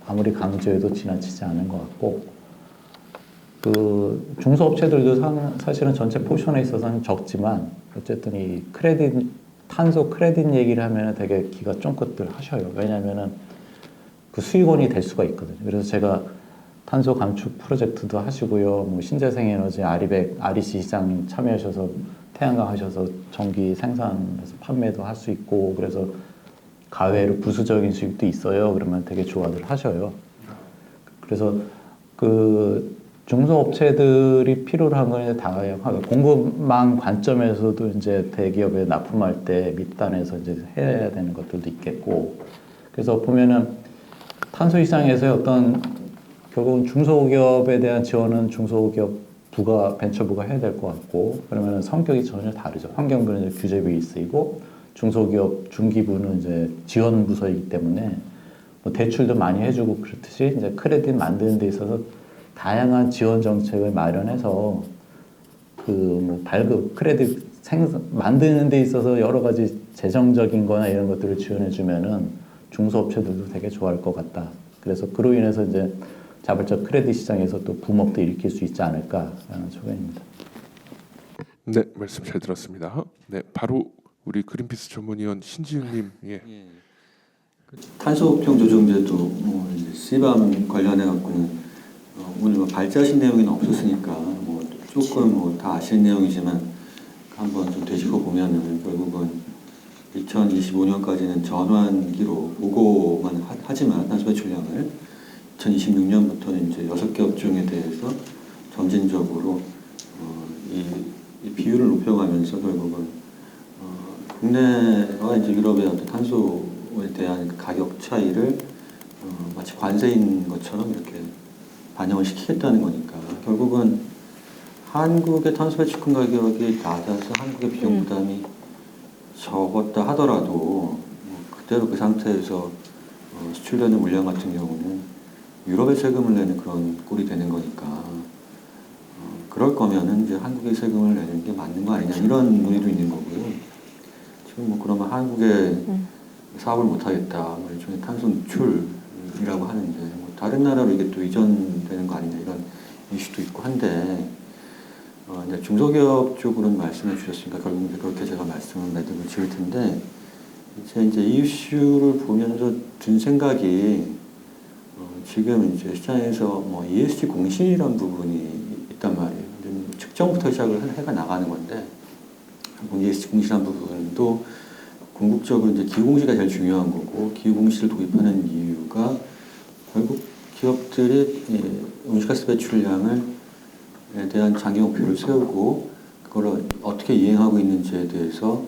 아무리 강조해도 지나치지 않은 것 같고, 그 중소업체들도 사실은 전체 포션에 있어서는 적지만 어쨌든 이 크레딧, 탄소 크레딧 얘기를 하면 되게 기가 쫑긋들 하셔요. 왜냐하면은 그 수익원이 될 수가 있거든요. 그래서 제가 탄소 감축 프로젝트도 하시고요, 뭐 신재생에너지 아리백, REC 시장 참여하셔서 태양광 하셔서 전기 생산해서 판매도 할 수 있고, 그래서 가외로 부수적인 수익도 있어요. 그러면 되게 좋아들 하셔요. 그래서 그 중소업체들이 필요로 한 건 이제 다양하게 공급망 관점에서도 이제 대기업에 납품할 때 밑단에서 이제 해야 되는 것들도 있겠고, 그래서 보면은 탄소 시장에서의 어떤 결국은 중소기업에 대한 지원은 중소기업 부가 벤처부가 해야 될 것 같고, 그러면은 성격이 전혀 다르죠. 환경부는 이제 규제 베이스이고 중소기업 중기부는 이제 지원 부서이기 때문에 뭐 대출도 많이 해주고 그렇듯이 이제 크레딧 만드는 데 있어서 다양한 지원 정책을 마련해서 그 뭐 발급 크레딧 만드는 데 있어서 여러 가지 재정적인 거나 이런 것들을 지원해 주면은 중소업체들도 되게 좋아할 것 같다. 그래서 그로 인해서 이제 자발적 크레딧 시장에서 또 붐업도 일으킬 수 있지 않을까라는 소견입니다. 네, 말씀 잘 들었습니다. 네, 바로 우리 그린피스 전문위원 신지윤님. 예. 탄소흡형 조정제도 뭐 이제 CBAM 관련해 갖고는 오늘 뭐 발제하신 내용은 없었으니까 뭐 조금 뭐 다 아시는 내용이지만 한번 좀 되짚어 보면은 결국은 2025년까지는 전환기로 보고만 하지만 탄소 배출량을 2026년부터는 이제 6개 업종에 대해서 점진적으로 이 비율을 높여가면서 결국은 국내와 이제 유럽의 어떤 탄소에 대한 가격 차이를 마치 관세인 것처럼 이렇게 반영을 시키겠다는 거니까 결국은 한국의 탄소 배출권 가격이 낮아서 한국의 비용 부담이 적었다 하더라도 그대로 그 상태에서 수출되는 물량 같은 경우는 유럽에 세금을 내는 그런 꼴이 되는 거니까 그럴 거면은 이제 한국에 세금을 내는 게 맞는 거 아니냐 이런 논의도 있는 거고요. 지금 뭐 그러면 한국에 사업을 못 하겠다, 뭐 일종의 탄소 누출이라고 하는데 뭐 다른 나라로 이게 또 이전되는 거 아니냐 이런 이슈도 있고 한데 이제 중소기업 쪽으로는 말씀해 주셨으니까 결국 이제 그렇게 제가 말씀을 매듭을 지을 텐데 이제 이 이슈를 보면서 든 생각이 지금 이제 시장에서 뭐 ESG 공시라는 부분이 있단 말이에요. 측정부터 시작을 해가 나가는 건데 ESG 공시라는 부분도 궁극적으로 이제 기후공시가 제일 중요한 거고 기후공시를 도입하는 이유가 결국 기업들이 온실가스 배출량을 대한 장기 목표를 세우고 그걸 어떻게 이행하고 있는지에 대해서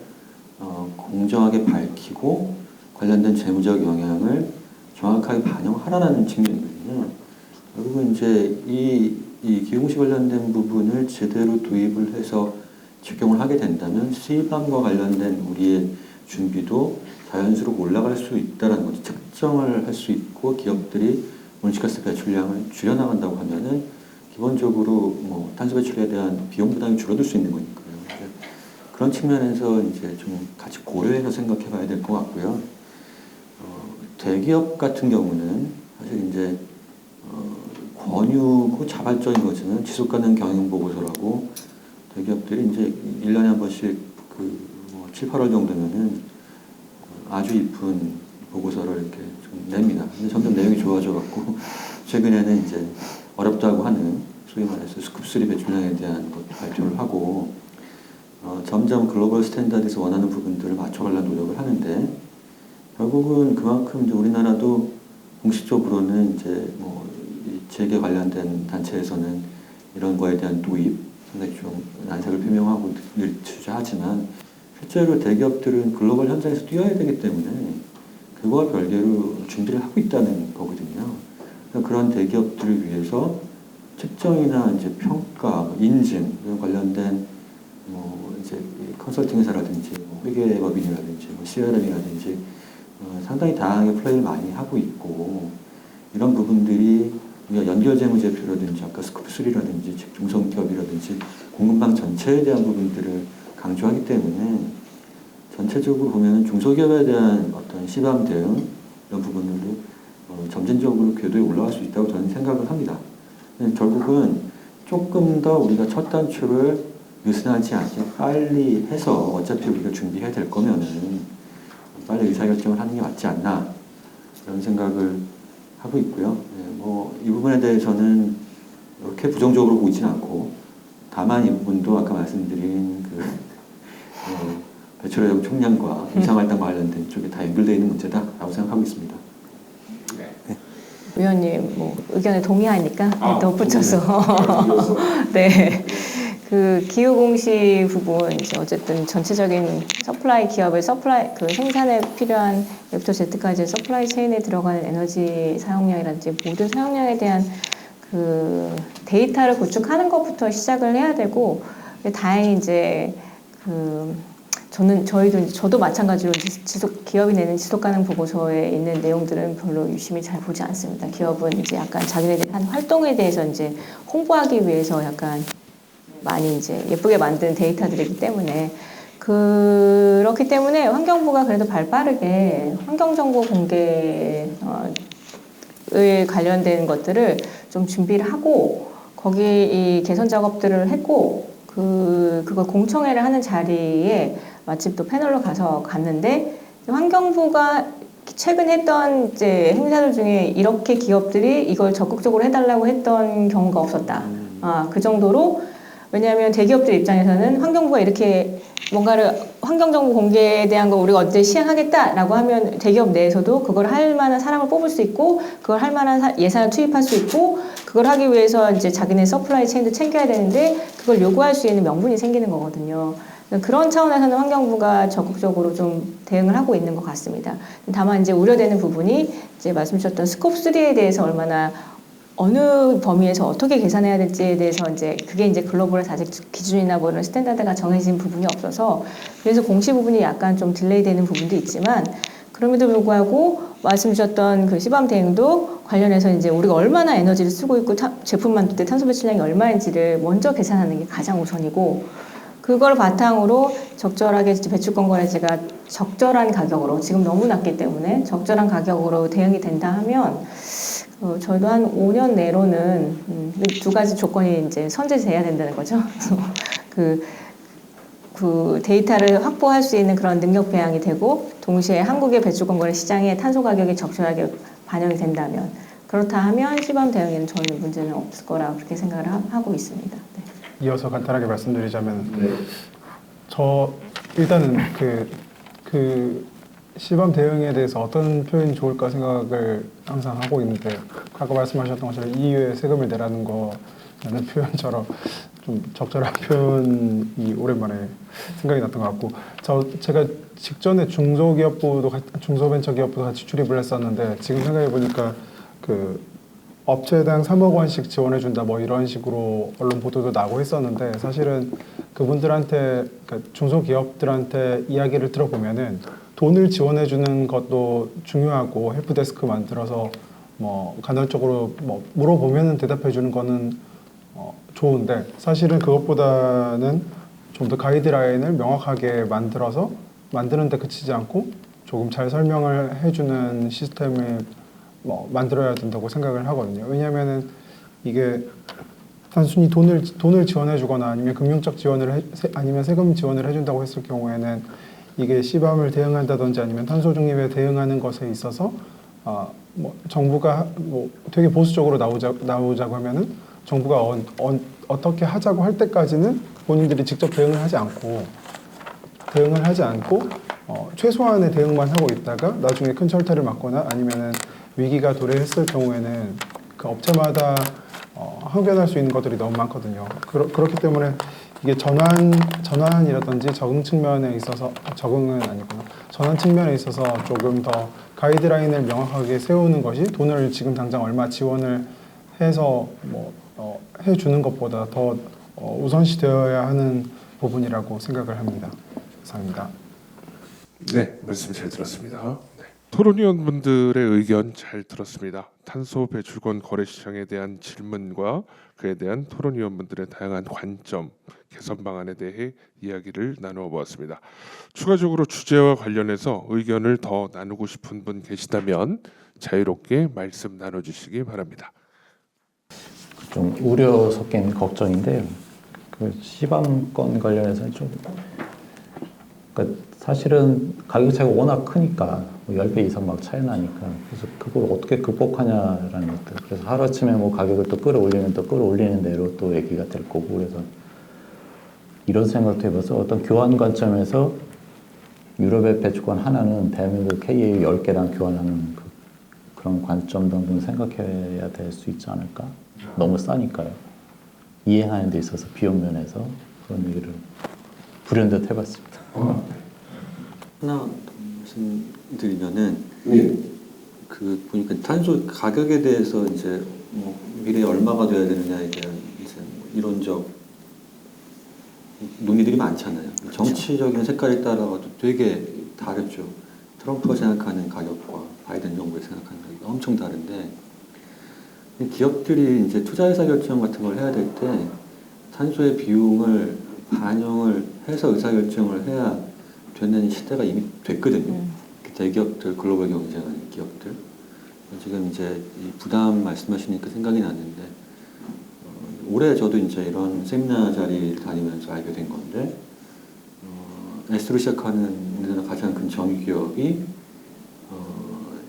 공정하게 밝히고 관련된 재무적 영향을 정확하게 반영하라는 측면이거든요. 결국은 이제 이 기후공시 관련된 부분을 제대로 도입을 해서 적용을 하게 된다면 CBAM과 관련된 우리의 준비도 자연스럽게 올라갈 수 있다는 거죠. 측정을 할 수 있고 기업들이 온실가스 배출량을 줄여나간다고 하면은 기본적으로 뭐 탄소 배출에 대한 비용 부담이 줄어들 수 있는 거니까요. 그런 측면에서 이제 좀 같이 고려해서 생각해봐야 될 것 같고요. 대기업 같은 경우는 사실 이제 권유고 자발적인 것은 지속 가능 경영 보고서라고 대기업들이 이제 1년에 한 번씩 뭐 7, 8월 정도면은 아주 이쁜 보고서를 이렇게 좀 냅니다. 근데 점점 내용이 좋아져 갖고 최근에는 이제 어렵다고 하는 소위 말해서 스쿱3 배출량에 대한 것 발표를 하고 점점 글로벌 스탠다드에서 원하는 부분들을 맞춰가려는 노력을 하는데 결국은 그만큼 이제 우리나라도 공식적으로는 이제 뭐 재계 관련된 단체에서는 이런 거에 대한 도입 상당히 좀 난색을 표명하고 늘 주저하지만 실제로 대기업들은 글로벌 현장에서 뛰어야 되기 때문에 그거와 별개로 준비를 하고 있다는 거거든요. 그런 대기업들을 위해서 측정이나 이제 평가, 인증 이런 관련된 뭐 이제 컨설팅 회사라든지 뭐 회계법인이라든지 뭐 CRM이라든지 상당히 다양하게 플레이를 많이 하고 있고 이런 부분들이 우리가 연결재무제표라든지 아까 스코프3라든지 중소기업이라든지 공급망 전체에 대한 부분들을 강조하기 때문에 전체적으로 보면 중소기업에 대한 어떤 시범 대응 이런 부분들도 점진적으로 궤도에 올라갈 수 있다고 저는 생각을 합니다. 결국은 조금 더 우리가 첫 단추를 느슨하지 않게 빨리 해서 어차피 우리가 준비해야 될 거면은 빨리 의사결정을 하는 게 맞지 않나 그런 생각을 하고 있고요. 이 부분에 대해서는 그렇게 부정적으로 보이진 않고 다만 이 부분도 아까 말씀드린 배철호 총량과 이상할당과 관련된 쪽에 다 연결되어 있는 문제다라고 생각하고 있습니다. 위원님 뭐 의견에 동의하니까 덧붙여서 네. 그 기후 공시 부분 이제 어쨌든 전체적인 서플라이 기업의 서플라이 그 생산에 필요한 F부터 Z까지 서플라이 체인에 들어가는 에너지 사용량이라든지 모든 사용량에 대한 그 데이터를 구축하는 것부터 시작을 해야 되고 다행히 이제 그 저도 마찬가지로 기업이 내는 지속 가능 보고서에 있는 내용들은 별로 유심히 잘 보지 않습니다. 기업은 이제 약간 자기네들 한 활동에 대해서 이제 홍보하기 위해서 약간 많이 이제 예쁘게 만든 데이터들이기 때문에 그렇기 때문에 환경부가 그래도 발빠르게 환경정보 공개에 관련된 것들을 좀 준비를 하고 거기 이 개선 작업들을 했고 그걸 공청회를 하는 자리에 마침 또 패널로 갔는데 환경부가 최근 했던 이제 행사들 중에 이렇게 기업들이 이걸 적극적으로 해달라고 했던 경우가 없었다. 그 정도로 왜냐하면 대기업들 입장에서는 환경부가 이렇게 뭔가를 환경정보 공개에 대한 거 우리가 어떻게 시행하겠다라고 하면 대기업 내에서도 그걸 할 만한 사람을 뽑을 수 있고 그걸 할 만한 예산을 투입할 수 있고 그걸 하기 위해서 이제 자기네 서플라이 체인도 챙겨야 되는데 그걸 요구할 수 있는 명분이 생기는 거거든요. 그런 차원에서는 환경부가 적극적으로 좀 대응을 하고 있는 것 같습니다. 다만 이제 우려되는 부분이 이제 말씀 주셨던 스콥3에 대해서 얼마나 어느 범위에서 어떻게 계산해야 될지에 대해서 이제 그게 이제 글로벌의 아직 기준이나 뭐 이런 스탠다드가 정해진 부분이 없어서 그래서 공시 부분이 약간 좀 딜레이 되는 부분도 있지만 그럼에도 불구하고 말씀 주셨던 그 시범 대응도 관련해서 이제 우리가 얼마나 에너지를 쓰고 있고 제품 만들 때 탄소 배출량이 얼마인지를 먼저 계산하는 게 가장 우선이고 그걸 바탕으로 적절하게 배출권 거래제가 적절한 가격으로 지금 너무 낮기 때문에 적절한 가격으로 대응이 된다 하면 저희도 한 5년 내로는 두 가지 조건이 이제 선제돼야 된다는 거죠. 그 데이터를 확보할 수 있는 그런 능력 배양이 되고 동시에 한국의 배출권 거래 시장에 탄소 가격이 적절하게 반영이 된다면 그렇다 하면 시범 대응에는 전혀 문제는 없을 거라 그렇게 생각을 하고 있습니다. 네. 이어서 간단하게 말씀드리자면 저 일단은 그 시범 대응에 대해서 어떤 표현이 좋을까 생각을 항상 하고 있는데 아까 말씀하셨던 것처럼 EU에 세금을 내라는 거라는 표현처럼 좀 적절한 표현이 오랜만에 생각이 났던 것 같고 제가 직전에 중소벤처기업부도 같이 출입을 했었는데 지금 생각해 보니까 그 업체당 3억 원씩 지원해준다 뭐 이런 식으로 언론 보도도 나고 했었는데 사실은 그분들한테 그러니까 중소기업들한테 이야기를 들어보면은 돈을 지원해주는 것도 중요하고 헬프데스크 만들어서 뭐 간헐적으로 뭐 물어보면은 대답해주는 거는 좋은데 사실은 그것보다는 좀 더 가이드라인을 명확하게 만들어서 만드는데 그치지 않고 조금 잘 설명을 해주는 시스템을 만들어야 된다고 생각을 하거든요. 왜냐하면은 이게 단순히 돈을 지원해주거나 아니면 금융적 지원을 아니면 세금 지원을 해준다고 했을 경우에는 이게 시범을 대응한다든지 아니면 탄소 중립에 대응하는 것에 있어서 정부가 되게 보수적으로 나오자고 하면은 정부가 어떻게 하자고 할 때까지는 본인들이 직접 대응을 하지 않고 최소한의 대응만 하고 있다가 나중에 큰 철퇴를 맞거나 아니면은 위기가 도래했을 경우에는 그 업체마다 항변할 수 있는 것들이 너무 많거든요. 그렇기 때문에 이게 전환이라든지 적응 측면에 있어서 전환 측면에 있어서 조금 더 가이드라인을 명확하게 세우는 것이 돈을 지금 당장 얼마 지원을 해서 해주는 것보다 더 우선시 되어야 하는 부분이라고 생각을 합니다. 이상입니다. 네, 말씀 잘 들었습니다. 네. 토론위원분들의 의견 잘 들었습니다. 탄소 배출권 거래 시장에 대한 질문과 그에 대한 토론위원분들의 다양한 관점, 개선 방안에 대해 이야기를 나누어 보았습니다. 추가적으로 주제와 관련해서 의견을 더 나누고 싶은 분 계시다면 자유롭게 말씀 나눠주시기 바랍니다. 좀 우려 섞인 걱정인데요. 그 시방권 관련해서 좀 그러니까 사실은 가격 차이가 워낙 크니까 뭐 10배 이상 막 차이 나니까 그래서 그걸 어떻게 극복하냐라는 것들. 그래서 하루아침에 뭐 가격을 또 끌어올리면 또 끌어올리는 대로 또 얘기가 될 거고 그래서 이런 생각도 해봐서 어떤 교환 관점에서 유럽의 배출권 하나는 대한민국 KA 10개랑 교환하는 그런 관점 등등 생각해야 될 수 있지 않을까? 너무 싸니까요. 이행하는 데 있어서 비용 면에서 그런 얘기를 불현듯 해봤습니다. 하나 더 말씀드리면은 그 보니까 탄소 가격에 대해서 이제 뭐 미래에 얼마가 돼야 되느냐에 대한 이제 뭐 이론적 논의들이 많잖아요. 정치적인 색깔에 따라가도 되게 다르죠. 트럼프가 생각하는 가격과 바이든 정부가 생각하는 가격이 엄청 다른데 기업들이 이제 투자 의사결정 같은 걸 해야 될 때 탄소의 비용을 반영을 해서 의사결정을 해야 되는 시대가 이미 됐거든요. 대기업들, 글로벌 경쟁하는 기업들. 지금 이제 이 부담 말씀하시니까 생각이 났는데 올해 저도 이제 이런 세미나 자리를 다니면서 알게 된 건데 S로 시작하는 우리나라 가장 큰 정유기업이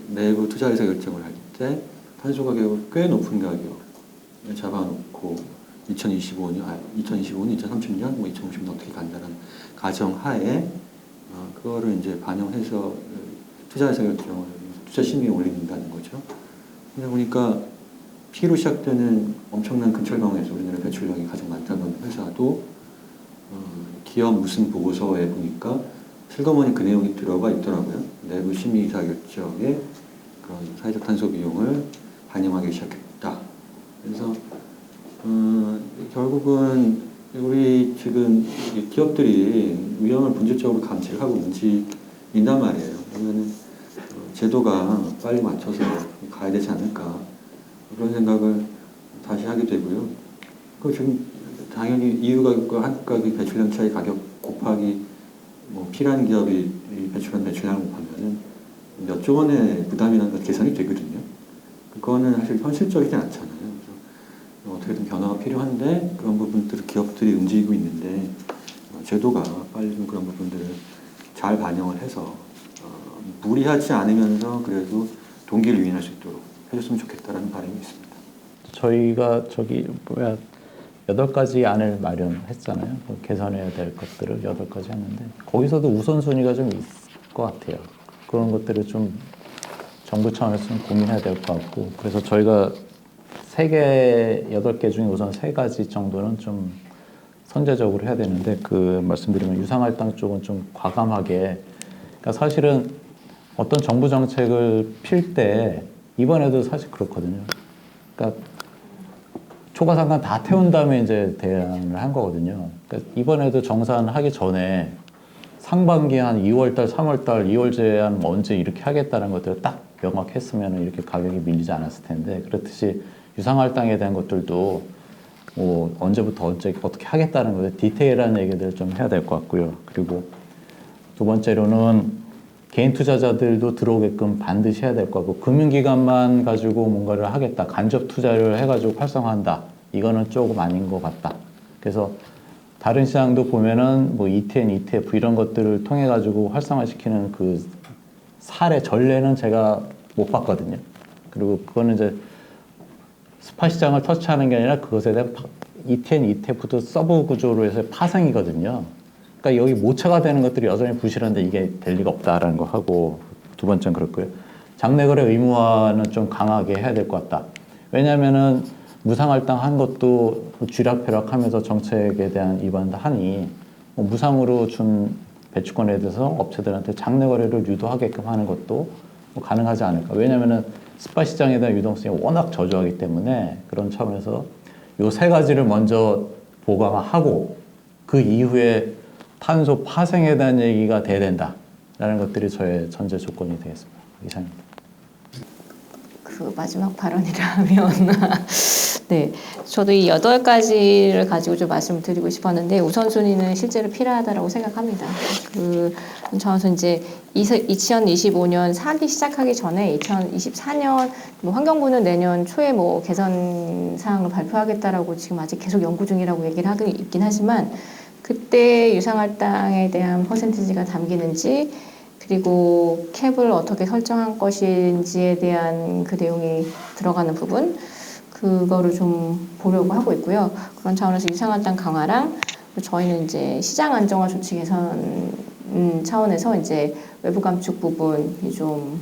내부 투자 의사결정을 할 때 탄소 가격을 꽤 높은 가격을 잡아놓고 2025년, 2030년, 뭐 2050년 어떻게 간다는 가정 하에 그거를 이제 반영해서 투자 의사결정을 투자 심의에 올린다는 거죠. 근데 보니까 P로 시작되는 엄청난 근철강에서 우리나라 배출량이 가장 많다는 회사도 기업 무슨 보고서에 보니까 슬그머니 그 내용이 들어가 있더라고요. 내부 심의 의사결정에 그런 사회적 탄소 비용을 반영하기 시작했다. 그래서 결국은 우리 지금 기업들이 위험을 본질적으로 감지를 하고 움직인단 말이에요. 그러면 제도가 빨리 맞춰서 가야 되지 않을까 그런 생각을 다시 하게 되고요. 그 지금 당연히 EU 가격과 한국 가격 배출량 차이 가격 곱하기 뭐 P라는 기업이 배출한 배출량을 곱하면은 몇 조 원의 부담이라는 것 계산이 되거든요. 그거는 사실 현실적이지 않잖아요. 그래서 어떻게든 변화가 필요한데 그런 부분들을 기업들이 움직이고 있는데 제도가 빨리 좀 그런 부분들을 잘 반영을 해서 무리하지 않으면서 그래도 동기를 유인할 수 있도록 해줬으면 좋겠다라는 바람이 있습니다. 저희가 8가지 안을 마련했잖아요. 개선해야 될 것들을 8가지 했는데 거기서도 우선순위가 좀 있을 것 같아요. 그런 것들을 좀 정부 차원에서 좀 고민해야 될 것 같고 그래서 저희가 8개 중에 우선 3가지 정도는 좀 선제적으로 해야 되는데 그 말씀드리면 유상할당 쪽은 좀 과감하게 그러니까 사실은 어떤 정부 정책을 필 때 이번에도 사실 그렇거든요. 그러니까 초과상관 다 태운 다음에 이제 대안을 한 거거든요. 그러니까 이번에도 정산하기 전에 상반기 한 2월달, 3월달, 2월째 한 언제 이렇게 하겠다는 것들을 딱 명확했으면 이렇게 가격이 밀리지 않았을 텐데 그렇듯이 유상할당에 대한 것들도 뭐 언제부터 언제 어떻게 하겠다는 것들 디테일한 얘기들을 좀 해야 될 것 같고요. 그리고 두 번째로는 개인 투자자들도 들어오게끔 반드시 해야 될 것 같고 금융기관만 가지고 뭔가를 하겠다. 간접 투자를 해가지고 활성화한다. 이거는 조금 아닌 것 같다. 그래서 다른 시장도 보면은 뭐 ETN, ETF 이런 것들을 통해 가지고 활성화시키는 그 사례 전례는 제가 못 봤거든요. 그리고 그거는 이제 스파 시장을 터치하는 게 아니라 그것에 대한 ETN, ETF도 서브 구조로 해서 파생이거든요. 그러니까 여기 모처가 되는 것들이 여전히 부실한데 이게 될 리가 없다라는 거 하고 두 번째는 그렇고요. 장내거래 의무화는 좀 강하게 해야 될 것 같다. 왜냐하면은 무상할당 한 것도 쥐락펴락하면서 정책에 대한 위반도 하니 뭐 무상으로 준 배출권에 대해서 업체들한테 장내거래를 유도하게끔 하는 것도 뭐 가능하지 않을까. 왜냐하면은 스파 시장에 대한 유동성이 워낙 저조하기 때문에 그런 차원에서 요 3가지를 먼저 보강하고 그 이후에 탄소 파생에 대한 얘기가 돼야 된다라는 것들이 저의 전제 조건이 되겠습니다. 이상입니다. 그 마지막 발언이라면 네, 저도 이 8가지를 가지고 좀 말씀을 드리고 싶었는데 우선순위는 실제로 필요하다고 생각합니다. 저는 이제 2025년 사기 시작하기 전에 2024년 환경부는 내년 초에 개선 사항을 발표하겠다라고 지금 아직 계속 연구 중이라고 얘기를 하고 있긴 하지만 그때 유상할당에 대한 퍼센티지가 담기는지 그리고 캡을 어떻게 설정한 것인지에 대한 그 내용이 들어가는 부분 그거를 좀 보려고 하고 있고요. 그런 차원에서 유상할당 강화랑 저희는 이제 시장 안정화 조치 개선 차원에서 이제 외부 감축 부분이 좀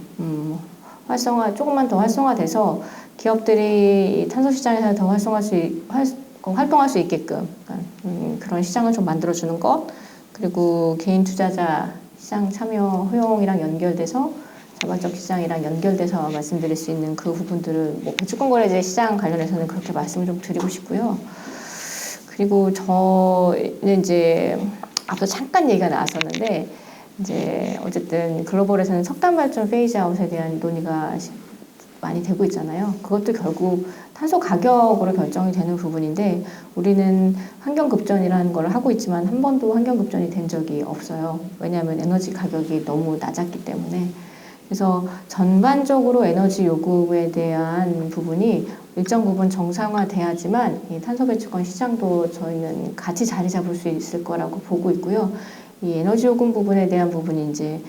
조금만 더 활성화돼서 기업들이 탄소 시장에서 더 활동할 수 있게끔 그런 시장을 좀 만들어주는 것 그리고 개인 투자자 시장 참여 허용이랑 연결돼서 자발적 시장이랑 연결돼서 말씀드릴 수 있는 그 부분들을 배추권 거래제 시장 관련해서는 그렇게 말씀을 좀 드리고 싶고요. 그리고 저는 이제 앞서 잠깐 얘기가 나왔었는데 이제 어쨌든 글로벌에서는 석탄 발전 페이즈 아웃에 대한 논의가 많이 되고 있잖아요. 그것도 결국 탄소 가격으로 결정이 되는 부분인데 우리는 환경급전이라는 걸 하고 있지만 한 번도 환경급전이 된 적이 없어요. 왜냐하면 에너지 가격이 너무 낮았기 때문에. 그래서 전반적으로 에너지 요금에 대한 부분이 일정 부분 정상화돼야지만 이 탄소 배출권 시장도 저희는 같이 자리 잡을 수 있을 거라고 보고 있고요. 이 에너지 요금 부분에 대한 부분이 이제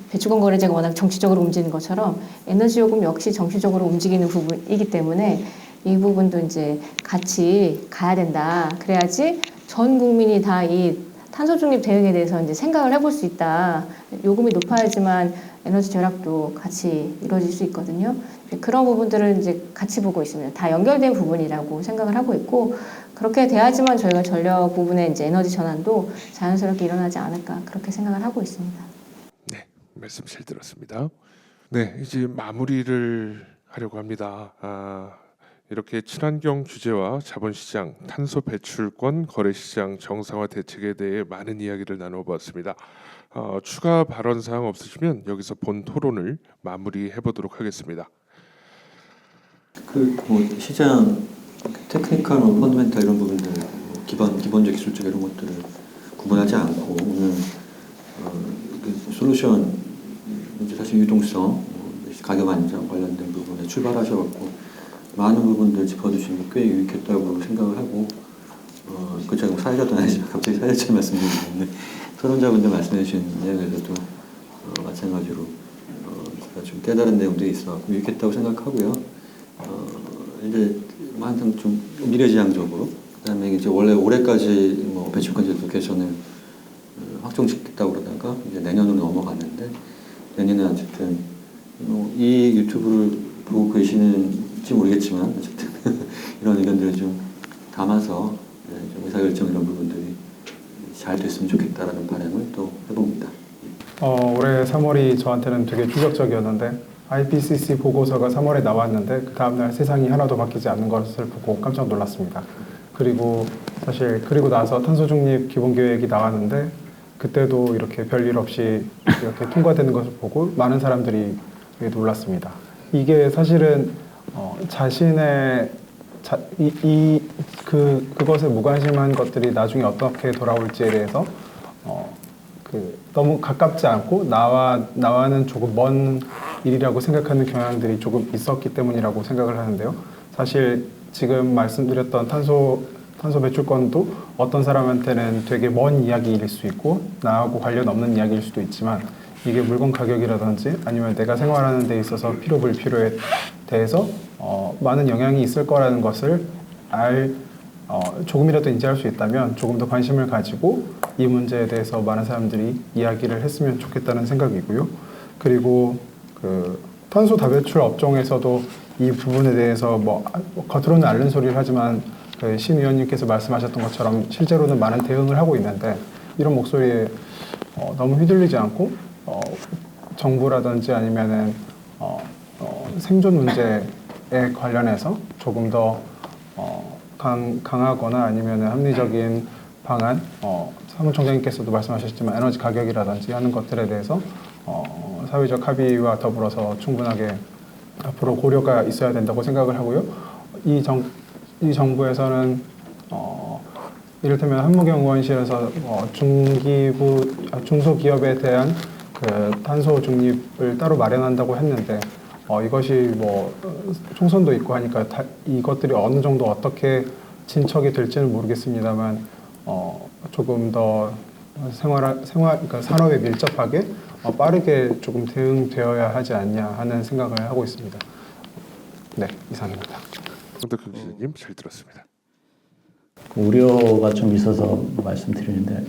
배출권 거래제가 워낙 정치적으로 움직이는 것처럼 에너지 요금 역시 정치적으로 움직이는 부분이기 때문에 이 부분도 이제 같이 가야 된다. 그래야지 전 국민이 다 이 탄소 중립 대응에 대해서 이제 생각을 해볼 수 있다. 요금이 높아야지만 에너지 절약도 같이 이루어질 수 있거든요. 그런 부분들을 이제 같이 보고 있습니다. 다 연결된 부분이라고 생각을 하고 있고 그렇게 돼야지만 저희가 전력 부분의 이제 에너지 전환도 자연스럽게 일어나지 않을까 그렇게 생각을 하고 있습니다. 네, 말씀 잘 들었습니다. 네, 이제 마무리를 하려고 합니다. 이렇게 친환경 규제와 자본시장, 탄소 배출권, 거래시장 정상화 대책에 대해 많은 이야기를 나눠보았습니다. 추가 발언 사항 없으시면 여기서 본 토론을 마무리해 보도록 하겠습니다. 시장 테크니컬, 펀더멘탈 이런 부분들, 기본적 기술적 이런 것들을 구분하지 않고 오늘 솔루션 이제 사실 유동성, 가격 안정 관련된 부분에 출발하셔갖고 많은 부분들 짚어주신 게 꽤 유익했다고 생각을 하고 그 제가 사회자도 아니지만 갑자기 사회자 말씀드리는데 토론자분들 말씀해주신 이야기에서도 마찬가지로 제가 좀 깨달은 내용들이 있어서 유익했다고 생각하고요. 이제 항상 좀 미래지향적으로 그다음에 이제 원래 올해까지 배출권 제도 개선을 확정시켰다고 그러다가 이제 내년으로 넘어갔는데 내년에 어쨌든 이 유튜브를 보고 계시는지 모르겠지만 어쨌든 이런 의견들을 좀 담아서 좀 의사결정 이런 부분들이 잘 됐으면 좋겠다라는 바람을 또 해봅니다. 올해 3월이 저한테는 되게 충격적이었는데 IPCC 보고서가 3월에 나왔는데 그 다음날 세상이 하나도 바뀌지 않는 것을 보고 깜짝 놀랐습니다. 그리고 사실 그리고 나서 탄소중립 기본계획이 나왔는데 그때도 이렇게 별일 없이 이렇게 통과되는 것을 보고 많은 사람들이 놀랐습니다. 이게 사실은 자신의 그것에 무관심한 것들이 나중에 어떻게 돌아올지에 대해서 너무 가깝지 않고 나와는 조금 먼 일이라고 생각하는 경향들이 조금 있었기 때문이라고 생각을 하는데요. 사실 지금 말씀드렸던 탄소 배출권도 어떤 사람한테는 되게 먼 이야기일 수 있고 나하고 관련 없는 이야기일 수도 있지만 이게 물건 가격이라든지 아니면 내가 생활하는 데 있어서 필요 불필요에 대해서 많은 영향이 있을 거라는 것을 조금이라도 인지할 수 있다면 조금 더 관심을 가지고 이 문제에 대해서 많은 사람들이 이야기를 했으면 좋겠다는 생각이고요. 그리고 탄소 다배출 업종에서도 이 부분에 대해서 겉으로는 앓는 소리를 하지만 신 의원님께서 말씀하셨던 것처럼 실제로는 많은 대응을 하고 있는데 이런 목소리에 너무 휘둘리지 않고 정부라든지 아니면은 생존 문제에 관련해서 조금 더 강하거나 아니면 합리적인 방안, 사무총장님께서도 말씀하셨지만 에너지 가격이라든지 하는 것들에 대해서 사회적 합의와 더불어서 충분하게 앞으로 고려가 있어야 된다고 생각을 하고요. 이 정부에서는 이를테면 한무경 의원실에서 중소기업에 대한 그 탄소 중립을 따로 마련한다고 했는데 이것이 뭐 총선도 있고 하니까 이것들이 어느 정도 어떻게 진척이 될지는 모르겠습니다만 조금 더 그러니까 산업에 밀접하게 빠르게 조금 대응되어야 하지 않냐 하는 생각을 하고 있습니다. 네, 이상입니다. 홍덕경 기자님 잘 들었습니다. 그 우려가 좀 있어서 말씀드리는데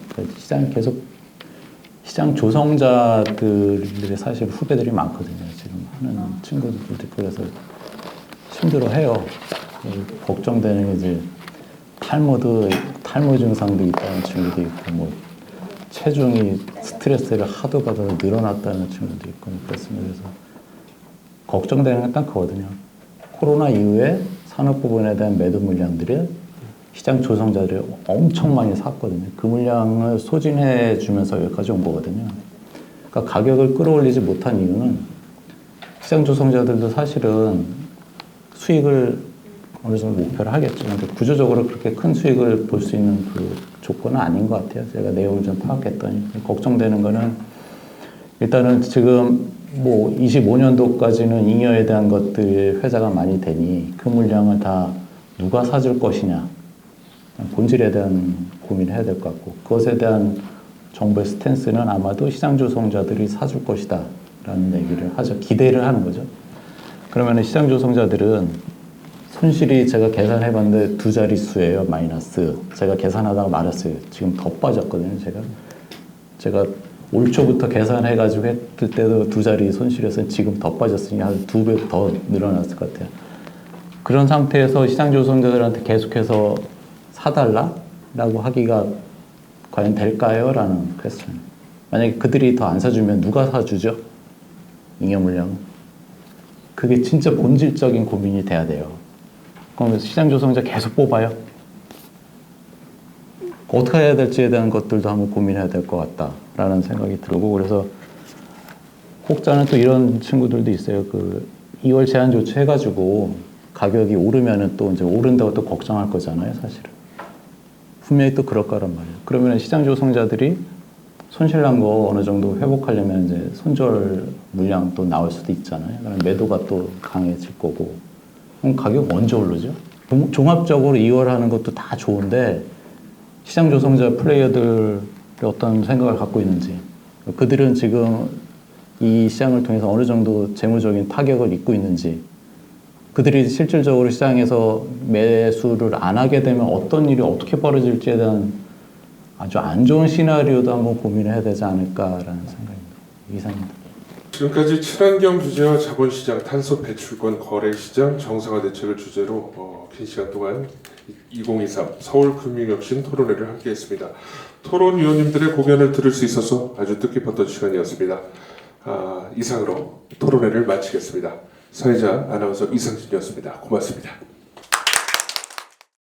시장 조성자들의 사실 후배들이 많거든요. 지금 하는 친구들도 그래서 힘들어해요. 걱정되는 게 이제 탈모 증상도 있다는 친구도 있고 뭐 체중이 스트레스를 하도 받아서 늘어났다는 친구도 있고 그렇습니다. 그래서 걱정되는 건 딱 그거거든요. 코로나 이후에 산업 부분에 대한 매도 물량들이 시장 조성자들이 엄청 많이 샀거든요. 그 물량을 소진해 주면서 여기까지 온 거거든요. 그러니까 가격을 끌어올리지 못한 이유는 시장 조성자들도 사실은 수익을 어느 정도 목표를 하겠죠. 근데 구조적으로 그렇게 큰 수익을 볼 수 있는 그 조건은 아닌 것 같아요. 제가 내용을 좀 파악했더니 걱정되는 거는 일단은 지금 뭐 25년도까지는 잉여에 대한 것들이 회자가 많이 되니 그 물량을 다 누가 사줄 것이냐 본질에 대한 고민을 해야 될 것 같고 그것에 대한 정부의 스탠스는 아마도 시장 조성자들이 사줄 것이다 라는 얘기를 하죠. 기대를 하는 거죠. 그러면 시장 조성자들은 손실이 제가 계산해 봤는데 2자릿수예요. 마이너스. 제가 계산하다가 말았어요. 지금 더 빠졌거든요. 제가 올 초부터 계산해 가지고 했을 때도 2자리 손실에서 지금 더 빠졌으니 한 2배 더 늘어났을 것 같아요. 그런 상태에서 시장 조성자들한테 계속해서 사달라라고 하기가 과연 될까요? 라는 퀘스천. 만약에 그들이 더 안 사주면 누가 사주죠? 잉여 물량은. 그게 진짜 본질적인 고민이 돼야 돼요. 그럼 시장 조성자 계속 뽑아요? 어떻게 해야 될지에 대한 것들도 한번 고민해야 될 것 같다라는 생각이 들고 그래서 혹자는 또 이런 친구들도 있어요. 그 2월 제한 조치 해가지고 가격이 오르면은 또 이제 오른다고 또 걱정할 거잖아요, 사실은. 분명히 또 그럴 거란 말이에요. 그러면 시장 조성자들이 손실난 거 어느 정도 회복하려면 이제 손절 물량 또 나올 수도 있잖아요. 그럼 매도가 또 강해질 거고. 그럼 가격 언제 오르죠? 종합적으로 2월 하는 것도 다 좋은데 시장 조성자 플레이어들이 어떤 생각을 갖고 있는지 그들은 지금 이 시장을 통해서 어느 정도 재무적인 타격을 입고 있는지 그들이 실질적으로 시장에서 매수를 안 하게 되면 어떤 일이 어떻게 벌어질지에 대한 아주 안 좋은 시나리오도 한번 고민해야 되지 않을까라는 생각입니다. 이상입니다. 지금까지 친환경 규제와 자본시장, 탄소 배출권 거래시장 정상화 대책을 주제로 긴 시간 동안 2023 서울금융혁신 토론회를 함께했습니다. 토론위원님들의 고견을 들을 수 있어서 아주 뜻깊었던 시간이었습니다. 이상으로 토론회를 마치겠습니다. 사회자 아나운서 이상진이었습니다. 고맙습니다.